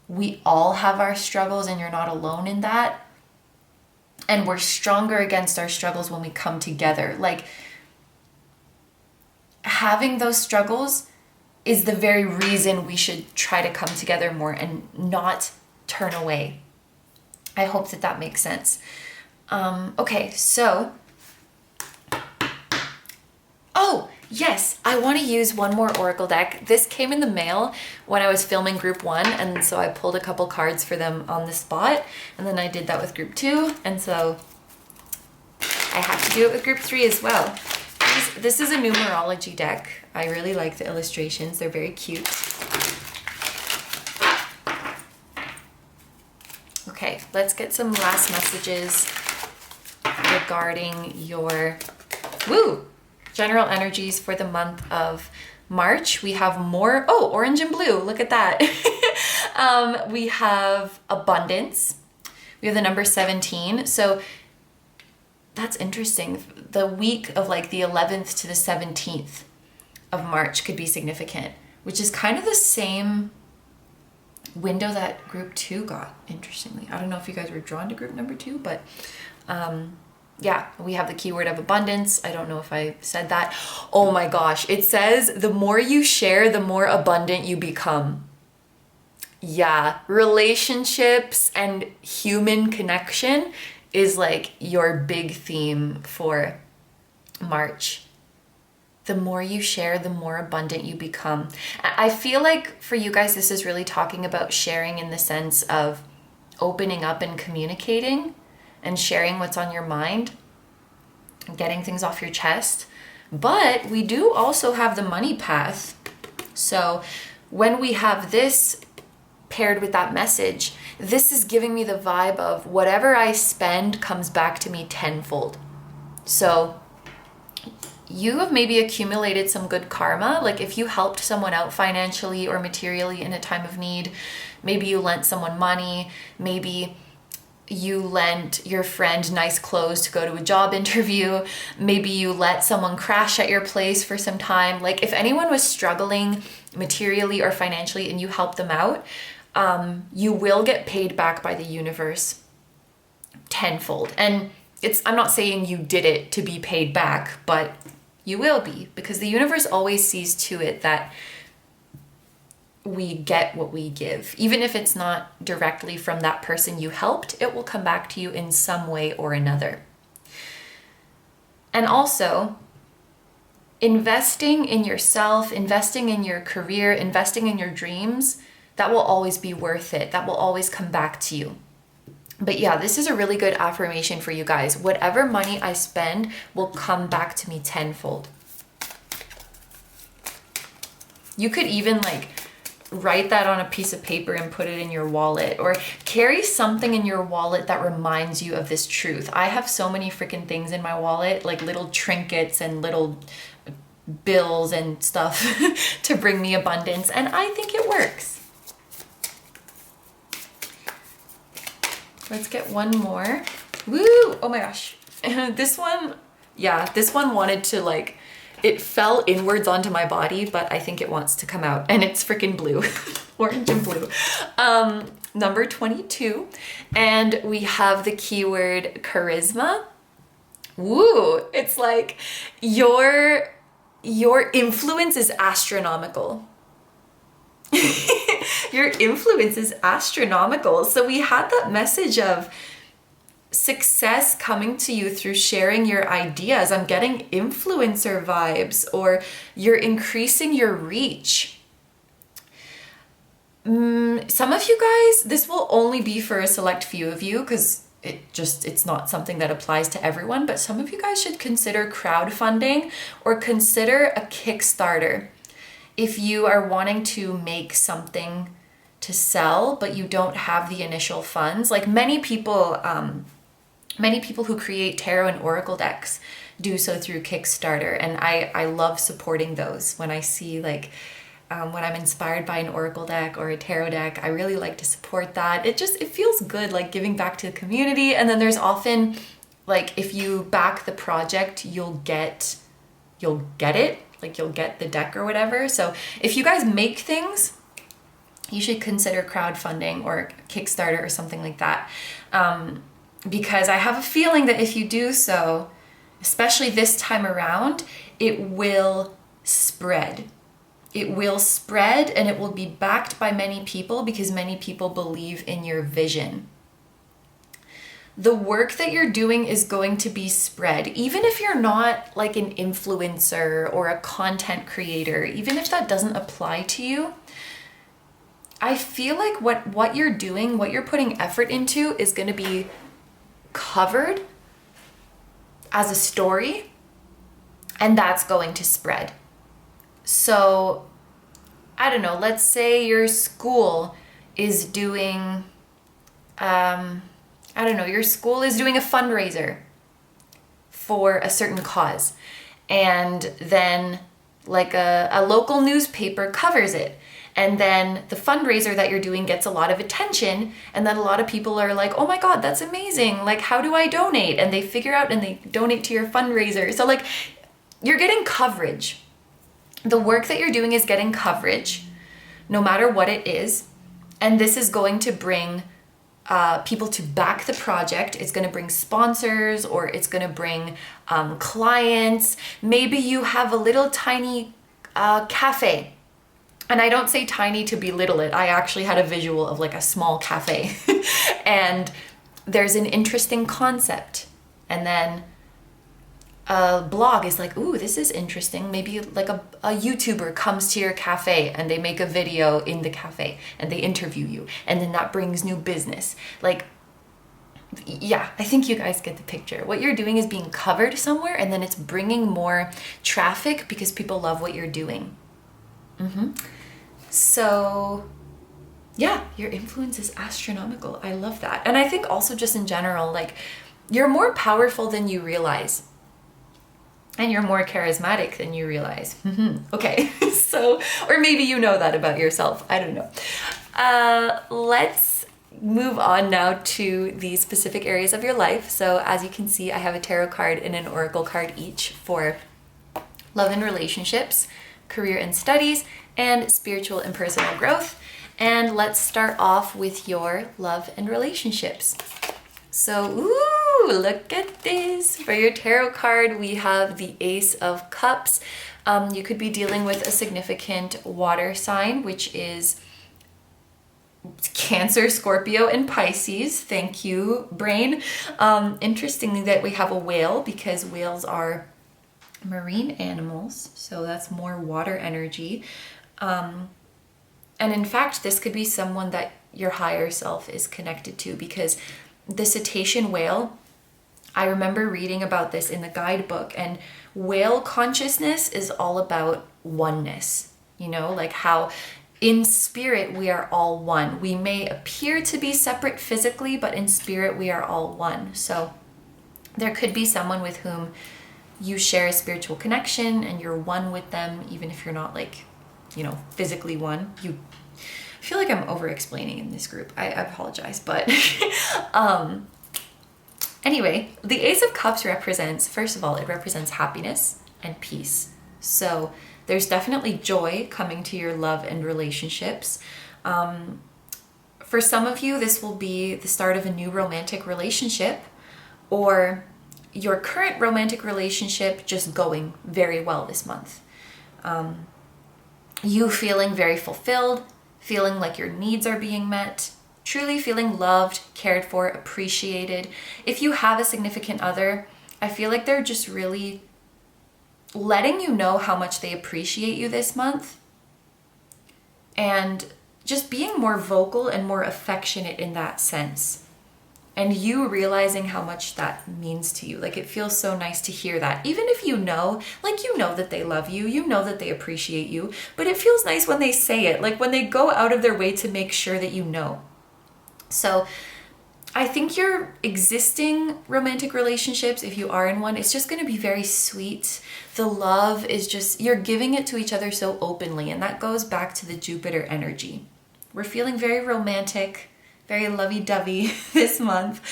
Speaker 1: We all have our struggles, and you're not alone in that. And we're stronger against our struggles when we come together. Like, having those struggles is the very reason we should try to come together more and not turn away. I hope that makes sense. Okay, so... Oh, yes, I want to use one more Oracle deck. This came in the mail when I was filming Group 1, and so I pulled a couple cards for them on the spot, and then I did that with Group 2, and so I have to do it with Group 3 as well. This is a Numerology deck. I really like the illustrations. They're very cute. Okay, let's get some last messages regarding your... general energies for the month of March. We have more, orange and blue, look at that. We have abundance. We have the number 17. So that's interesting. The week of like the 11th to the 17th of March could be significant, which is kind of the same window that Group 2 got, interestingly. I don't know if you guys were drawn to group number 2, but yeah, we have the keyword of abundance. I don't know if I said that. Oh my gosh. It says the more you share, the more abundant you become. Yeah, relationships and human connection is like your big theme for March. The more you share, the more abundant you become. I feel like for you guys, this is really talking about sharing in the sense of opening up and communicating and sharing what's on your mind, getting things off your chest. But we do also have the money path. So when we have this paired with that message, this is giving me the vibe of whatever I spend comes back to me tenfold. So you have maybe accumulated some good karma. Like if you helped someone out financially or materially in a time of need, maybe you lent someone money, maybe you lent your friend nice clothes to go to a job interview. Maybe you let someone crash at your place for some time. Like if anyone was struggling materially or financially and you help them out, you will get paid back by the universe tenfold. And I'm not saying you did it to be paid back, but you will be, because the universe always sees to it that we get what we give. Even if it's not directly from that person you helped, it will come back to you in some way or another. And also, investing in yourself, investing in your career, investing in your dreams, that will always be worth it. That will always come back to you. But yeah, this is a really good affirmation for you guys. Whatever money I spend will come back to me tenfold. You could even like write that on a piece of paper and put it in your wallet, or carry something in your wallet that reminds you of this truth. I have so many freaking things in my wallet, like little trinkets and little bills and stuff to bring me abundance, and I think it works. Let's get one more. Woo! Oh my gosh. This one wanted to like, it fell inwards onto my body, but I think it wants to come out, and it's freaking blue. Orange and blue. Number 22. And we have the keyword charisma. Woo! It's like your influence is astronomical. Your influence is astronomical. So we had that message of success coming to you through sharing your ideas. I'm getting influencer vibes, or you're increasing your reach. Some of you guys, this will only be for a select few of you, because it's not something that applies to everyone, but some of you guys should consider crowdfunding or consider a Kickstarter. If you are wanting to make something to sell, but you don't have the initial funds, like many people who create tarot and oracle decks do so through Kickstarter. And I love supporting those. When I see like, when I'm inspired by an oracle deck or a tarot deck, I really like to support that. It feels good, like giving back to the community. And then there's often like, if you back the project, you'll get it. Like you'll get the deck or whatever. So if you guys make things, you should consider crowdfunding or Kickstarter or something like that. Because I have a feeling that if you do so, especially this time around, it will spread. It will spread, and it will be backed by many people, because many people believe in your vision. The work that you're doing is going to be spread. Even if you're not like an influencer or a content creator, even if that doesn't apply to you, I feel like what you're doing, what you're putting effort into, is going to be covered as a story, and that's going to spread. So, I don't know, let's say your school is doing, your school is doing a fundraiser for a certain cause, and then like a local newspaper covers it. And then the fundraiser that you're doing gets a lot of attention, and then a lot of people are like, oh my God, that's amazing. Like, how do I donate? And they figure out and they donate to your fundraiser. So like, you're getting coverage. The work that you're doing is getting coverage, no matter what it is. And this is going to bring people to back the project. It's going to bring sponsors, or it's going to bring clients. Maybe you have a little tiny cafe. And I don't say tiny to belittle it. I actually had a visual of like a small cafe. And there's an interesting concept. And then a blog is like, ooh, this is interesting. Maybe like a YouTuber comes to your cafe and they make a video in the cafe and they interview you. And then that brings new business. Like, yeah, I think you guys get the picture. What you're doing is being covered somewhere, and then it's bringing more traffic because people love what you're doing. So yeah, your influence is astronomical. I love that. And I think also just in general, like, you're more powerful than you realize. And you're more charismatic than you realize. Okay, so, or maybe you know that about yourself. I don't know. Let's move on now to the specific areas of your life. So as you can see, I have a tarot card and an oracle card each for love and relationships, career and studies, and spiritual and personal growth. And let's start off with your love and relationships. So, ooh, look at this. For your tarot card, we have the Ace of Cups. You could be dealing with a significant water sign, which is Cancer, Scorpio, and Pisces. Thank you, brain. Interestingly that we have a whale, because whales are marine animals, so that's more water energy. And in fact, this could be someone that your higher self is connected to, because the cetacean whale, I remember reading about this in the guidebook, and whale consciousness is all about oneness, you know, like how in spirit we are all one. We may appear to be separate physically, but in spirit we are all one. So there could be someone with whom you share a spiritual connection and you're one with them, even if you're not like, you know, physically one. I feel like I'm over explaining in this group. I apologize, but anyway, the Ace of Cups represents, first of all, it represents happiness and peace. So there's definitely joy coming to your love and relationships. For some of you, this will be the start of a new romantic relationship, or your current romantic relationship just going very well this month. You feeling very fulfilled, feeling like your needs are being met, truly feeling loved, cared for, appreciated. If you have a significant other, I feel like they're just really letting you know how much they appreciate you this month, and just being more vocal and more affectionate in that sense. And you realizing how much that means to you. Like, it feels so nice to hear that. Even if you know, like, you know that they love you, you know that they appreciate you, but it feels nice when they say it, like when they go out of their way to make sure that you know. So I think your existing romantic relationships, if you are in one, it's just going to be very sweet. The love is just, you're giving it to each other so openly. And that goes back to the Jupiter energy. We're feeling very romantic, very lovey-dovey this month.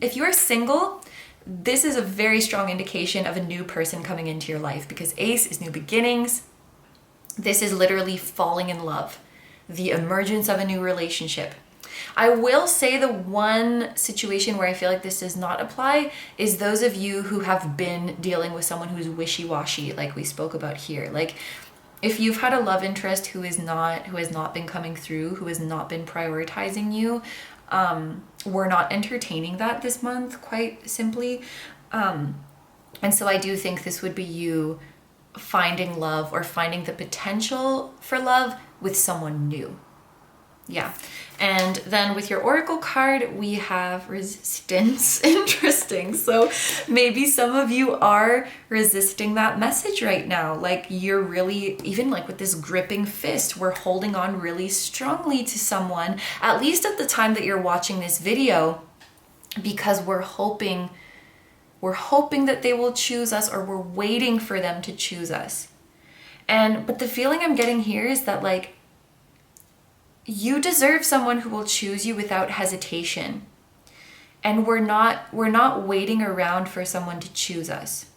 Speaker 1: If you are single, this is a very strong indication of a new person coming into your life, because Ace is new beginnings. This is literally falling in love, the emergence of a new relationship. I will say the one situation where I feel like this does not apply is those of you who have been dealing with someone who's wishy-washy, like we spoke about here. Like, if you've had a love interest who has not been coming through, who has not been prioritizing you, we're not entertaining that this month, quite simply. And so I do think this would be you finding love, or finding the potential for love with someone new. Yeah. And then with your oracle card, we have resistance. Interesting. So maybe some of you are resisting that message right now. Like, you're really, even like with this gripping fist, we're holding on really strongly to someone, at least at the time that you're watching this video, because we're hoping that they will choose us, or we're waiting for them to choose us. But the feeling I'm getting here is that, like, you deserve someone who will choose you without hesitation. And we're not waiting around for someone to choose us.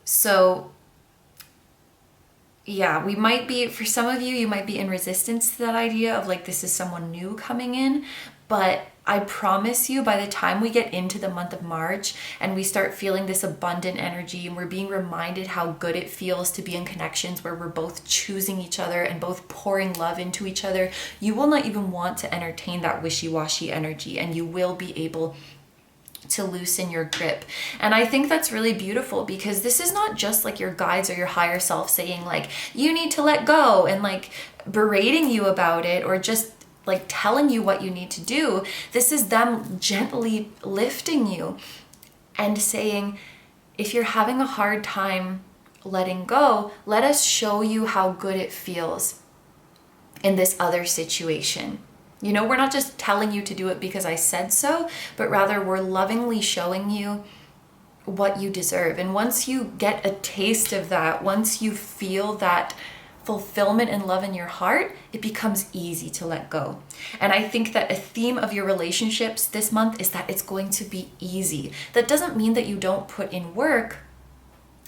Speaker 1: So yeah, we might be, for some of you, you might be in resistance to that idea of like, this is someone new coming in. But I promise you, by the time we get into the month of March and we start feeling this abundant energy, and we're being reminded how good it feels to be in connections where we're both choosing each other and both pouring love into each other, you will not even want to entertain that wishy-washy energy, and you will be able to loosen your grip. And I think that's really beautiful, because this is not just like your guides or your higher self saying like, you need to let go, and like berating you about it, or just like telling you what you need to do. This is them gently lifting you and saying, if you're having a hard time letting go, let us show you how good it feels in this other situation. You know, we're not just telling you to do it because I said so, but rather we're lovingly showing you what you deserve. And once you get a taste of that, once you feel that fulfillment and love in your heart, it becomes easy to let go. And I think that a theme of your relationships this month is that it's going to be easy. That doesn't mean that you don't put in work.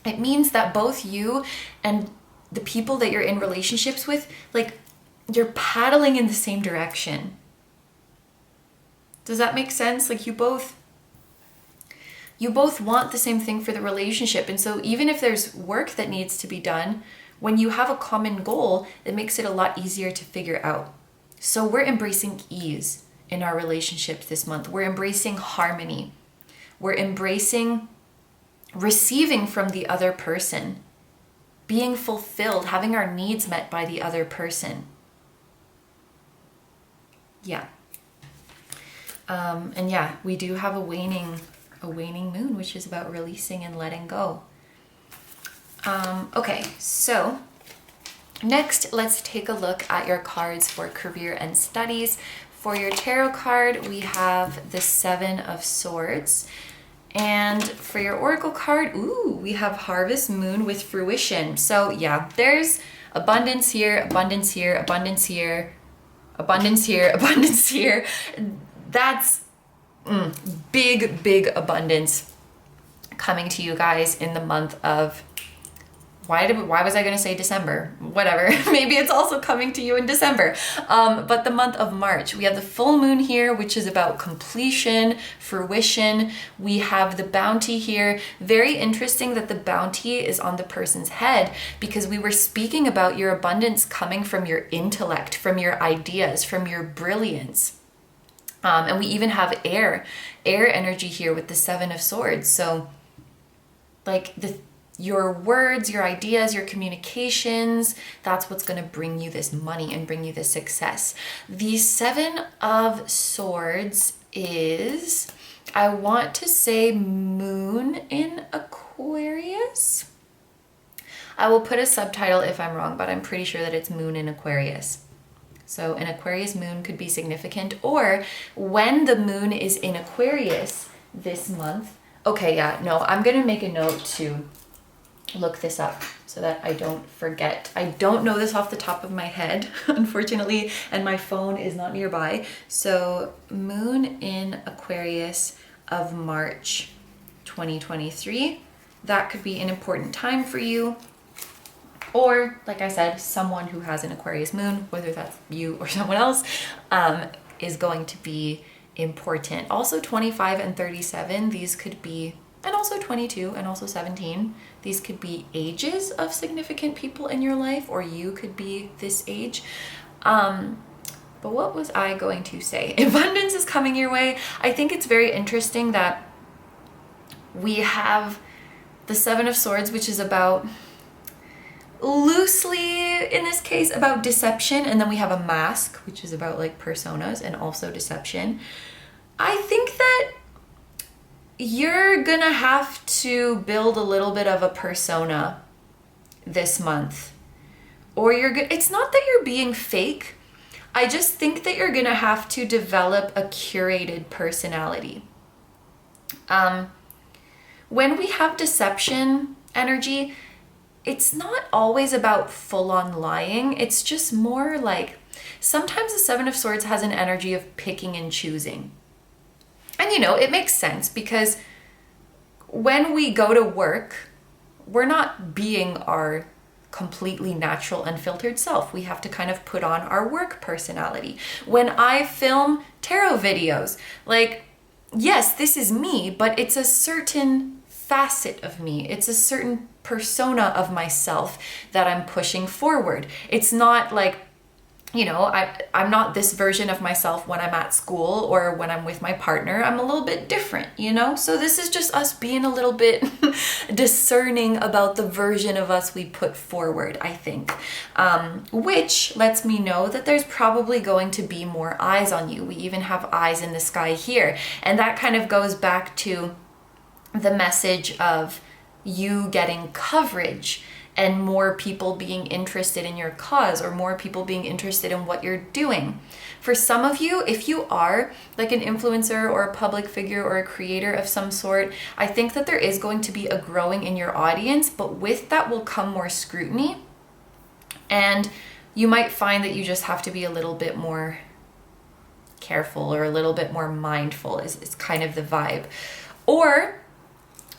Speaker 1: It means that both you and the people that you're in relationships with, like, you're paddling in the same direction. Does that make sense? Like, you both want the same thing for the relationship. And so even if there's work that needs to be done, when you have a common goal, it makes it a lot easier to figure out. So we're embracing ease in our relationships this month. We're embracing harmony. We're embracing receiving from the other person, being fulfilled, having our needs met by the other person. Yeah. And yeah, we do have a waning moon, which is about releasing and letting go. Okay, so next, let's take a look at your cards for career and studies. For your tarot card, we have the Seven of Swords. And for your oracle card, we have Harvest Moon with Fruition. So yeah, there's abundance here, abundance here, abundance here, abundance here, abundance here. That's big abundance coming to you guys in the month of, why was I going to say December? Whatever. Maybe it's also coming to you in December. But the month of March, we have the full moon here, which is about completion, fruition. We have the bounty here. Very interesting that the bounty is on the person's head, because we were speaking about your abundance coming from your intellect, from your ideas, from your brilliance. And we even have air energy here with the Seven of Swords. So like your words, your ideas, your communications, that's what's going to bring you this money and bring you this success. The Seven of Swords is, I want to say, moon in Aquarius. I will put a subtitle if I'm wrong, but I'm pretty sure that it's moon in Aquarius. So an Aquarius moon could be significant, or when the moon is in Aquarius this month. Okay, yeah, no, I'm going to make a note to look this up so that I don't forget. I don't know this off the top of my head, unfortunately, and my phone is not nearby. So moon in Aquarius of March 2023, that could be an important time for you. Or, like I said, someone who has an Aquarius moon, whether that's you or someone else, is going to be important. Also 25 and 37, these could be, and also 22 and also 17, these could be ages of significant people in your life, or you could be this age. But what was I going to say? Abundance is coming your way. I think it's very interesting that we have the Seven of Swords, which is about, loosely in this case, about deception, and then we have a mask, which is about like personas and also deception. I think that you're gonna have to build a little bit of a persona this month, or it's not that you're being fake. I just think that you're gonna have to develop a curated personality. When we have deception energy, it's not always about full-on lying. It's just more like, sometimes the Seven of Swords has an energy of picking and choosing. And you know, it makes sense, because when we go to work, we're not being our completely natural, unfiltered self. We have to kind of put on our work personality. When I film tarot videos, like, yes, this is me, but it's a certain facet of me. It's a certain persona of myself that I'm pushing forward. It's not like, you know, I'm not this version of myself when I'm at school or when I'm with my partner. I'm a little bit different, you know? So this is just us being a little bit discerning about the version of us we put forward, I think. Which lets me know that there's probably going to be more eyes on you. We even have eyes in the sky here. And that kind of goes back to the message of you getting coverage and more people being interested in your cause, or more people being interested in what you're doing. For some of you, if you are like an influencer or a public figure or a creator of some sort, I think that there is going to be a growing in your audience, but with that will come more scrutiny. And you might find that you just have to be a little bit more careful or a little bit more mindful is kind of the vibe. Or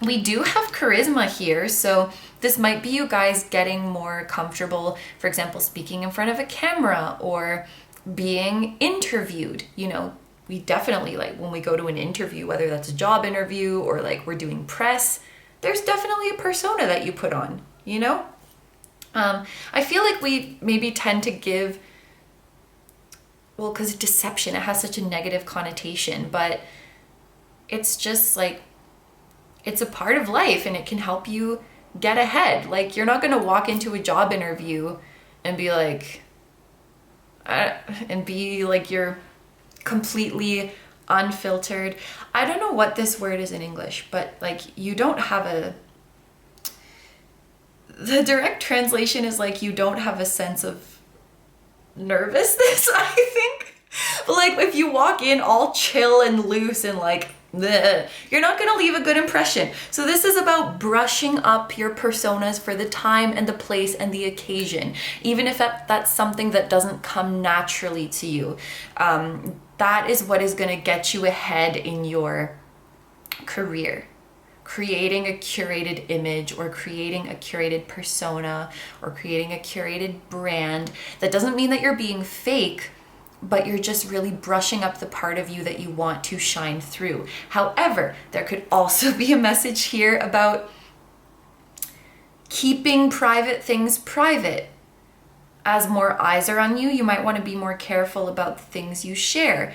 Speaker 1: we do have charisma here, so this might be you guys getting more comfortable, for example, speaking in front of a camera or being interviewed. You know, we definitely, like, when we go to an interview, whether that's a job interview or like we're doing press, there's definitely a persona that you put on, you know? I feel like we maybe tend to give, well, because deception, it has such a negative connotation, but it's just like, it's a part of life and it can help you get ahead. Like, you're not going to walk into a job interview and be like, you're completely unfiltered. I don't know what this word is in English, but like, you don't have the direct translation is like, you don't have a sense of nervousness, I think. But like, if you walk in all chill and loose and like, bleh, you're not going to leave a good impression. So this is about brushing up your personas for the time and the place and the occasion, even if that's something that doesn't come naturally to you. That is what is going to get you ahead in your career. Creating a curated image or creating a curated persona or creating a curated brand. That doesn't mean that you're being fake, but you're just really brushing up the part of you that you want to shine through. However, there could also be a message here about keeping private things private. As more eyes are on you, you might want to be more careful about the things you share.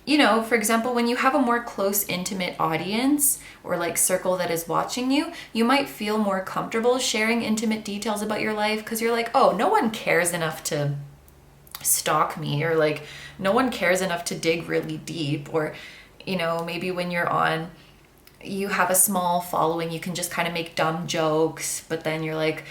Speaker 1: You know, for example, when you have a more close, intimate audience or like circle that is watching you, you might feel more comfortable sharing intimate details about your life because you're like, oh, no one cares enough to stalk me, or like, no one cares enough to dig really deep. Or, you know, maybe when you have a small following, you can just kind of make dumb jokes, but then you're like,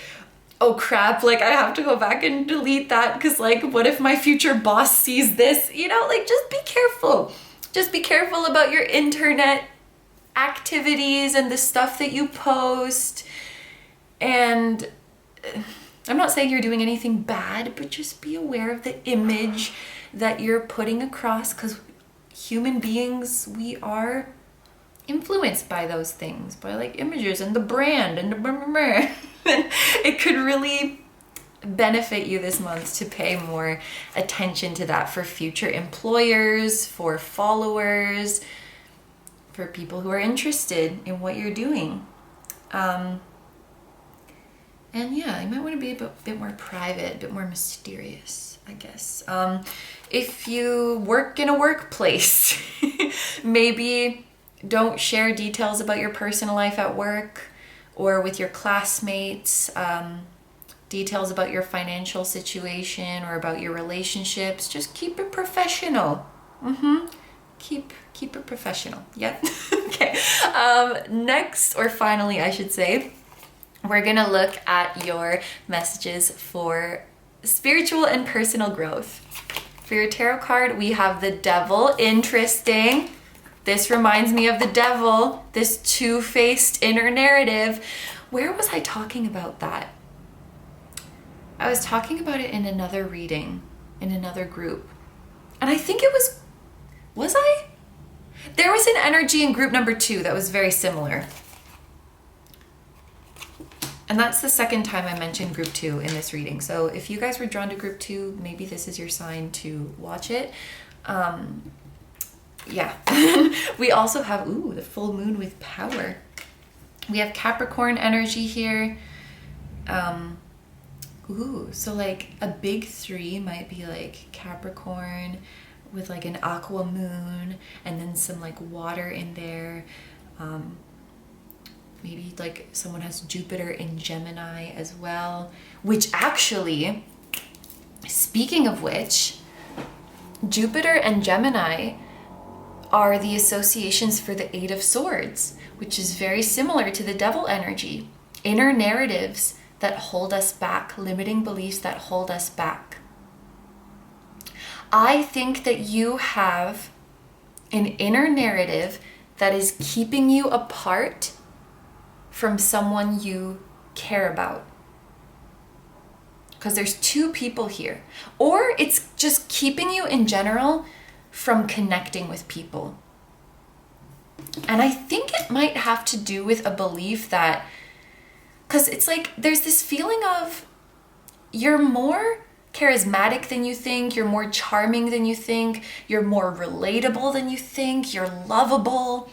Speaker 1: oh crap, like I have to go back and delete that because like, what if my future boss sees this? You know, like, just be careful. Just be careful about your internet activities and the stuff that you post. And I'm not saying you're doing anything bad, but just be aware of the image that you're putting across, because human beings, we are influenced by those things, by like images and the brand and the it could really benefit you this month to pay more attention to that for future employers, for followers, for people who are interested in what you're doing. And yeah, you might want to be a bit more private, a bit more mysterious, I guess. If you work in a workplace, maybe don't share details about your personal life at work or with your classmates, details about your financial situation or about your relationships. Just keep it professional. Keep it professional. Yep. Okay. Next, or finally, I should say, we're gonna look at your messages for spiritual and personal growth. For your tarot card, we have the Devil. Interesting. This reminds me of the devil, this two-faced inner narrative. Where was I talking about that? I was talking about it in another reading, in another group. And I think it was I? There was an energy in group number 2 that was very similar. And that's the second time I mentioned group 2 in this reading. So if you guys were drawn to group 2, maybe this is your sign to watch it. Yeah. We also have, the full moon with power. We have Capricorn energy here. So like a big 3 might be like Capricorn with like an aqua moon and then some like water in there. Maybe like someone has Jupiter in Gemini as well, which actually, speaking of which, Jupiter and Gemini are the associations for the 8 of Swords, which is very similar to the Devil energy. Inner narratives that hold us back, limiting beliefs that hold us back. I think that you have an inner narrative that is keeping you apart from someone you care about. because there's two people here. Or it's just keeping you in general from connecting with people. And I think it might have to do with a belief that, because it's like there's this feeling of you're more charismatic than you think, you're more charming than you think, you're more relatable than you think, you're lovable.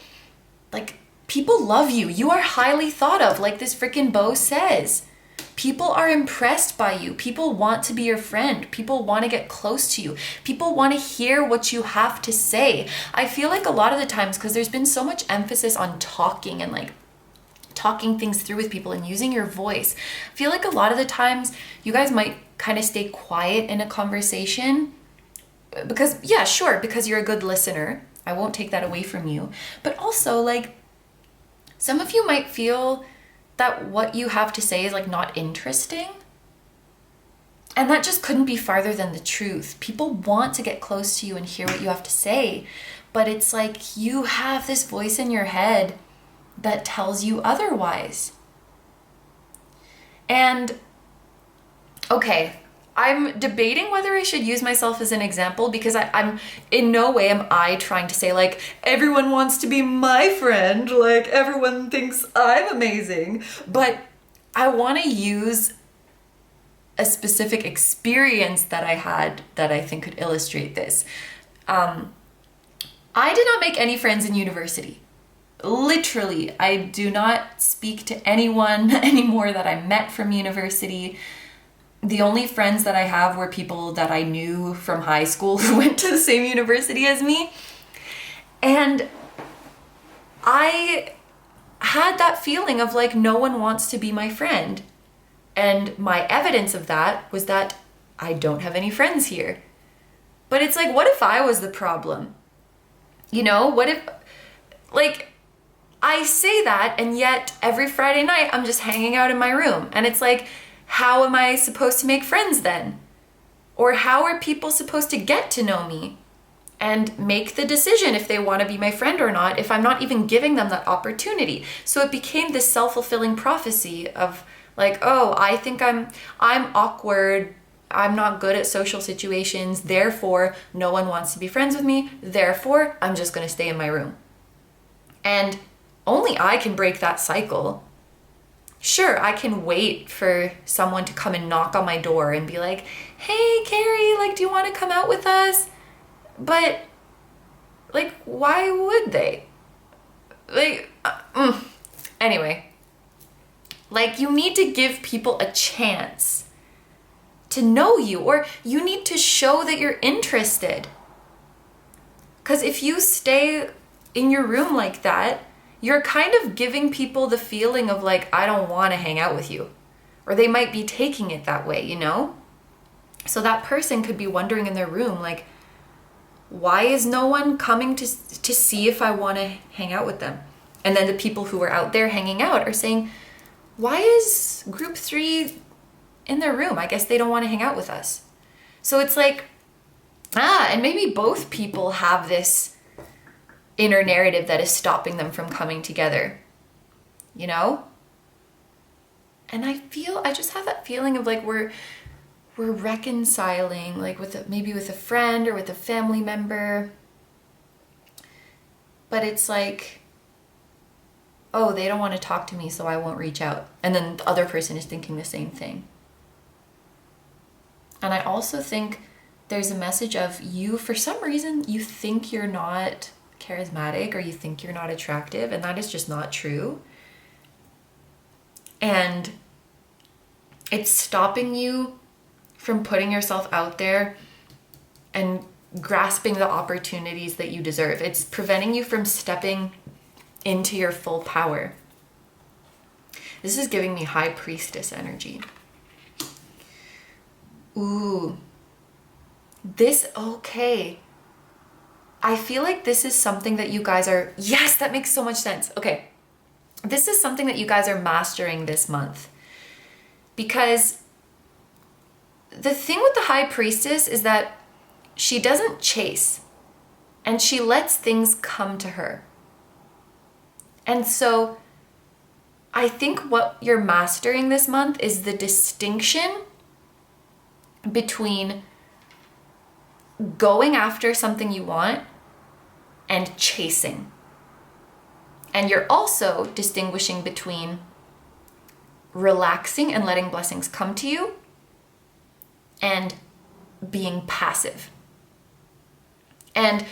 Speaker 1: Like, people love you. You are highly thought of, like this freaking Bo says. People are impressed by you. People want to be your friend. People want to get close to you. People want to hear what you have to say. I feel like a lot of the times, because there's been so much emphasis on talking and like talking things through with people and using your voice, I feel like a lot of the times you guys might kind of stay quiet in a conversation because, yeah, sure, because you're a good listener. I won't take that away from you. But also, like, some of you might feel that what you have to say is like not interesting. And that just couldn't be farther than the truth. People want to get close to you and hear what you have to say, but it's like you have this voice in your head that tells you otherwise. And okay, I'm debating whether I should use myself as an example, because I'm in no way am I trying to say like everyone wants to be my friend, like everyone thinks I'm amazing, but I want to use a specific experience that I had that I think could illustrate this. I did not make any friends in university. Literally, I do not speak to anyone anymore that I met from university. The only friends that I have were people that I knew from high school who went to the same university as me. And I had that feeling of like no one wants to be my friend. And my evidence of that was that I don't have any friends here. But it's like, what if I was the problem? You know, what if, like, I say that and yet every Friday night I'm just hanging out in my room. And it's like, how am I supposed to make friends then? Or how are people supposed to get to know me and make the decision if they want to be my friend or not, if I'm not even giving them that opportunity? So it became this self-fulfilling prophecy of like, oh, I think I'm awkward, I'm not good at social situations, therefore no one wants to be friends with me, therefore I'm just going to stay in my room. And only I can break that cycle. Sure, I can wait for someone to come and knock on my door and be like, hey, Carrie, like, do you want to come out with us? But, like, why would they? Like, anyway, like, you need to give people a chance to know you, or you need to show that you're interested. Because if you stay in your room like that, you're kind of giving people the feeling of like, I don't want to hang out with you. Or they might be taking it that way, you know? So that person could be wondering in their room, like, why is no one coming to see if I want to hang out with them? And then the people who are out there hanging out are saying, why is group 3 in their room? I guess they don't want to hang out with us. So it's like, and maybe both people have this inner narrative that is stopping them from coming together, you know? And I just have that feeling of like we're reconciling, like maybe with a friend or with a family member, but it's like, oh, they don't want to talk to me, so I won't reach out. And then the other person is thinking the same thing. And I also think there's a message of you, for some reason, you think you're not charismatic or you think you're not attractive, and that is just not true. And it's stopping you from putting yourself out there and grasping the opportunities that you deserve. It's preventing you from stepping into your full power. This is giving me High Priestess energy. Ooh. Okay. I feel like this is something that you guys are, yes, that makes so much sense. Okay. This is something that you guys are mastering this month. Because the thing with the High Priestess is that she doesn't chase and she lets things come to her. And so I think what you're mastering this month is the distinction between going after something you want and chasing. And you're also distinguishing between relaxing and letting blessings come to you and being passive. And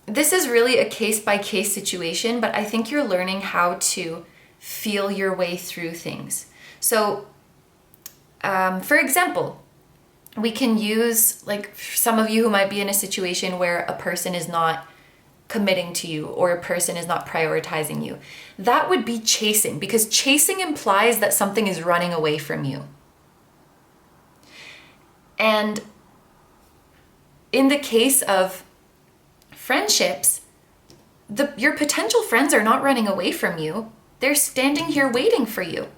Speaker 1: this is really a case-by-case situation, but I think you're learning how to feel your way through things. So, for example, we can use, like, some of you who might be in a situation where a person is not committing to you or a person is not prioritizing you. That would be chasing, because chasing implies that something is running away from you. And in the case of friendships, your potential friends are not running away from you. They're standing here waiting for you.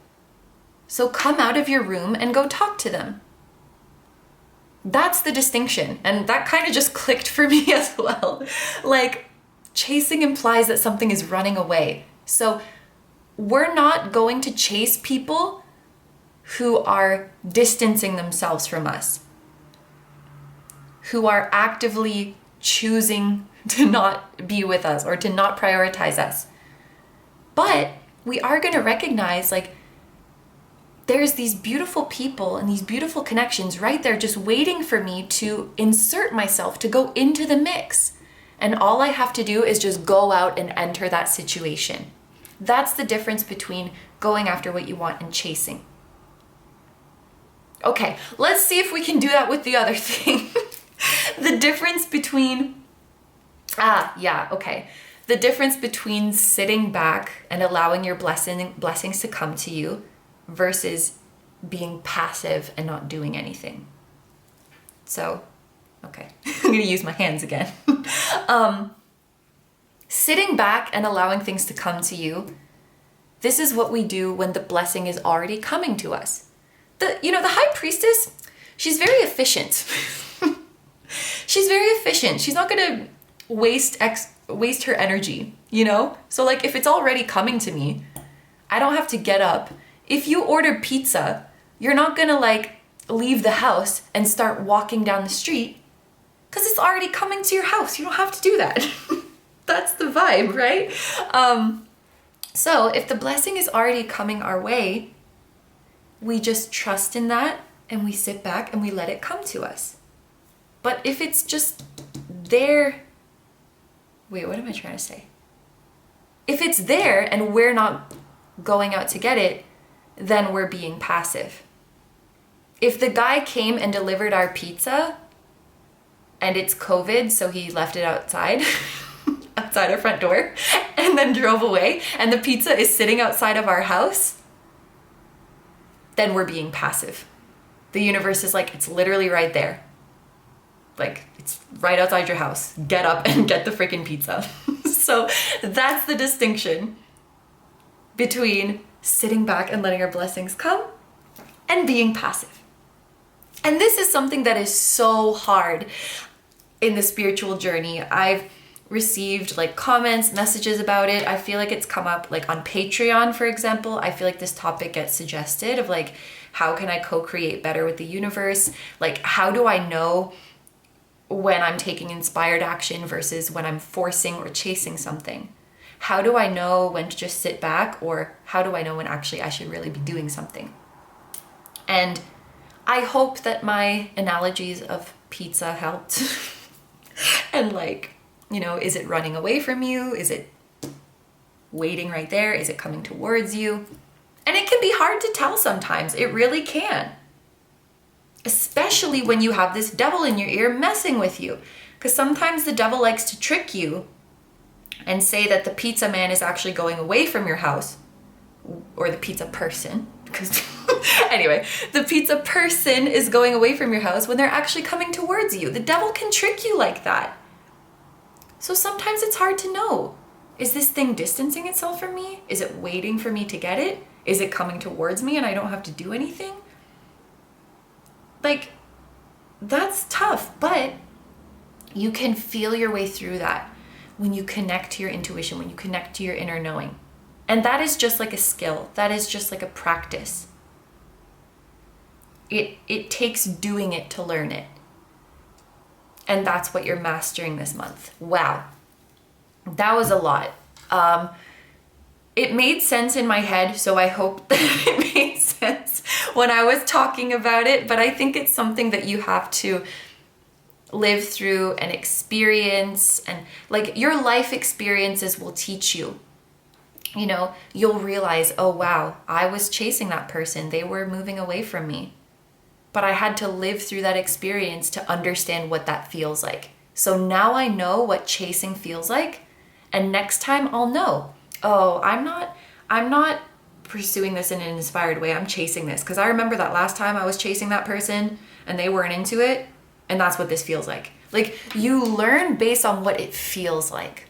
Speaker 1: So come out of your room and go talk to them. That's the distinction. And that kind of just clicked for me as well. Like, chasing implies that something is running away. So we're not going to chase people who are distancing themselves from us, who are actively choosing to not be with us or to not prioritize us. But we are going to recognize, like, there's these beautiful people and these beautiful connections right there just waiting for me to insert myself, to go into the mix. And all I have to do is just go out and enter that situation. That's the difference between going after what you want and chasing. Okay, let's see if we can do that with the other thing. The difference between, the difference between sitting back and allowing your blessings to come to you versus being passive and not doing anything. So, okay, I'm gonna use my hands again. Sitting back and allowing things to come to you, this is what we do when the blessing is already coming to us. The high priestess, she's very efficient. She's very efficient. She's not gonna waste her energy, So, like, if it's already coming to me, I don't have to get up. If you order pizza, you're not gonna, like, leave the house and start walking down the street because it's already coming to your house. You don't have to do that. That's the vibe, right? So if the blessing is already coming our way, we just trust in that and we sit back and we let it come to us. But if it's just there, wait, what am I trying to say? If it's there and we're not going out to get it, then we're being passive. If the guy came and delivered our pizza and it's COVID, so he left it outside, outside our front door, and then drove away, and the pizza is sitting outside of our house, then we're being passive. The universe is like, it's literally right there. Like, it's right outside your house. Get up and get the freaking pizza. So that's the distinction between sitting back and letting our blessings come and being passive. And this is something that is so hard in the spiritual journey. I've received, like, comments, messages about it. I feel like it's come up, like, on Patreon, for example. I feel like this topic gets suggested of, like, how can I co-create better with the universe? Like, how do I know when I'm taking inspired action versus when I'm forcing or chasing something? How do I know when to just sit back, or how do I know when actually I should really be doing something? And I hope that my analogies of pizza helped. And, like, is it running away from you? Is it waiting right there? Is it coming towards you? And it can be hard to tell sometimes. It really can. Especially when you have this devil in your ear messing with you. Because sometimes the devil likes to trick you and say that the pizza man is actually going away from your house, or the pizza person, because anyway, the pizza person is going away from your house when they're actually coming towards you. The devil can trick you like that. So sometimes it's hard to know. Is this thing distancing itself from me? Is it waiting for me to get it? Is it coming towards me and I don't have to do anything? Like, that's tough, but you can feel your way through that when you connect to your intuition, when you connect to your inner knowing. And that is just like a skill. That is just like a practice. it takes doing it to learn it. And that's what you're mastering this month. Wow. That was a lot. It made sense in my head, so I hope that it made sense when I was talking about it, but I think it's something that you have to live through and experience, and like your life experiences will teach you. You know, you'll realize, oh wow, I was chasing that person. They were moving away from me. But I had to live through that experience to understand what that feels like. So now I know what chasing feels like, and next time I'll know. Oh, I'm not pursuing this in an inspired way. I'm chasing this because I remember that last time I was chasing that person and they weren't into it, and that's what this feels like. Like, you learn based on what it feels like.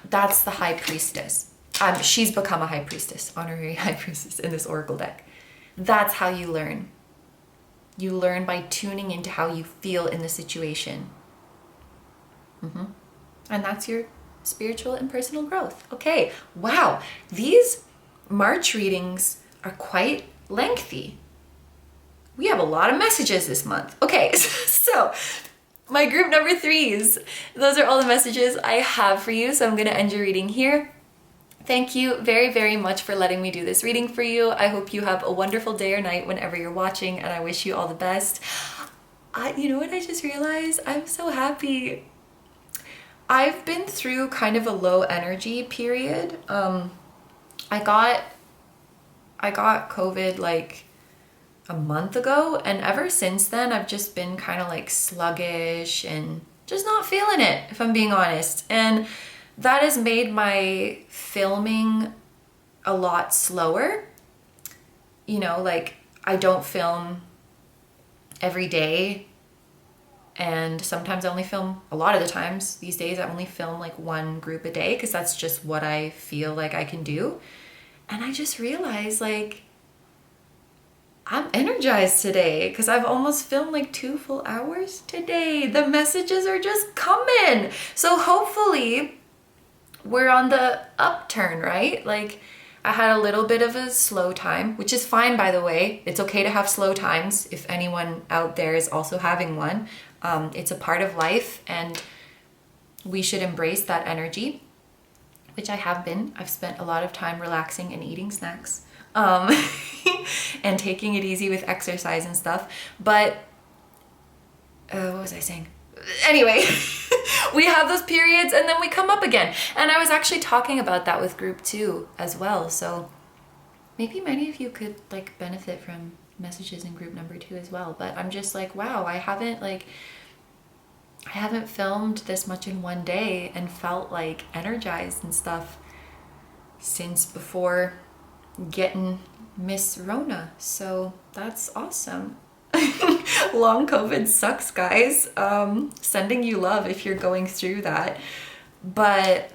Speaker 1: That's the High Priestess. She's become a High Priestess, honorary High Priestess in this Oracle deck. That's how you learn. You learn by tuning into how you feel in the situation. And that's your spiritual and personal growth. Okay, wow. These March readings are quite lengthy. We have a lot of messages this month. Okay, so my group number 3s, those are all the messages I have for you. So I'm going to end your reading here. Thank you very, very much for letting me do this reading for you. I hope you have a wonderful day or night whenever you're watching, and I wish you all the best. You know what I just realized? I'm so happy. I've been through kind of a low energy period. I got COVID like a month ago, and ever since then I've just been kind of like sluggish and just not feeling it, if I'm being honest. And that has made my filming a lot slower. You know, like I don't film every day, and sometimes I only film, a lot of the times these days I only film like one group a day because that's just what I feel like I can do. And I just realized like I'm energized today because I've almost filmed like 2 full hours today. The messages are just coming. So hopefully we're on the upturn, right? Like I had a little bit of a slow time, which is fine, by the way. It's okay to have slow times if anyone out there is also having one. It's a part of life, and we should embrace that energy, which I have been. I've spent a lot of time relaxing and eating snacks and taking it easy with exercise and stuff. But what was I saying? Anyway, we have those periods and then we come up again. And I was actually talking about that with group 2 as well. So maybe many of you could like benefit from messages in group number 2 as well. But I'm just like, wow, I haven't filmed this much in one day and felt like energized and stuff since before getting Miss Rona. So that's awesome. Long COVID sucks, guys. Sending you love if you're going through that. But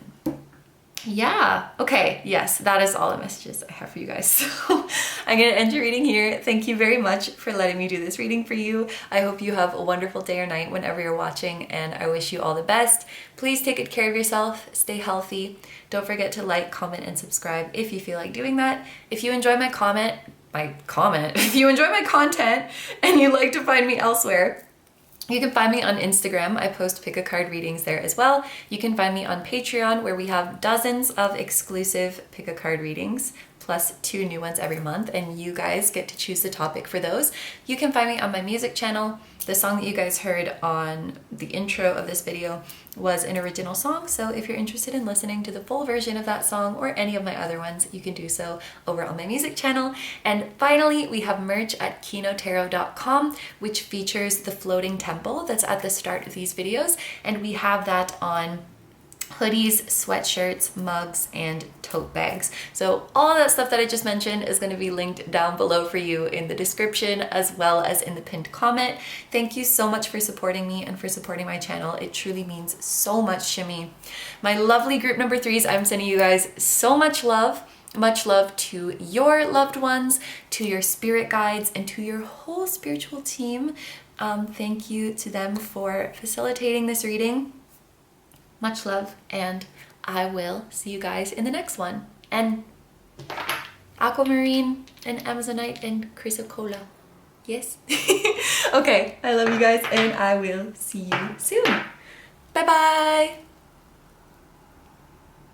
Speaker 1: yeah, okay, yes, that is all the messages I have for you guys. So I'm gonna end your reading here. Thank you very much for letting me do this reading for you. I hope you have a wonderful day or night whenever you're watching, and I wish you all the best. Please take good care of yourself, stay healthy. Don't forget to like, comment, and subscribe if you feel like doing that. If you enjoy my if you enjoy my content and you'd like to find me elsewhere, you can find me on Instagram. I post pick a card readings there as well. You can find me on Patreon, where we have dozens of exclusive pick a card readings, plus 2 new ones every month, and you guys get to choose the topic for those. You can find me on my music channel. The song that you guys heard on the intro of this video was an original song, so if you're interested in listening to the full version of that song or any of my other ones, you can do so over on my music channel. And finally, we have merch at kinotarot.com, which features the floating temple that's at the start of these videos, and we have that on hoodies, sweatshirts, mugs, and tote bags. So all of that stuff that I just mentioned is going to be linked down below for you in the description as well as in the pinned comment. Thank you so much for supporting me and for supporting my channel. It truly means so much to me. My lovely group number 3s, I'm sending you guys so much love. Much love to your loved ones, to your spirit guides, and to your whole spiritual team. Thank you to them for facilitating this reading. Much love, and I will see you guys in the next one. And Aquamarine, and Amazonite, and Chrysocolla. Yes? Okay, I love you guys, and I will see you soon. Bye bye!